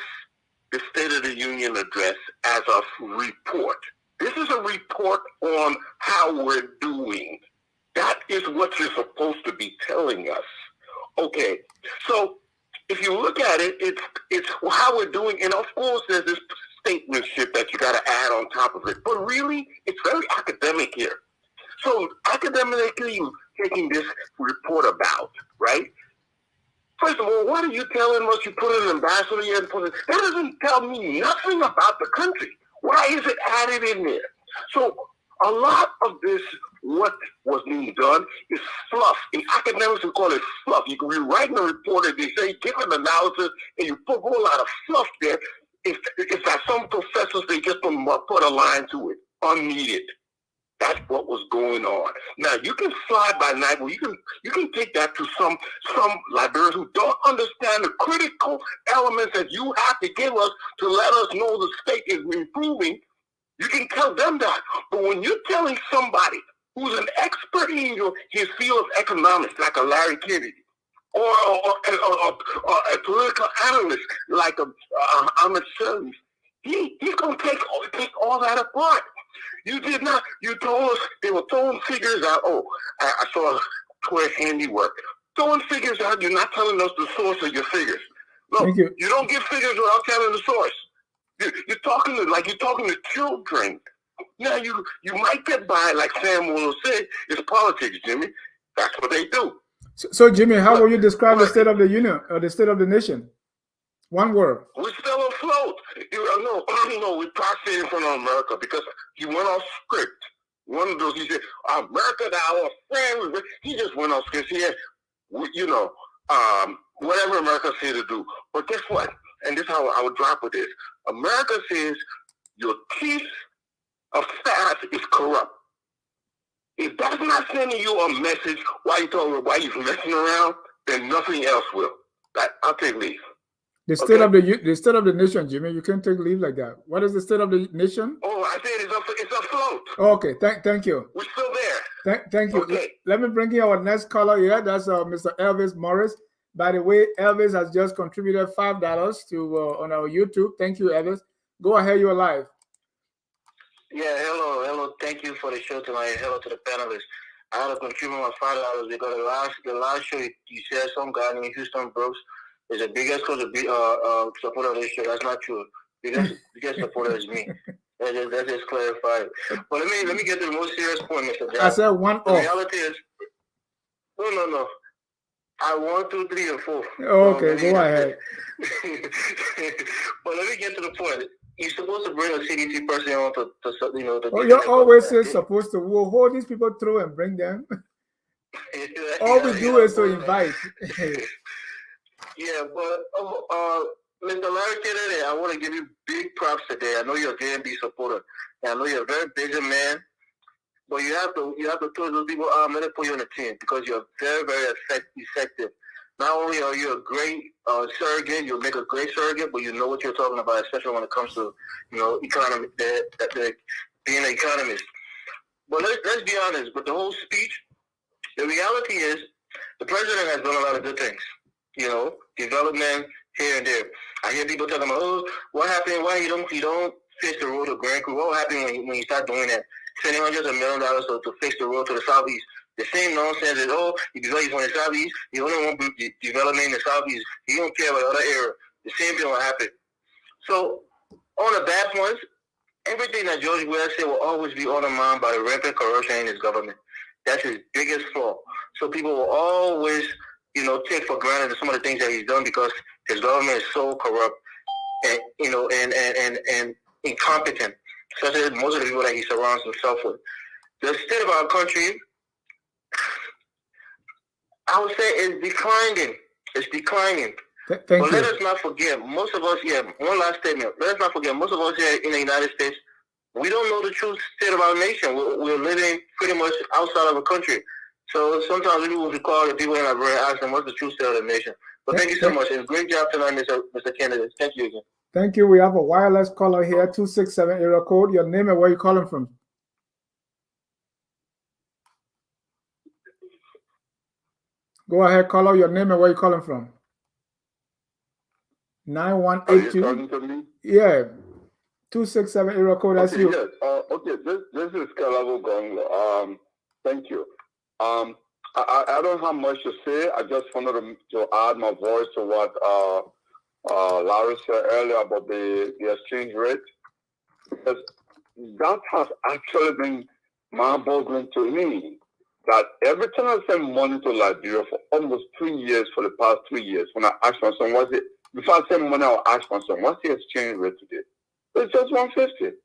State of the Union address as a report. This is a report on how we're doing. That is what you're supposed to be telling us. Okay, so if you look at it, it's how we're doing, and of course there's this statementship that you got to add on top of it. But really, it's very academic here. So academically, you're taking this report about, right? First of all, what are you telling us? You put an ambassador here and put it. That doesn't tell me nothing about the country. Why is it added in there? So a lot of this, what was being done, is fluff. In academics, we call it fluff. You can be writing a report and they say, give an analysis, and you put a whole lot of fluff there. It's like some professors, they just put a line to it, unneeded. That's what was going on. Now you can fly by night, but you can take that to some librarians who don't understand the critical elements that you have to give us to let us know the state is improving. You can tell them that. But when you're telling somebody who's an expert in his field of economics, like a Larry Kennedy, or a political analyst like Ahmed Shirley, he's going to take all that apart. You did not. You told us they were throwing figures out. Oh, I saw Twitter handiwork. Throwing figures out. You're not telling us the source of your figures. No, you don't give figures without telling the source. You're talking to children. Now you might get by, like Sam will say, it's politics, Jimmy. That's what they do. So Jimmy, how will you describe the State of the Union or the State of the Nation? One word. We're still afloat. No, we prostrated in front of America because he went off script. One of those, he said, America, our friend. He just went off script. He had, whatever America said to do. But guess what? And this is how I would drop with this. America says your chief of staff is corrupt. If that's not sending you a message why you're messing around, then nothing else will. I'll take leave. The state of the nation, Jimmy. You can't take leave like that. What is the state of the nation? Oh, I said it's afloat. Okay, thank you. We're still there. Thank you. Okay. Let me bring in our next caller here. That's Mr. Elvis Morris. By the way, Elvis has just contributed $5 to on our YouTube. Thank you, Elvis. Go ahead, you're live. Yeah, hello. Thank you for the show tonight. Hello to the panelists. I had to contribute my $5 because the last show you said some guy named Houston Brooks is the biggest supporter of this show. That's not true. Biggest supporter is me. Let's just clarify. But let me get to the most serious point, Mr. Jack. I said one The off. reality is, no. I 1, 2, 3, and 4. Okay, go ahead. But let me get to the point. you're supposed to bring a CDC person on to you know, to You're always supposed to. We'll hold these people through and bring them. All we do is to invite. Yeah, but Mr. Larry Kennedy, I want to give you big props today. I know you're a JMB supporter, and I know you're a very busy man. But you have to tell those people, let me put you on the team because you're very, very effective. Not only are you a great surrogate, you'll make a great surrogate, but you know what you're talking about, especially when it comes to, you know, economy, being an economist. But let's be honest, with the whole speech, the reality is the president has done a lot of good things. You know, development here and there. I hear people talking about, oh, what happened? Why you don't fix the road to Grand Creek? What happened when you start doing that? Spending hundreds of $1 million to fix the road to the southeast. The same nonsense is, oh, you develop in the southeast, you only want development in the southeast. You don't care about the other area. The same thing will happen. So, on the bad points, everything that George Weah said will always be undermined by the rampant corruption in his government. That's his biggest flaw. So people will always, you know, take for granted some of the things that he's done because his government is so corrupt and, you know, and incompetent, such as most of the people that he surrounds himself with. The state of our country, I would say, is declining. It's declining. But let us not forget, most of us, one last statement. Let us not forget, most of us here in the United States, we don't know the true state of our nation. We're living pretty much outside of the country. So sometimes we will call the people in our brain, ask them what's the true state of the nation. But thank you so much. It's a great job tonight, Mr. Kennedy. Thank you again. Thank you. We have a wireless caller here, 267 area code. Your name and where you calling from? Go ahead, caller. Your name and where you calling from? 9182. Are you talking to me? Yeah. 267 area code. That's you. Yes. Okay. This is Kalavo Gong. Thank you. I don't have much to say. I just wanted to add my voice to what Larry said earlier about the exchange rate. Because that has actually been mind-boggling to me. That every time I send money to Liberia for almost 3 years, for the past 3 years, when I ask my son, before I send money, I'll ask my son, what's the exchange rate today? It's just 150.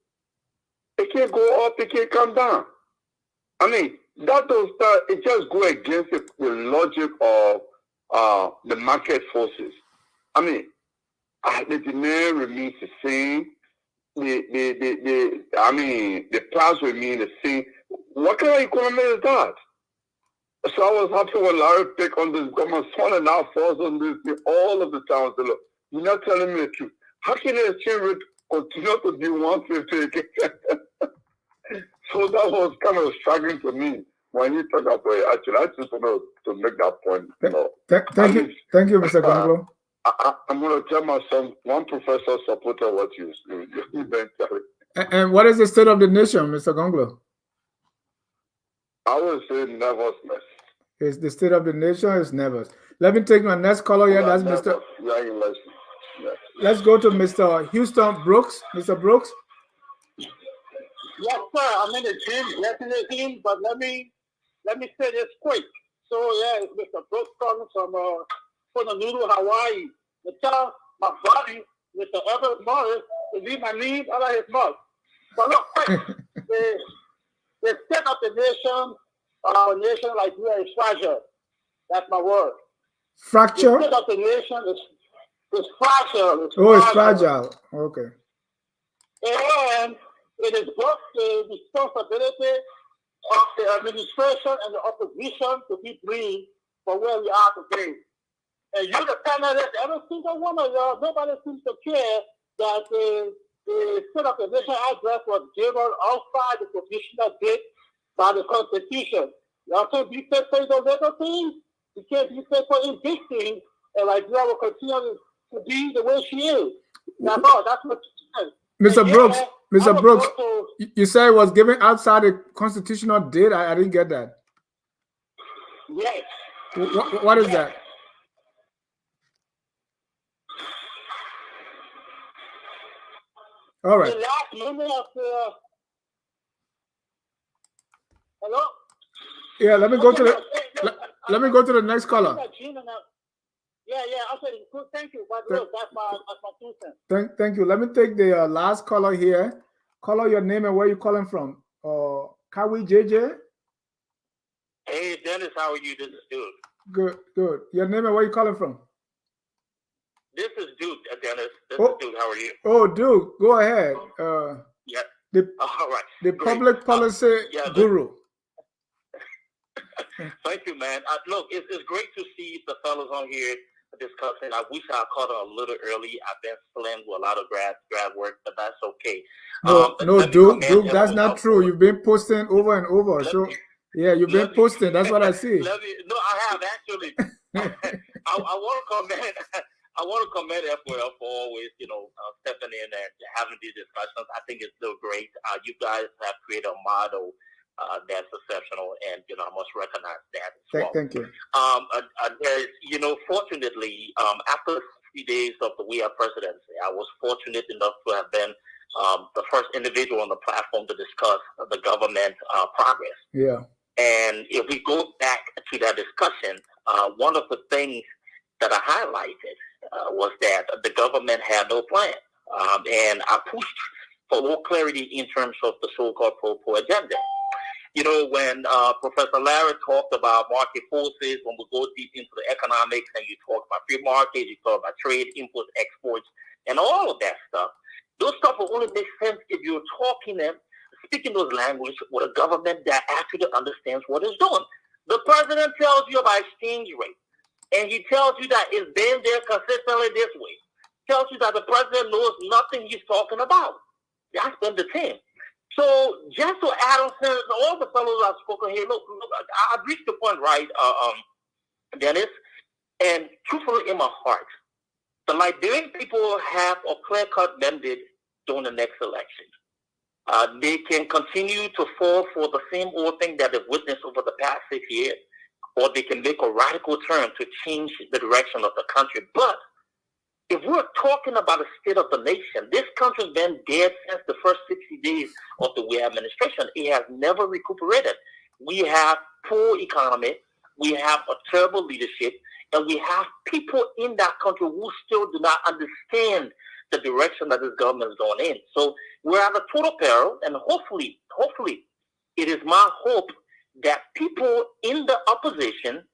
It can't go up, it can't come down. I mean, it just go against the logic of the market forces. I mean, the demand remains the same. The price remains the same. What kind of economy is that? So I was happy when Larry picked on this, because my son and I falls on this all of the time. I said, look, you're not telling me the truth. How can the exchange rate continue to be 150? So that was kind of striking to me when you talk about it. Actually, I just want to make that point. You know. Thank you, Mr. Gonglo. I'm going to tell my son, one professor supported what you been telling. And what is the state of the nation, Mr. Gonglo? I would say nervousness. It's the state of the nation is nervous. Let me take my next caller here. That's Mr. Let's go to Mr. Houston Brooks. Mr. Brooks. Yes, sir. I'm in the gym, definitely, but let me say this quick. So yeah, it's Mr. Brooks calling from Honolulu, Hawaii. To tell my buddy, Mr. Everett Morris, to leave my name out of his mouth. But look, quick, the state of the nation, our nation like we are is fragile. That's my word. Fracture? The state of the nation is fragile. It's fragile. Okay. And it is both the responsibility of the administration and the opposition to be blamed for where we are today. And you, the panelists, every single one of y'all, nobody seems to care that the state of the nation address was given outside the provisional date by the Constitution. Y'all can't be paid for the little things. You can't be paid for in big things. And Liberia will continue to be the way she is. That's all. That's what she said. Mr. Brooks, you said it was given outside the constitutional date. I didn't get that. Yes. What is that? All right. The last minute of the... Hello? Yeah, let me go to the next caller. Yeah. Okay. Good. Thank you. But look, that's my 2 cents. Thank you. Let me take the last caller here. Caller, your name and where you calling from. Kawi JJ. Hey, Dennis, how are you? This is Duke. Good. Your name and where you calling from. This is Duke, Dennis. This is Duke. How are you? Oh, Duke, go ahead. Yeah. All right. The Great. public policy guru. Thank you, man. Look, it's great to see the fellows on here discussing. I wish I caught on a little early. I've been slammed with a lot of grad work, but that's okay. No, Duke, that's not true. You've been posting over and over. Yeah, you've been posting. That's what I see. No, I have actually. I want to commend. I want to commend FOL for always, stepping in and having these discussions. I think it's still great. You guys have created a model that's exceptional, and I must recognize that as well. Thank you. Fortunately, after 60 days of the Weah presidency, I was fortunate enough to have been the first individual on the platform to discuss the government progress. Yeah. And if we go back to that discussion, one of the things that I highlighted was that the government had no plan. And I pushed for more clarity in terms of the so-called pro-poor agenda. When Professor Larry talked about market forces, when we go deep into the economics and you talk about free markets, you talk about trade, imports, exports, and all of that stuff, those stuff will only make sense if you're talking and speaking those language with a government that actually understands what it's doing. The president tells you about exchange rate, and he tells you that it's been there consistently this way. Tells you that the president knows nothing he's talking about. That's been the thing. So just to add on, all the fellows I've spoken here, look, I've reached the point, right, Dennis, and truthfully in my heart, the Liberian people have a clear-cut mandate during the next election. They can continue to fall for the same old thing that they've witnessed over the past 6 years, or they can make a radical turn to change the direction of the country. But if we're talking about the state of the nation, this country's been dead since the first 60 days of the Weah administration. It has never recuperated. We have poor economy, we have a terrible leadership, and we have people in that country who still do not understand the direction that this government is going in. So we're at a total peril, and hopefully, it is my hope that people in the opposition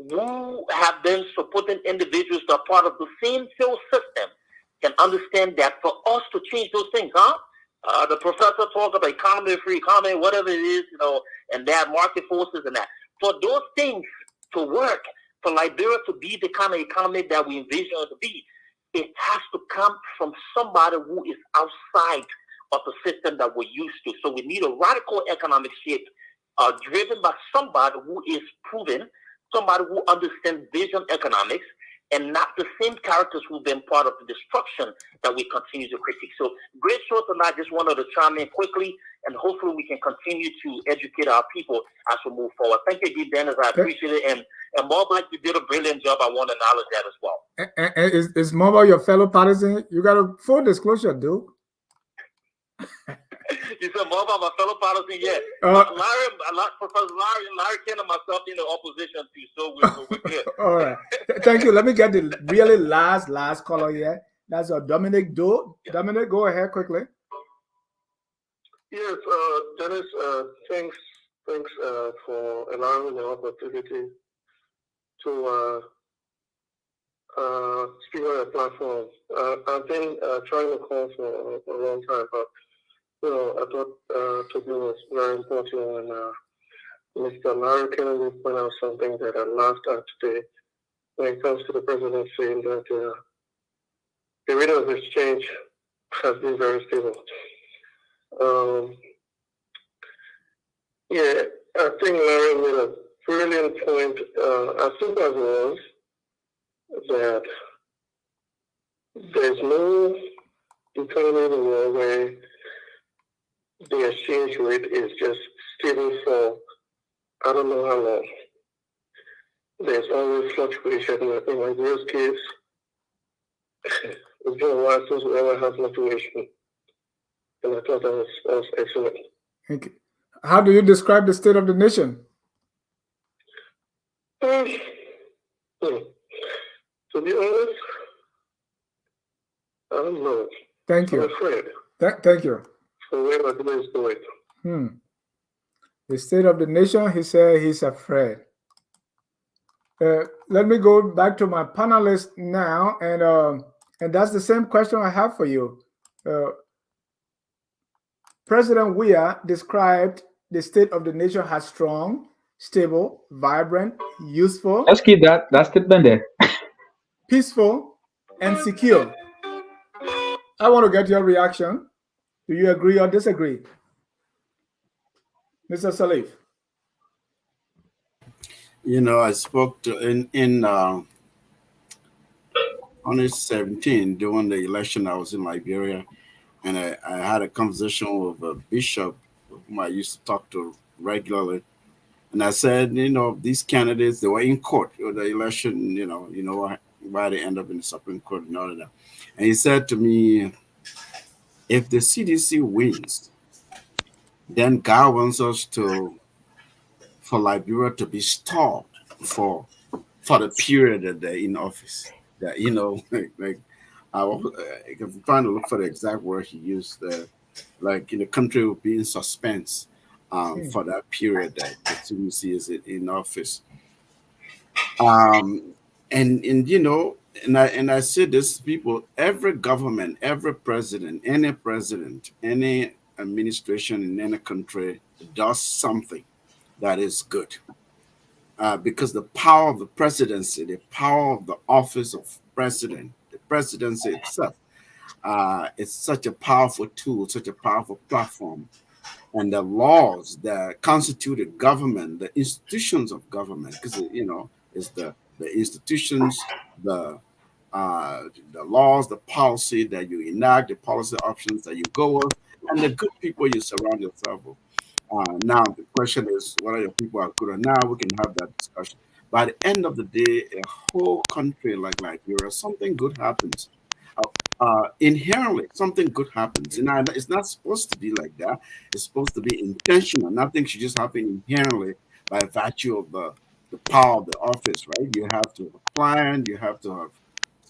who have been supporting individuals that are part of the same field system can understand that for us to change those things, the professor talked about economy, free economy, whatever it is, and that market forces and that. For those things to work, for Liberia to be the kind of economy that we envision it to be, it has to come from somebody who is outside of the system that we're used to. So we need a radical economic shift driven by somebody who is proven, somebody who understands vision economics, and not the same characters who've been part of the destruction that we continue to critique. So great show tonight. Just wanted to chime in quickly, and hopefully we can continue to educate our people as we move forward. Thank you again, Dennis. I appreciate it. And Bob, like you did a brilliant job. I want to acknowledge that as well. And is Mobile your fellow partisan? You got a full disclosure, dude. You said more about my fellow partisan, yeah. Professor Larry Ken and myself in the opposition too, so we're good. All right. Thank you. Let me get the really last caller here. That's Dominic Doe. Yeah. Dominic, go ahead quickly. Yes, Dennis, thanks for allowing me the opportunity to speak on your platform. I've been trying to call for a long time, but I thought today was very important when Mr. Larry Kennedy pointed out something that I laughed at today when it comes to the president saying that the rate of exchange has been very stable. Yeah, I think Larry made a brilliant point, as simple as it was, that there's no economy in the world where the exchange rate is just stable for I don't know how long. There's always fluctuation. In Liberia's case, it's been a while since we ever had fluctuation. And I thought that was excellent. Thank you. How do you describe the state of the nation? To To be honest, I don't know. Thank you. I'm afraid. Thank you. For where Nigeria is going. The state of the nation, he said he's afraid. Let me go back to my panelists now, and that's the same question I have for you. President Weah described the state of the nation as strong, stable, vibrant, useful. Let's keep that statement there. Peaceful, and secure. I want to get your reaction. Do you agree or disagree? Mr. Salif. I spoke to in 2017 during the election. I was in Liberia, and I had a conversation with a bishop whom I used to talk to regularly. And I said, these candidates, they were in court with the election, why they end up in the Supreme Court and all of that. And he said to me, if the CDC wins, then God wants us for Liberia to be stalled for the period that they're in office. That I'm trying to look for the exact word he used. Like in the country will be in suspense for that period that the CDC is in office. And I say this, people, every government, every president, any administration in any country does something that is good. Because the power of the presidency, the power of the office of president, the presidency itself, it's such a powerful tool, such a powerful platform. And the laws that constitute a government, the institutions of government, because it's the institutions, the laws, the policy that you enact, the policy options that you go with, and the good people you surround yourself with. Now the question is whether your people are good or not. We can have that discussion. By the end of the day, a whole country like Liberia, something good happens. Inherently, something good happens. And it's not supposed to be like that. It's supposed to be intentional. Nothing should just happen inherently by virtue of the power of the office, right? You have to have a plan. You have to have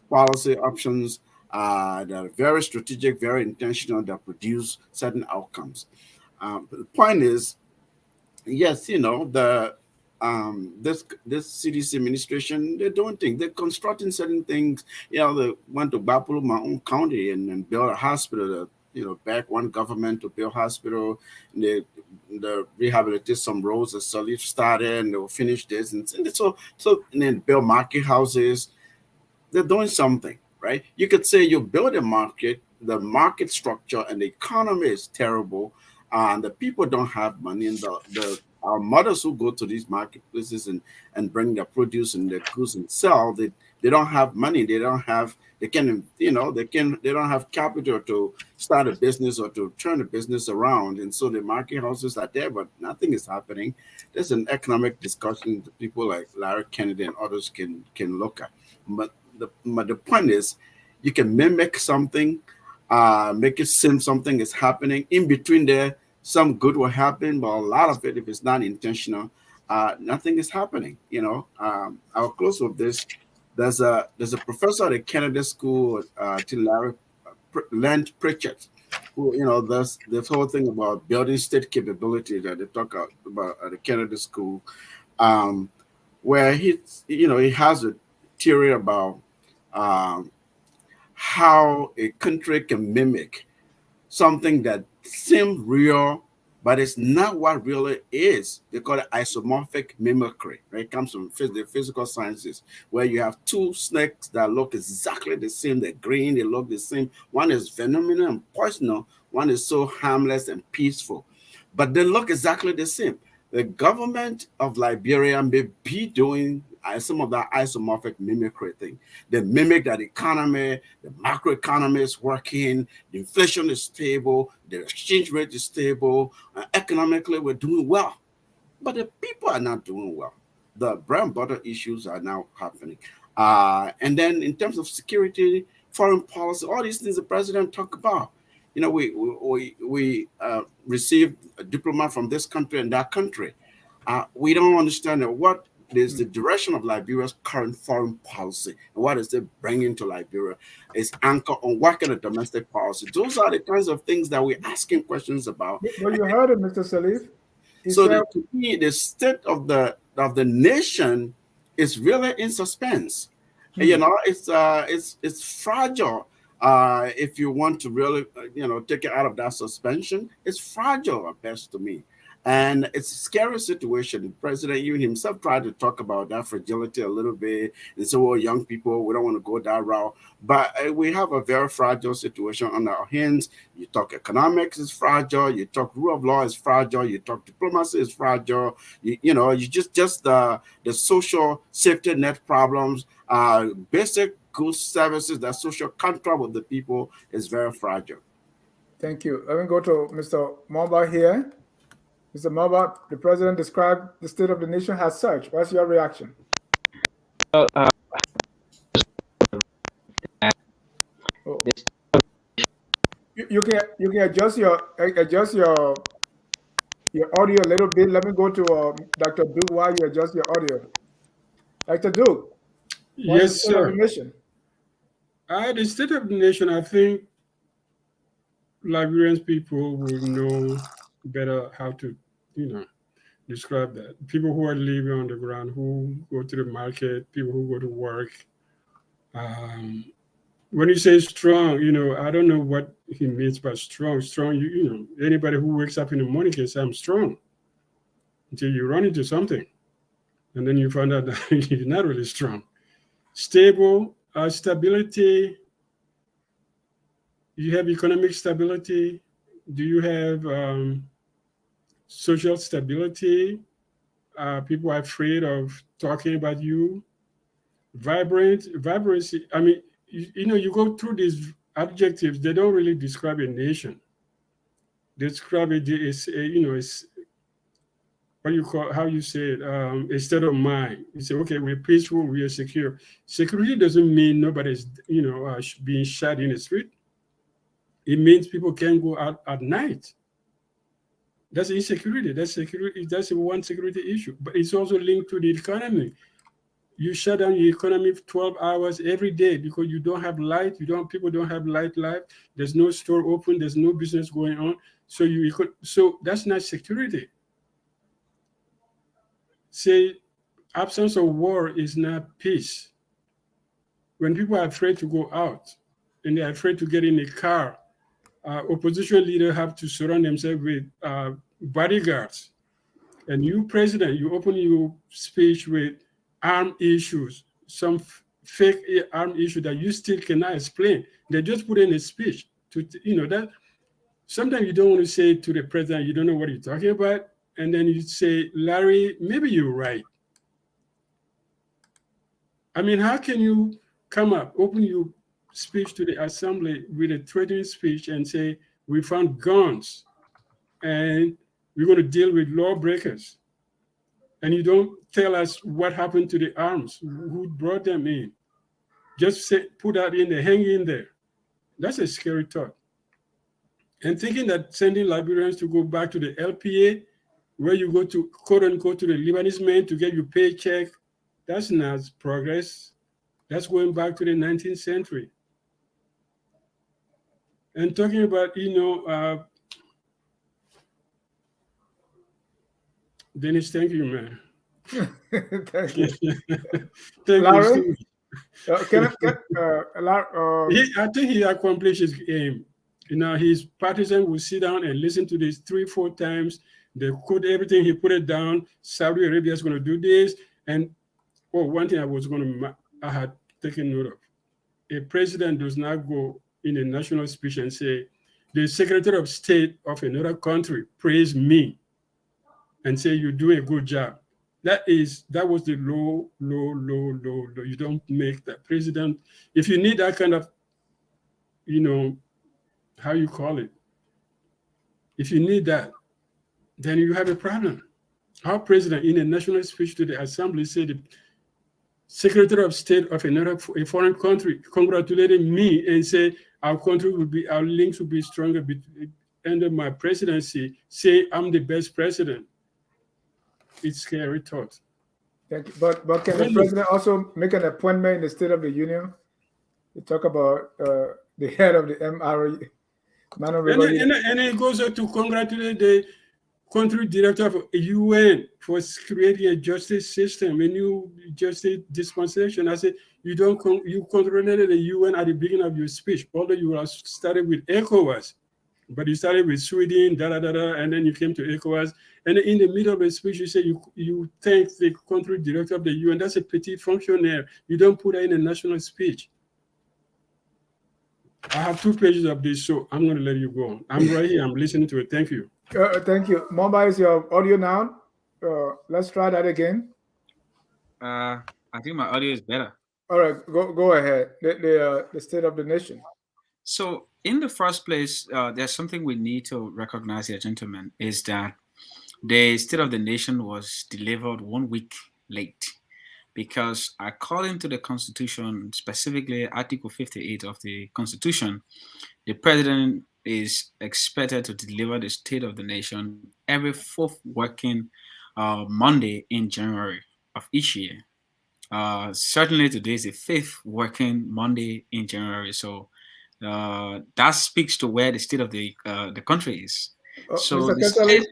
policy options that are very strategic, very intentional, that produce certain outcomes. But the point is, yes, this CDC administration, they're doing things. They're constructing certain things. They went to Bapulu, my own county, and built a hospital. Back one government to build hospital. And they rehabilitate some roads that Salif started, and they'll finish this, and then build market houses. They're doing something, right? You could say you build a market, the market structure and the economy is terrible, and the people don't have money, and our mothers who go to these marketplaces and bring their produce and their goods and sell, they don't have money. They don't have they don't have capital to start a business or to turn the business around. And so the market houses are there, but nothing is happening. There's an economic discussion that people like Larry Kennedy and others can look at. But the point is, you can mimic something, make it seem something is happening. In between there, some good will happen, but a lot of it, if it's not intentional, nothing is happening. I'll close with this. There's a professor at the Kennedy School, Larry Land Pritchett, who there's this whole thing about building state capability that they talk about at the Kennedy School, where he has a theory about how a country can mimic something that seems real, but it's not what really is. They call it isomorphic mimicry. Right? It comes from the physical sciences, where you have two snakes that look exactly the same. They're green, they look the same. One is venomous and poisonous. One is so harmless and peaceful. But they look exactly the same. The government of Liberia may be doing some of that isomorphic mimicry thing. They mimic that economy, the macroeconomy is working, the inflation is stable, the exchange rate is stable, economically we're doing well. But the people are not doing well. The bread and butter issues are now happening. And then in terms of security, foreign policy, all these things the president talked about. We received a diplomat from this country and that country. We don't understand what It is the direction of Liberia's current foreign policy. And what is it bringing to Liberia? It's anchored on what kind of domestic policy. Those are the kinds of things that we're asking questions about. Well, you heard it, Mr. Salif. So to me, the state of the nation is really in suspense. You know, it's fragile. If you want to really, take it out of that suspension, it's fragile at best to me. And it's a scary situation. The president even himself tried to talk about that fragility a little bit and say, well, young people, we don't want to go that route. But we have a very fragile situation on our hands. You talk economics is fragile. You talk rule of law is fragile. You talk diplomacy is fragile. You just the social safety net problems, basic goods services, that social contract with the people is very fragile. Thank you. Let me go to Mr. Mamba here. Mr. Mamba, the president described the state of the nation as such. What's your reaction? Well, you can adjust your audio a little bit. Let me go to Dr. Duke while you adjust your audio. Dr. Duke. Yes, sir. The nation? The state of the nation, I think Liberian people will know better how to, describe that. People who are living on the ground, who go to the market, people who go to work. When you say strong, I don't know what he means by strong. Strong, anybody who wakes up in the morning can say, I'm strong, until you run into something. And then you find out that you're not really strong. Stable, stability. You have economic stability. Do you have social stability? People are afraid of talking about you. Vibrancy. I mean, you go through these adjectives. They don't really describe a nation. They describe it as it's what you call, how you say it, a state of mind. You say, okay, we're peaceful, we are secure. Security doesn't mean nobody's being shot in the street. It means people can't go out at night. That's insecurity. That's security. That's one security issue. But it's also linked to the economy. You shut down your economy for 12 hours every day because you don't have light. People don't have light. There's no store open. There's no business going on. So that's not security. Say, absence of war is not peace. When people are afraid to go out and they're afraid to get in a car, opposition leaders have to surround themselves with bodyguards. And you, president, you open your speech with armed issues, some fake armed issue that you still cannot explain. They just put in a speech that sometimes you don't want to say to the president, you don't know what you're talking about. And then you say, Larry, maybe you're right. I mean, how can you come up, open your speech to the assembly with a threatening speech and say, we found guns and we're going to deal with lawbreakers. And you don't tell us what happened to the arms, who brought them in. Just say, put that in there, hang in there. That's a scary thought. And thinking that sending Liberians to go back to the LPA, where you go to, quote unquote, to the Lebanese men to get your paycheck, that's not progress. That's going back to the 19th century. And talking about, Dennis, thank you, man. Thank you. Thank Larry? You. I think he accomplished his aim. His partisans will sit down and listen to this 3-4 times. They quote everything, he put it down. Saudi Arabia is going to do this. And one thing I had taken note of. A president does not go in a national speech and say, the Secretary of State of another country praise me and say, you're doing a good job. That was the low. You don't make that president. If you need that kind of, how you call it, if you need that, then you have a problem. Our president, in a national speech to the assembly, said the Secretary of State of a foreign country congratulated me and said our links will be stronger under my presidency, say I'm the best president. It's scary thought. Thank you. But can the Really? president also make an appointment in the State of the Union to talk about the head of the MRE, Manuel River? And it goes on to congratulate the country director of UN for creating a justice system, a new justice dispensation. I said, you controlled the UN at the beginning of your speech, although you were started with ECOWAS, but you started with Sweden, and then you came to ECOWAS. And in the middle of the speech, you say you thank the country director of the UN. That's a petit fonctionnaire. You don't put that in a national speech. I have 2 pages of this, so I'm going to let you go on. I'm right here. I'm listening to it. Thank you. Thank you. Momba, is your audio now? Let's try that again. I think my audio is better. All right, go ahead. The state of the nation. So, in the first place, there's something we need to recognize here, gentlemen, is that the state of the nation was delivered 1 week late. Because according to the Constitution, specifically Article 58 of the Constitution, the president is expected to deliver the State of the Nation every 4th working Monday in January of each year. Certainly today is the 5th working Monday in January. So that speaks to where the state of the country is. So Mr. the state,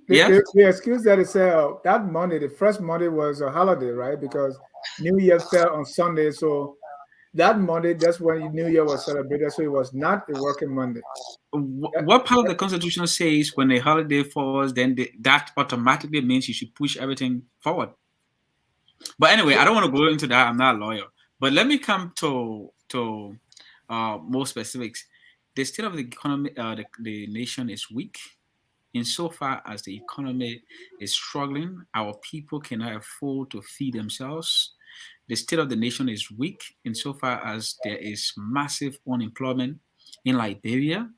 the excuse that is that Monday, the first Monday was a holiday, right? Because New Year fell on Sunday, so that Monday, that's when New Year was celebrated. So it was not a working Monday. What part of the Constitution says when a holiday falls, then that automatically means you should push everything forward? But anyway, I don't want to go into that. I'm not a lawyer. But let me come to more specifics. The state of the economy, the nation is weak. Insofar as the economy is struggling, our people cannot afford to feed themselves. The state of the nation is weak insofar as there is massive unemployment in Liberia.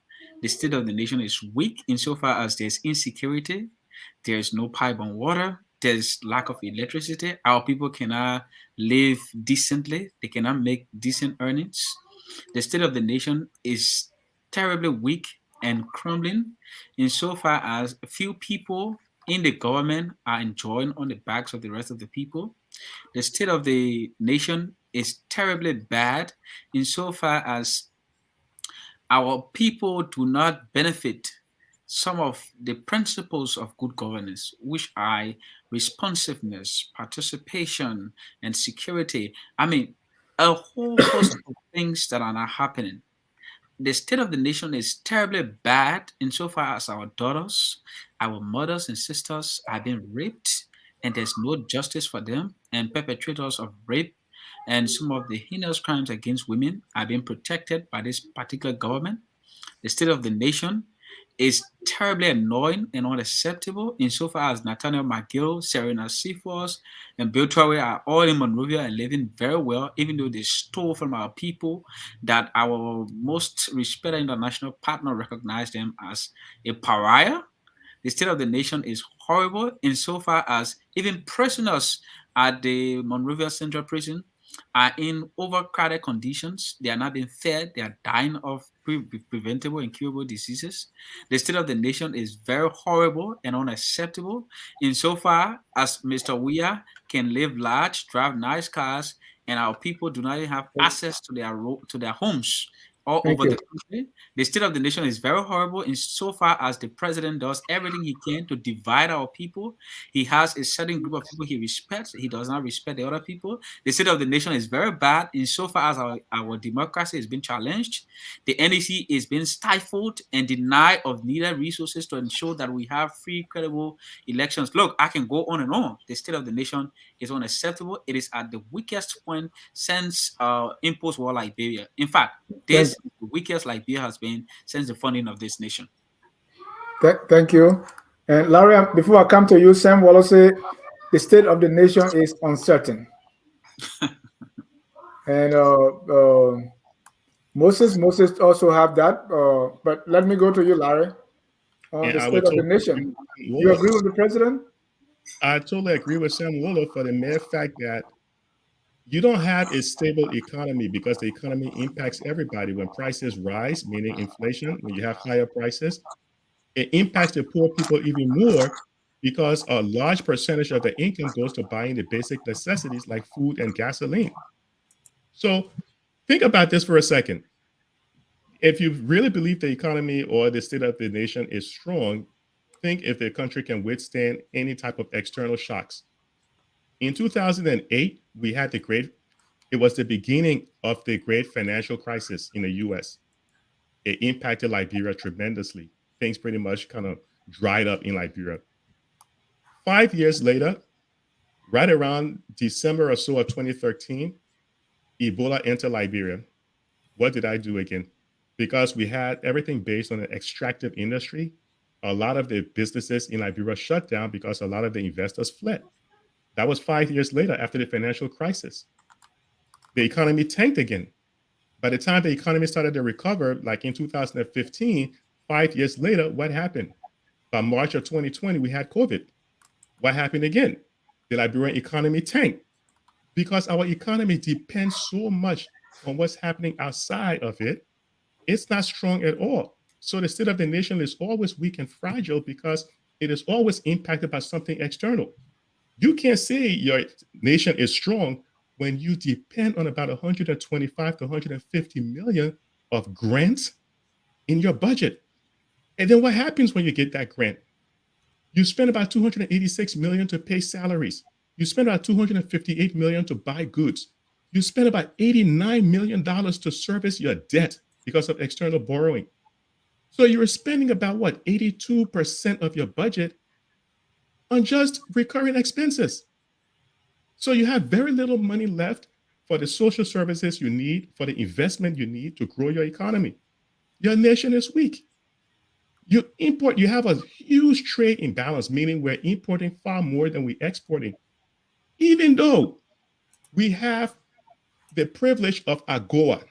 The state of the nation is weak insofar as there's insecurity, there's no pipe and water, there's lack of electricity. Our people cannot live decently, they cannot make decent earnings. The state of the nation is terribly weak and crumbling insofar as a few people in the government are enjoying on the backs of the rest of the people. The state of the nation is terribly bad insofar as our people do not benefit some of the principles of good governance, which are responsiveness, participation, and security. I mean, a whole host of things that are not happening. The state of the nation is terribly bad insofar as our daughters, our mothers and sisters are being raped, and there's no justice for them, and perpetrators of rape and some of the heinous crimes against women are being protected by this particular government. The state of the nation is terribly annoying and unacceptable insofar as Nathaniel McGill, Serena Seaforth, and Bill Traore are all in Monrovia and living very well, even though they stole from our people, that our most respected international partner recognized them as a pariah. The state of the nation is horrible insofar as even prisoners at the Monrovia Central Prison are in overcrowded conditions. They are not being fed. They are dying of preventable and curable diseases. The state of the nation is very horrible and unacceptable insofar as Mr. Weah can live large, drive nice cars, and our people do not even have access to their homes all over the country. The state of the nation is very horrible insofar as the president does everything he can to divide our people. He has a certain group of people he respects. He does not respect the other people. The state of the nation is very bad insofar as our democracy is being challenged. The NDC is being stifled and denied of needed resources to ensure that we have free, credible elections. Look, I can go on and on. The state of the nation is unacceptable. It is at the weakest point since imposed war Liberia. In fact, this is the weakest Liberia has been since the founding of this nation. Thank you. And Larry, before I come to you, Sam Wallace, the state of the nation is uncertain. And Moses also have that. But let me go to you, Larry, on the state of the nation. You agree with the president? I totally agree with Sam Wooler for the mere fact that you don't have a stable economy because the economy impacts everybody. When prices rise, meaning inflation, when you have higher prices, it impacts the poor people even more because a large percentage of the income goes to buying the basic necessities like food and gasoline. So think about this for a second. If you really believe the economy or the state of the nation is strong, think if the country can withstand any type of external shocks. In 2008, we had it was the beginning of the great financial crisis in the US. It impacted Liberia tremendously. Things pretty much kind of dried up in Liberia. 5 years later, right around December or so of 2013, Ebola entered Liberia. What did I do again? Because we had everything based on an extractive industry, a lot of the businesses in Liberia shut down because a lot of the investors fled. That was 5 years later after the financial crisis. The economy tanked again. By the time the economy started to recover, like in 2015, 5 years later, what happened? By March of 2020, we had COVID. What happened again? The Liberian economy tanked because our economy depends so much on what's happening outside of it. It's not strong at all. So the state of the nation is always weak and fragile because it is always impacted by something external. You can't say your nation is strong when you depend on about 125 to 150 million of grants in your budget. And then what happens when you get that grant? You spend about 286 million to pay salaries. You spend about 258 million to buy goods. You spend about $89 million to service your debt because of external borrowing. So you're spending about what, 82% of your budget on just recurring expenses. So you have very little money left for the social services you need, for the investment you need to grow your economy. Your nation is weak. You have a huge trade imbalance, meaning we're importing far more than we're exporting. Even though we have the privilege of AGOA,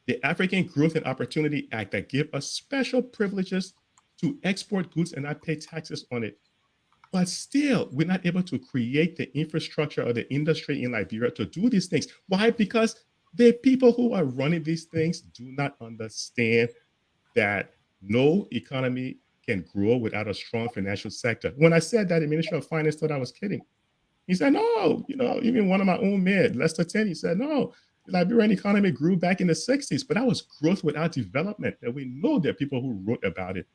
the African Growth and Opportunity Act, that give us special privileges to export goods and not pay taxes on it. But still, we're not able to create the infrastructure or the industry in Liberia to do these things. Why? Because the people who are running these things do not understand that no economy can grow without a strong financial sector. When I said that, the Minister of Finance thought I was kidding. He said, no, even one of my own men, Lester Tenney, said, no, the Liberian economy grew back in the 60s, but that was growth without development. And we know there are people who wrote about it.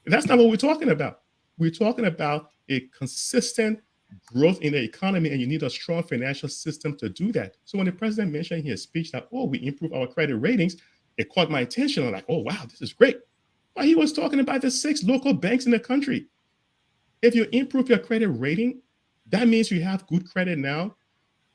And that's not what we're talking about. We're talking about a consistent growth in the economy, and you need a strong financial system to do that. So when the president mentioned in his speech that, we improve our credit ratings, it caught my attention. I'm like, oh, wow, this is great. But he was talking about the 6 local banks in the country. If you improve your credit rating, that means you have good credit now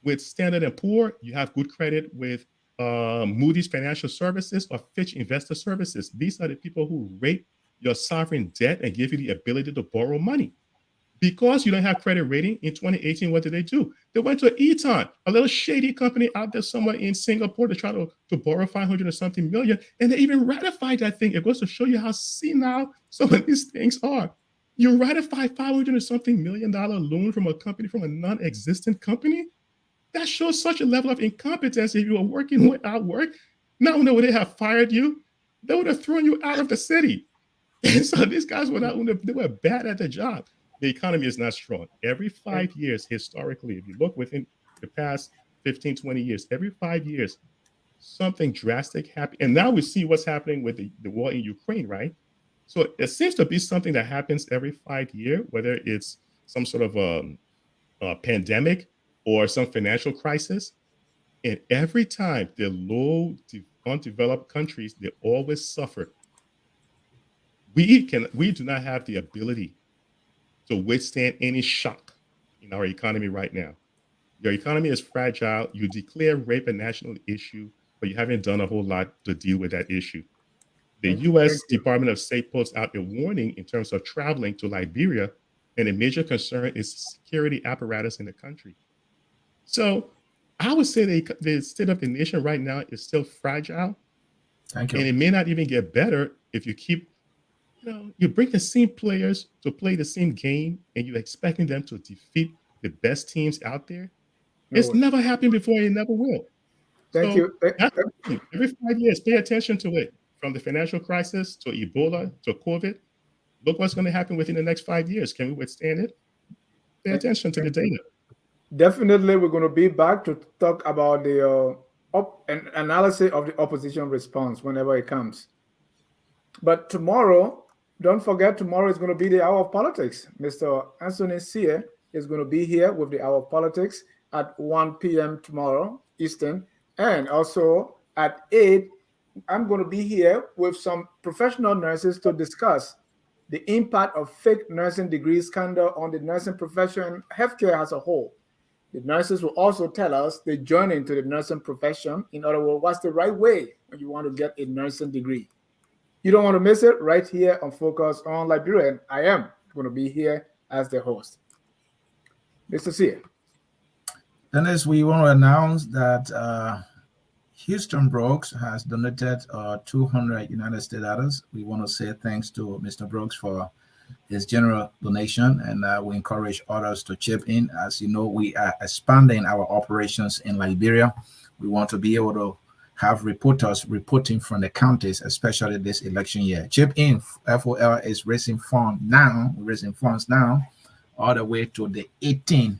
with Standard & Poor. You have good credit with Moody's Financial Services or Fitch Investor Services. These are the people who rate your sovereign debt and give you the ability to borrow money. Because you don't have credit rating, in 2018, what did they do? They went to Eton, a little shady company out there somewhere in Singapore, to try to borrow 500 or something million, and they even ratified that thing. It goes to show you how senile some of these things are. You ratify 500 or something million dollar loan from a company, from a non-existent company? That shows such a level of incompetence. If you were working without work, not only would they have fired you, they would have thrown you out of the city. And so these guys they were bad at their job. The economy is not strong. Every 5 years, historically, if you look within the past 15, 20 years, every 5 years, something drastic happened. And now we see what's happening with the war in Ukraine, right? So it seems to be something that happens every 5 years, whether it's some sort of a pandemic or some financial crisis. And every time the low, undeveloped countries, they always suffer. We do not have the ability to withstand any shock in our economy right now. Your economy is fragile. You declare rape a national issue, but you haven't done a whole lot to deal with that issue. The U.S. Department of State puts out a warning in terms of traveling to Liberia, and a major concern is the security apparatus in the country. So I would say the state of the nation right now is still fragile. Thank you. And it may not even get better if you keep, you bring the same players to play the same game and you're expecting them to defeat the best teams out there. It's never happened before, and it never will. Thank you. Every 5 years, pay attention to it. From the financial crisis to Ebola to COVID, look what's going to happen within the next 5 years. Can we withstand it? Pay attention to the data. Definitely, we're going to be back to talk about the analysis of the opposition response whenever it comes. But tomorrow, don't forget, tomorrow is going to be the hour of politics. Mr. Anthony Sear is going to be here with the hour of politics at 1 p.m. tomorrow, Eastern. And also at 8, I'm going to be here with some professional nurses to discuss the impact of fake nursing degree scandal on the nursing profession, healthcare as a whole. The nurses will also tell us the journey into the nursing profession. In other words, what's the right way when you want to get a nursing degree? You don't want to miss it right here on Focus on Liberia. And I am going to be here as the host. Mr. Sear. Dennis, we want to announce that Houston Brooks has donated 200 United States dollars. We want to say thanks to Mr. Brooks for his general donation, and we encourage others to chip in. As you know, we are expanding our operations in Liberia. We want to be able to have reporters reporting from the counties, especially this election year. Chip in. FOL is raising funds now, all the way to the 18th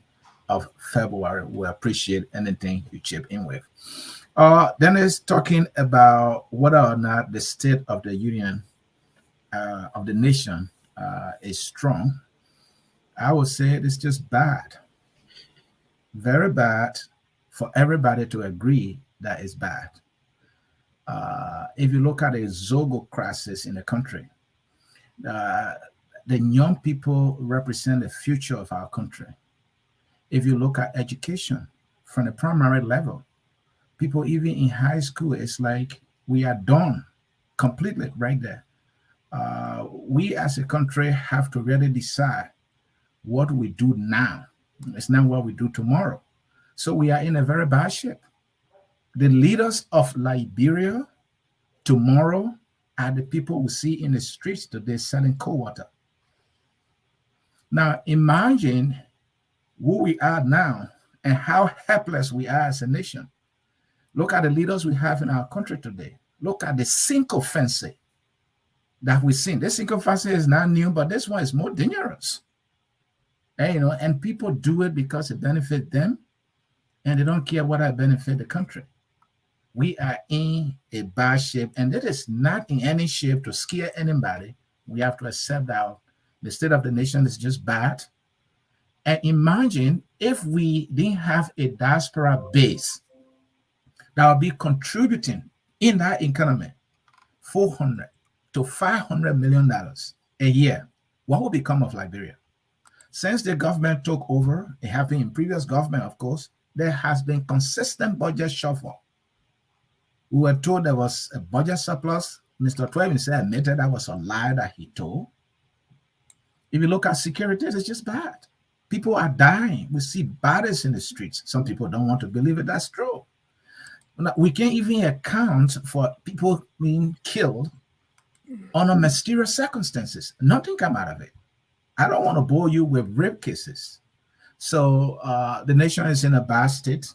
of February. We appreciate anything you chip in with. Then is talking about whether or not the state of the union of the nation is strong. I would say it's just bad, very bad, for everybody to agree that it's bad. If you look at a Zogo crisis in the country, the young people represent the future of our country. If you look at education from the primary level, people even in high school, it's like we are done completely right there. We as a country have to really decide what we do now. It's not what we do tomorrow. So we are in a very bad shape. The leaders of Liberia tomorrow are the people we see in the streets today selling cold water. Now imagine who we are now and how helpless we are as a nation. Look at the leaders we have in our country today. Look at the sycophancy that we've seen. This sycophancy is not new, but this one is more dangerous. And people do it because it benefits them, and they don't care what I benefit the country. We are in a bad shape, and it is not in any shape to scare anybody. We have to accept that the state of the nation is just bad. And imagine if we didn't have a diaspora base that will be contributing in that economy $400 to $500 million a year. What will become of Liberia? Since the government took over, it happened in previous government, of course, there has been consistent budget shuffle. We were told there was a budget surplus. Mr. Twevin said admitted that was a lie that he told. If you look at security, it's just bad. People are dying. We see bodies in the streets. Some people don't want to believe it. That's true. We can't even account for people being killed under mysterious circumstances. Nothing come out of it. I don't want to bore you with rape cases. So the nation is in a bad state.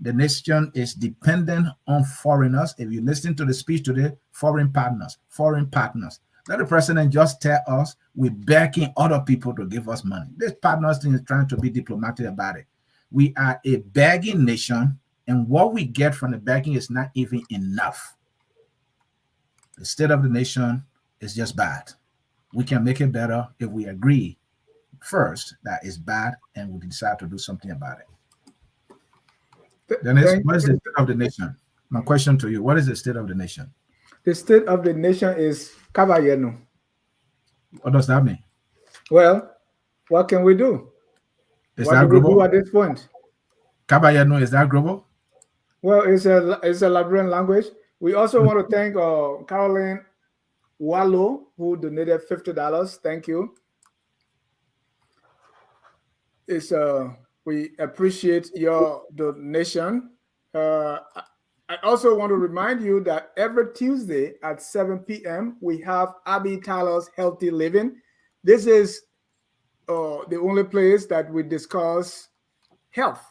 The nation is dependent on foreigners. If you listen to the speech today, foreign partners. Let the president just tell us we're backing other people to give us money. This partners thing is trying to be diplomatic about it. We are a begging nation, and what we get from the begging is not even enough. The state of the nation is just bad. We can make it better if we agree first that it's bad and we decide to do something about it. Dennis, what is the state of the nation? My question to you, what is the state of the nation? The state of the nation is Kabayeno. What does that mean? Well, what can we do? What do we do at this point? Kabayeno, is that global? Well, it's a Liberian language. We also want to thank Caroline Wallo, who donated $50. Thank you. We appreciate your donation. I also want to remind you that every Tuesday at 7 p.m. we have Abby Tyler's Healthy Living. This is the only place that we discuss health,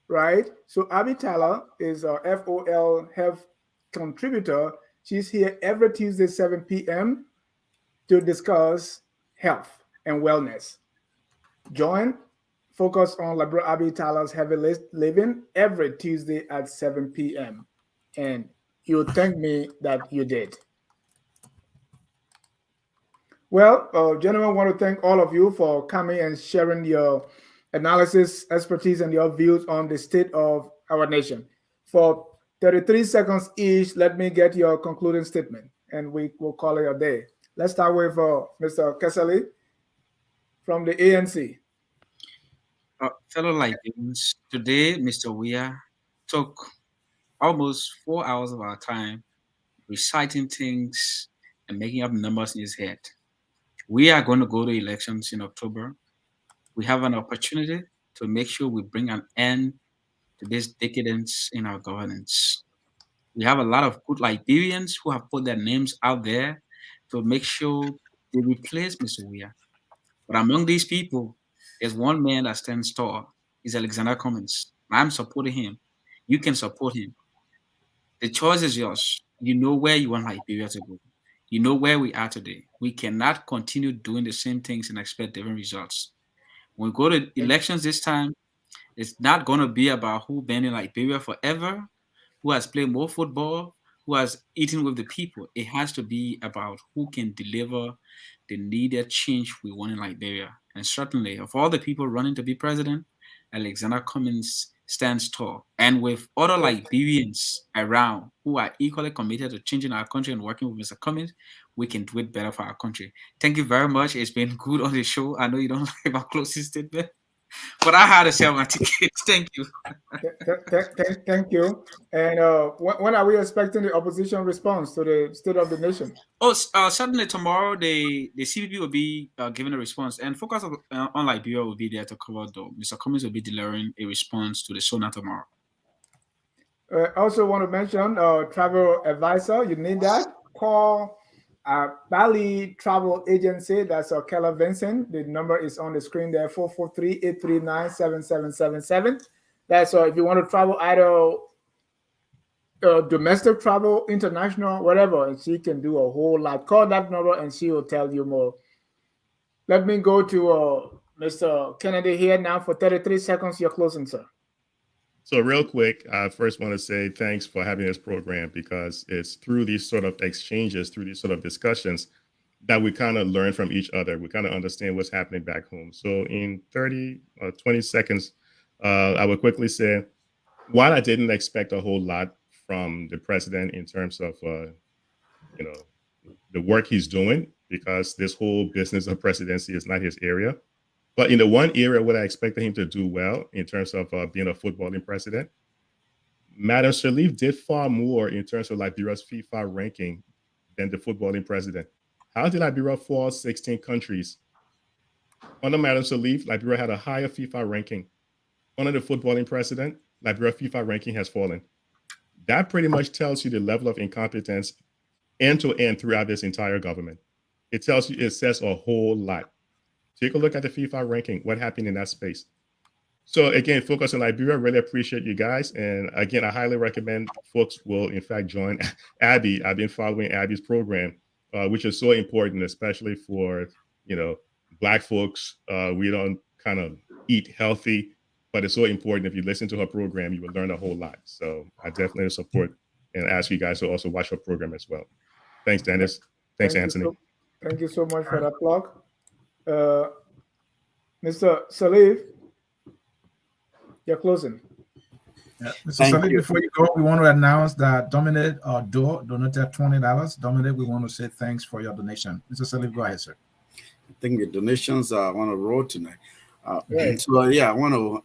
right? So Abby Tyler is our FOL health contributor. She's here every Tuesday, 7 p.m. to discuss health, and wellness. Join Focus on Liberal Abbey Tyler's Heavy Living every Tuesday at 7 p.m. And you'll thank me that you did. Well, gentlemen, I want to thank all of you for coming and sharing your analysis, expertise, and your views on the state of our nation. For 33 seconds each, let me get your concluding statement, and we will call it a day. Let's start with Mr. Kesali from the ANC. Fellow Liberians, today Mr. Weah took almost 4 hours of our time reciting things and making up numbers in his head. We are going to go to elections in October. We have an opportunity to make sure we bring an end to this decadence in our governance. We have a lot of good Liberians who have put their names out there to make sure they replace Mr. Weah. But among these people, there's one man that stands tall. He's Alexander Cummings. I'm supporting him. You can support him. The choice is yours. You know where you want Liberia to go. You know where we are today. We cannot continue doing the same things and expect different results. When we go to elections this time, it's not going to be about who been in Liberia forever, who has played more football, who has eaten with the people. It has to be about who can deliver the needed change we want in Liberia. And certainly, of all the people running to be president, Alexander Cummings stands tall. And with other Liberians around who are equally committed to changing our country and working with Mr. Cummings, we can do it better for our country. Thank you very much. It's been good on the show. I know you don't like my closing statement, but I had to sell my tickets. Thank you. Thank you. And when are we expecting the opposition response to the state of the nation? Oh, certainly tomorrow the CPP will be giving a response, and Focus on Liberia will be there to cover though. Mr. Cummings will be delivering a response to the SONA tomorrow. I also want to mention travel advisor. You need that. Call Bali Travel Agency. That's Keller Vincent. The number is on the screen there, 443-839-7777. That's if you want to travel either domestic travel, international, whatever, and she can do a whole lot. Call that number and she will tell you more. Let me go to Mr. Kennedy here now for 33 seconds. You're closing, sir. So real quick, I first want to say thanks for having this program, because it's through these sort of exchanges, through these sort of discussions, that we kind of learn from each other. We kind of understand what's happening back home. So in 30 or 20 seconds, I would quickly say, while I didn't expect a whole lot from the president in terms of, the work he's doing, because this whole business of presidency is not his area. But in the one area where I expected him to do well in terms of being a footballing president, Madam Sirleaf did far more in terms of Liberia's FIFA ranking than the footballing president. How did Liberia fall 16 countries? Under Madam Sirleaf, Liberia had a higher FIFA ranking. Under the footballing president, Liberia FIFA ranking has fallen. That pretty much tells you the level of incompetence end to end throughout this entire government. It says a whole lot. Take a look at the FIFA ranking, what happened in that space. So again, Focus on Liberia, really appreciate you guys. And again, I highly recommend folks will in fact join Abby. I've been following Abby's program, which is so important, especially for, Black folks. We don't kind of eat healthy, but it's so important. If you listen to her program, you will learn a whole lot. So I definitely support and ask you guys to also watch her program as well. Thanks, Dennis. Thanks, Anthony. Thank you so much for that plug. Mr. Sirleaf, you're closing. Yeah. Mr. Sirleaf, before you go, we want to announce that Dominic donated $20. Dominic, we want to say thanks for your donation. Mr. Sirleaf, go ahead, sir. I think the donations are on a roll tonight. So I want to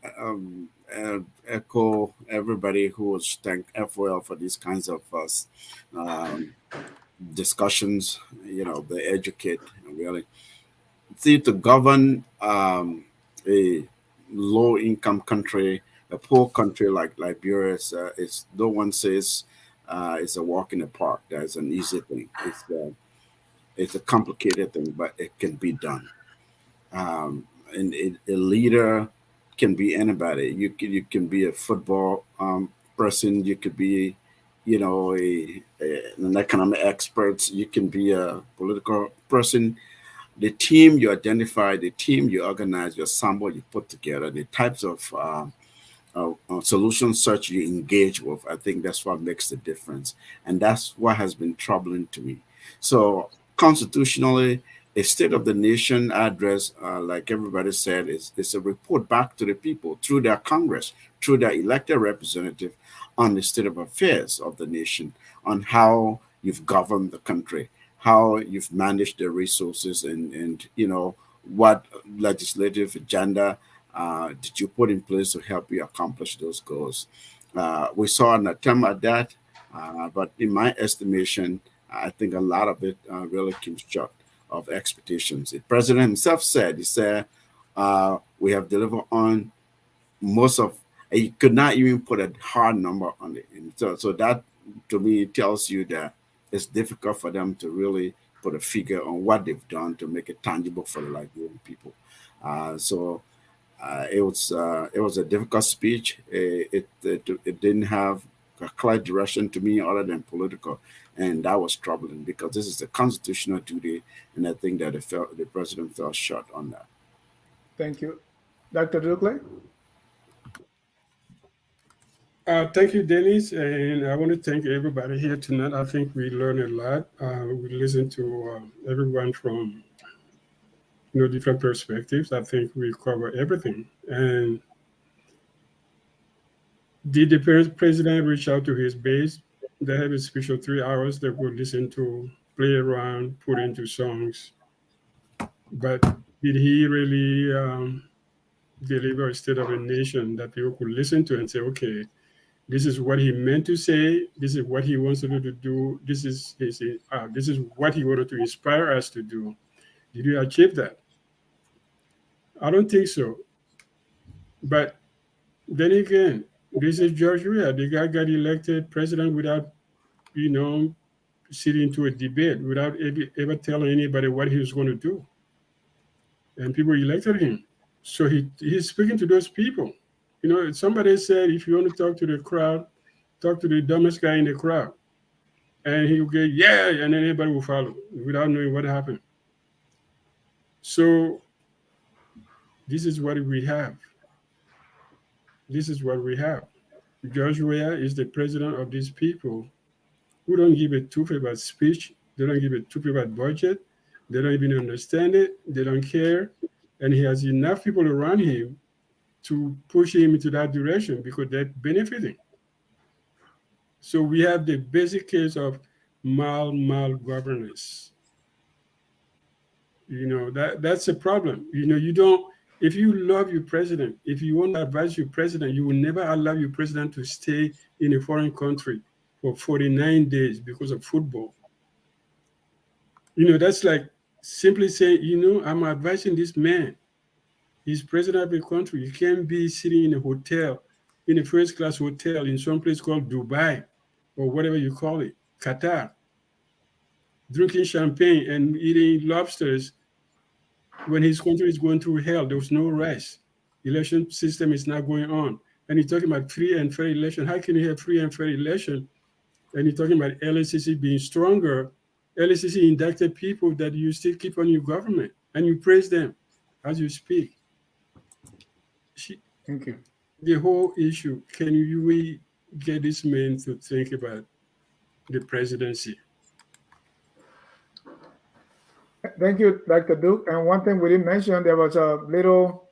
echo everybody who was thank FOL for these kinds of discussions. They educate really. See, to govern a low-income country, a poor country like Liberia, is no one says it's a walk in the park. That's an easy thing. It's a complicated thing, but it can be done. And a leader can be anybody. You can be a football person. You could be, an economic expert. You can be a political person. the team you identify, the team you organize, your sample you put together, the types of solution search you engage with, I think that's what makes the difference. And that's what has been troubling to me. So constitutionally, a State of the Nation address, like everybody said, is a report back to the people through their Congress, through their elected representative on the state of affairs of the nation, on how you've governed the country, how you've managed the resources, and what legislative agenda did you put in place to help you accomplish those goals. We saw an attempt at that, but in my estimation, I think a lot of it really came short of expectations. The president himself said, we have delivered on most of, he could not even put a hard number on it. And so that to me tells you that it's difficult for them to really put a figure on what they've done to make it tangible for the Liberian people. It was a difficult speech. It didn't have a clear direction to me other than political, and that was troubling because this is a constitutional duty, and I think that the president fell short on that. Thank you. Dr. Dukley? Thank you, Dennis, and I want to thank everybody here tonight. I think we learned a lot. We listened to everyone from different perspectives. I think we cover everything. And did the president reach out to his base? They have a special 3 hours they could listen to, play around, put into songs. But did he really deliver a state of a nation that people could listen to and say, okay, this is what he meant to say, this is what he wants to do, this is what he wanted to inspire us to do. Did we achieve that? I don't think so. But then again, this is George Weah. The guy got elected president without, sitting to a debate, without ever telling anybody what he was going to do. And people elected him. So he's speaking to those people. Somebody said, if you want to talk to the crowd, talk to the dumbest guy in the crowd. And he'll get, yeah, and then everybody will follow without knowing what happened. So this is what we have. This is what we have. George Weah is the president of these people who don't give a toot about speech. They don't give a toot about budget. They don't even understand it. They don't care. And he has enough people around him to push him into that direction because they're benefiting. So we have the basic case of mal-governance. That's a problem. If you love your president, if you want to advise your president, you will never allow your president to stay in a foreign country for 49 days because of football. That's like simply saying, I'm advising this man. He's president of a country. You can't be sitting in a hotel, in a first-class hotel in some place called Dubai or whatever you call it, Qatar, drinking champagne and eating lobsters when his country is going through hell. There's no rice. Election system is not going on. And you're talking about free and fair election. How can you have free and fair election? And you're talking about LSCC being stronger. LSCC inducted people that you still keep on your government, and you praise them as you speak. Thank you. The whole issue, can we get this man to think about the presidency? Thank you, Dr. Duke. And one thing we didn't mention, there was a little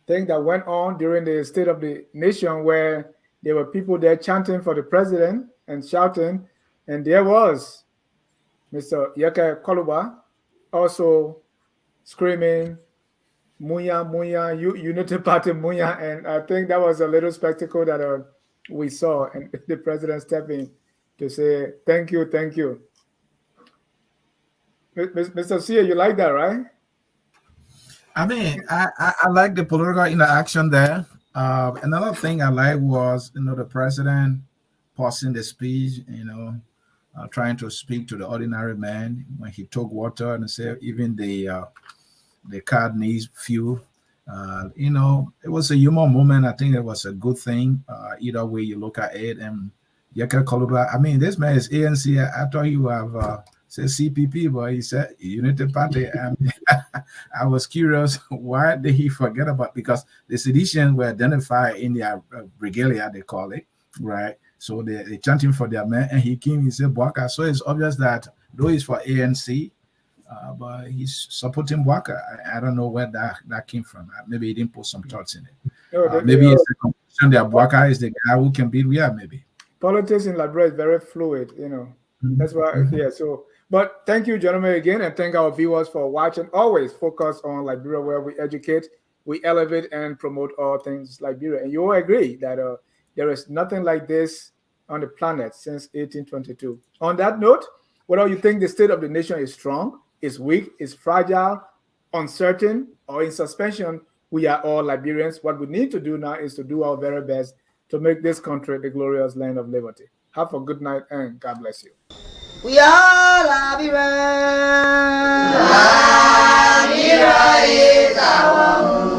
thing that went on during the State of the Nation where there were people there chanting for the president and shouting, and there was Mr. Yeke Koluba also screaming, Muya, Muya, Unity Party Muya. And I think that was a little spectacle that we saw, and the president stepping to say, thank you, thank you. Mr. Sia, you like that, right? I mean, I like the political interaction there. Another thing I like was, the president pausing the speech, trying to speak to the ordinary man when he took water and said even the card needs fuel. It was a human moment. I think it was a good thing. Either way you look at it. And Yeke Koluba, I mean, this man is ANC. I thought he would have Said CPP, boy. He said Unity Party. I was curious, why did he forget about? Because the seditions were identified in their regalia, they call it, right? So they chanting for their man, and he came. He said Bwaka. So it's obvious that though he's for ANC, but he's supporting Bwaka. I don't know where that came from. Maybe he didn't put some thoughts in it. Maybe it's the conclusion that Bwaka is the guy who can beat Weah. Maybe politics in Liberia is very fluid. That's why. Yeah. So. But thank you, gentlemen, again, and thank our viewers for watching. Always focus on Liberia, where we educate, we elevate, and promote all things Liberia. And you all agree that there is nothing like this on the planet since 1822. On that note, whether you think the state of the nation is strong, is weak, is fragile, uncertain, or in suspension, we are all Liberians. What we need to do now is to do our very best to make this country the glorious land of liberty. Have a good night, and God bless you. We are Liberians. Liberia is our home.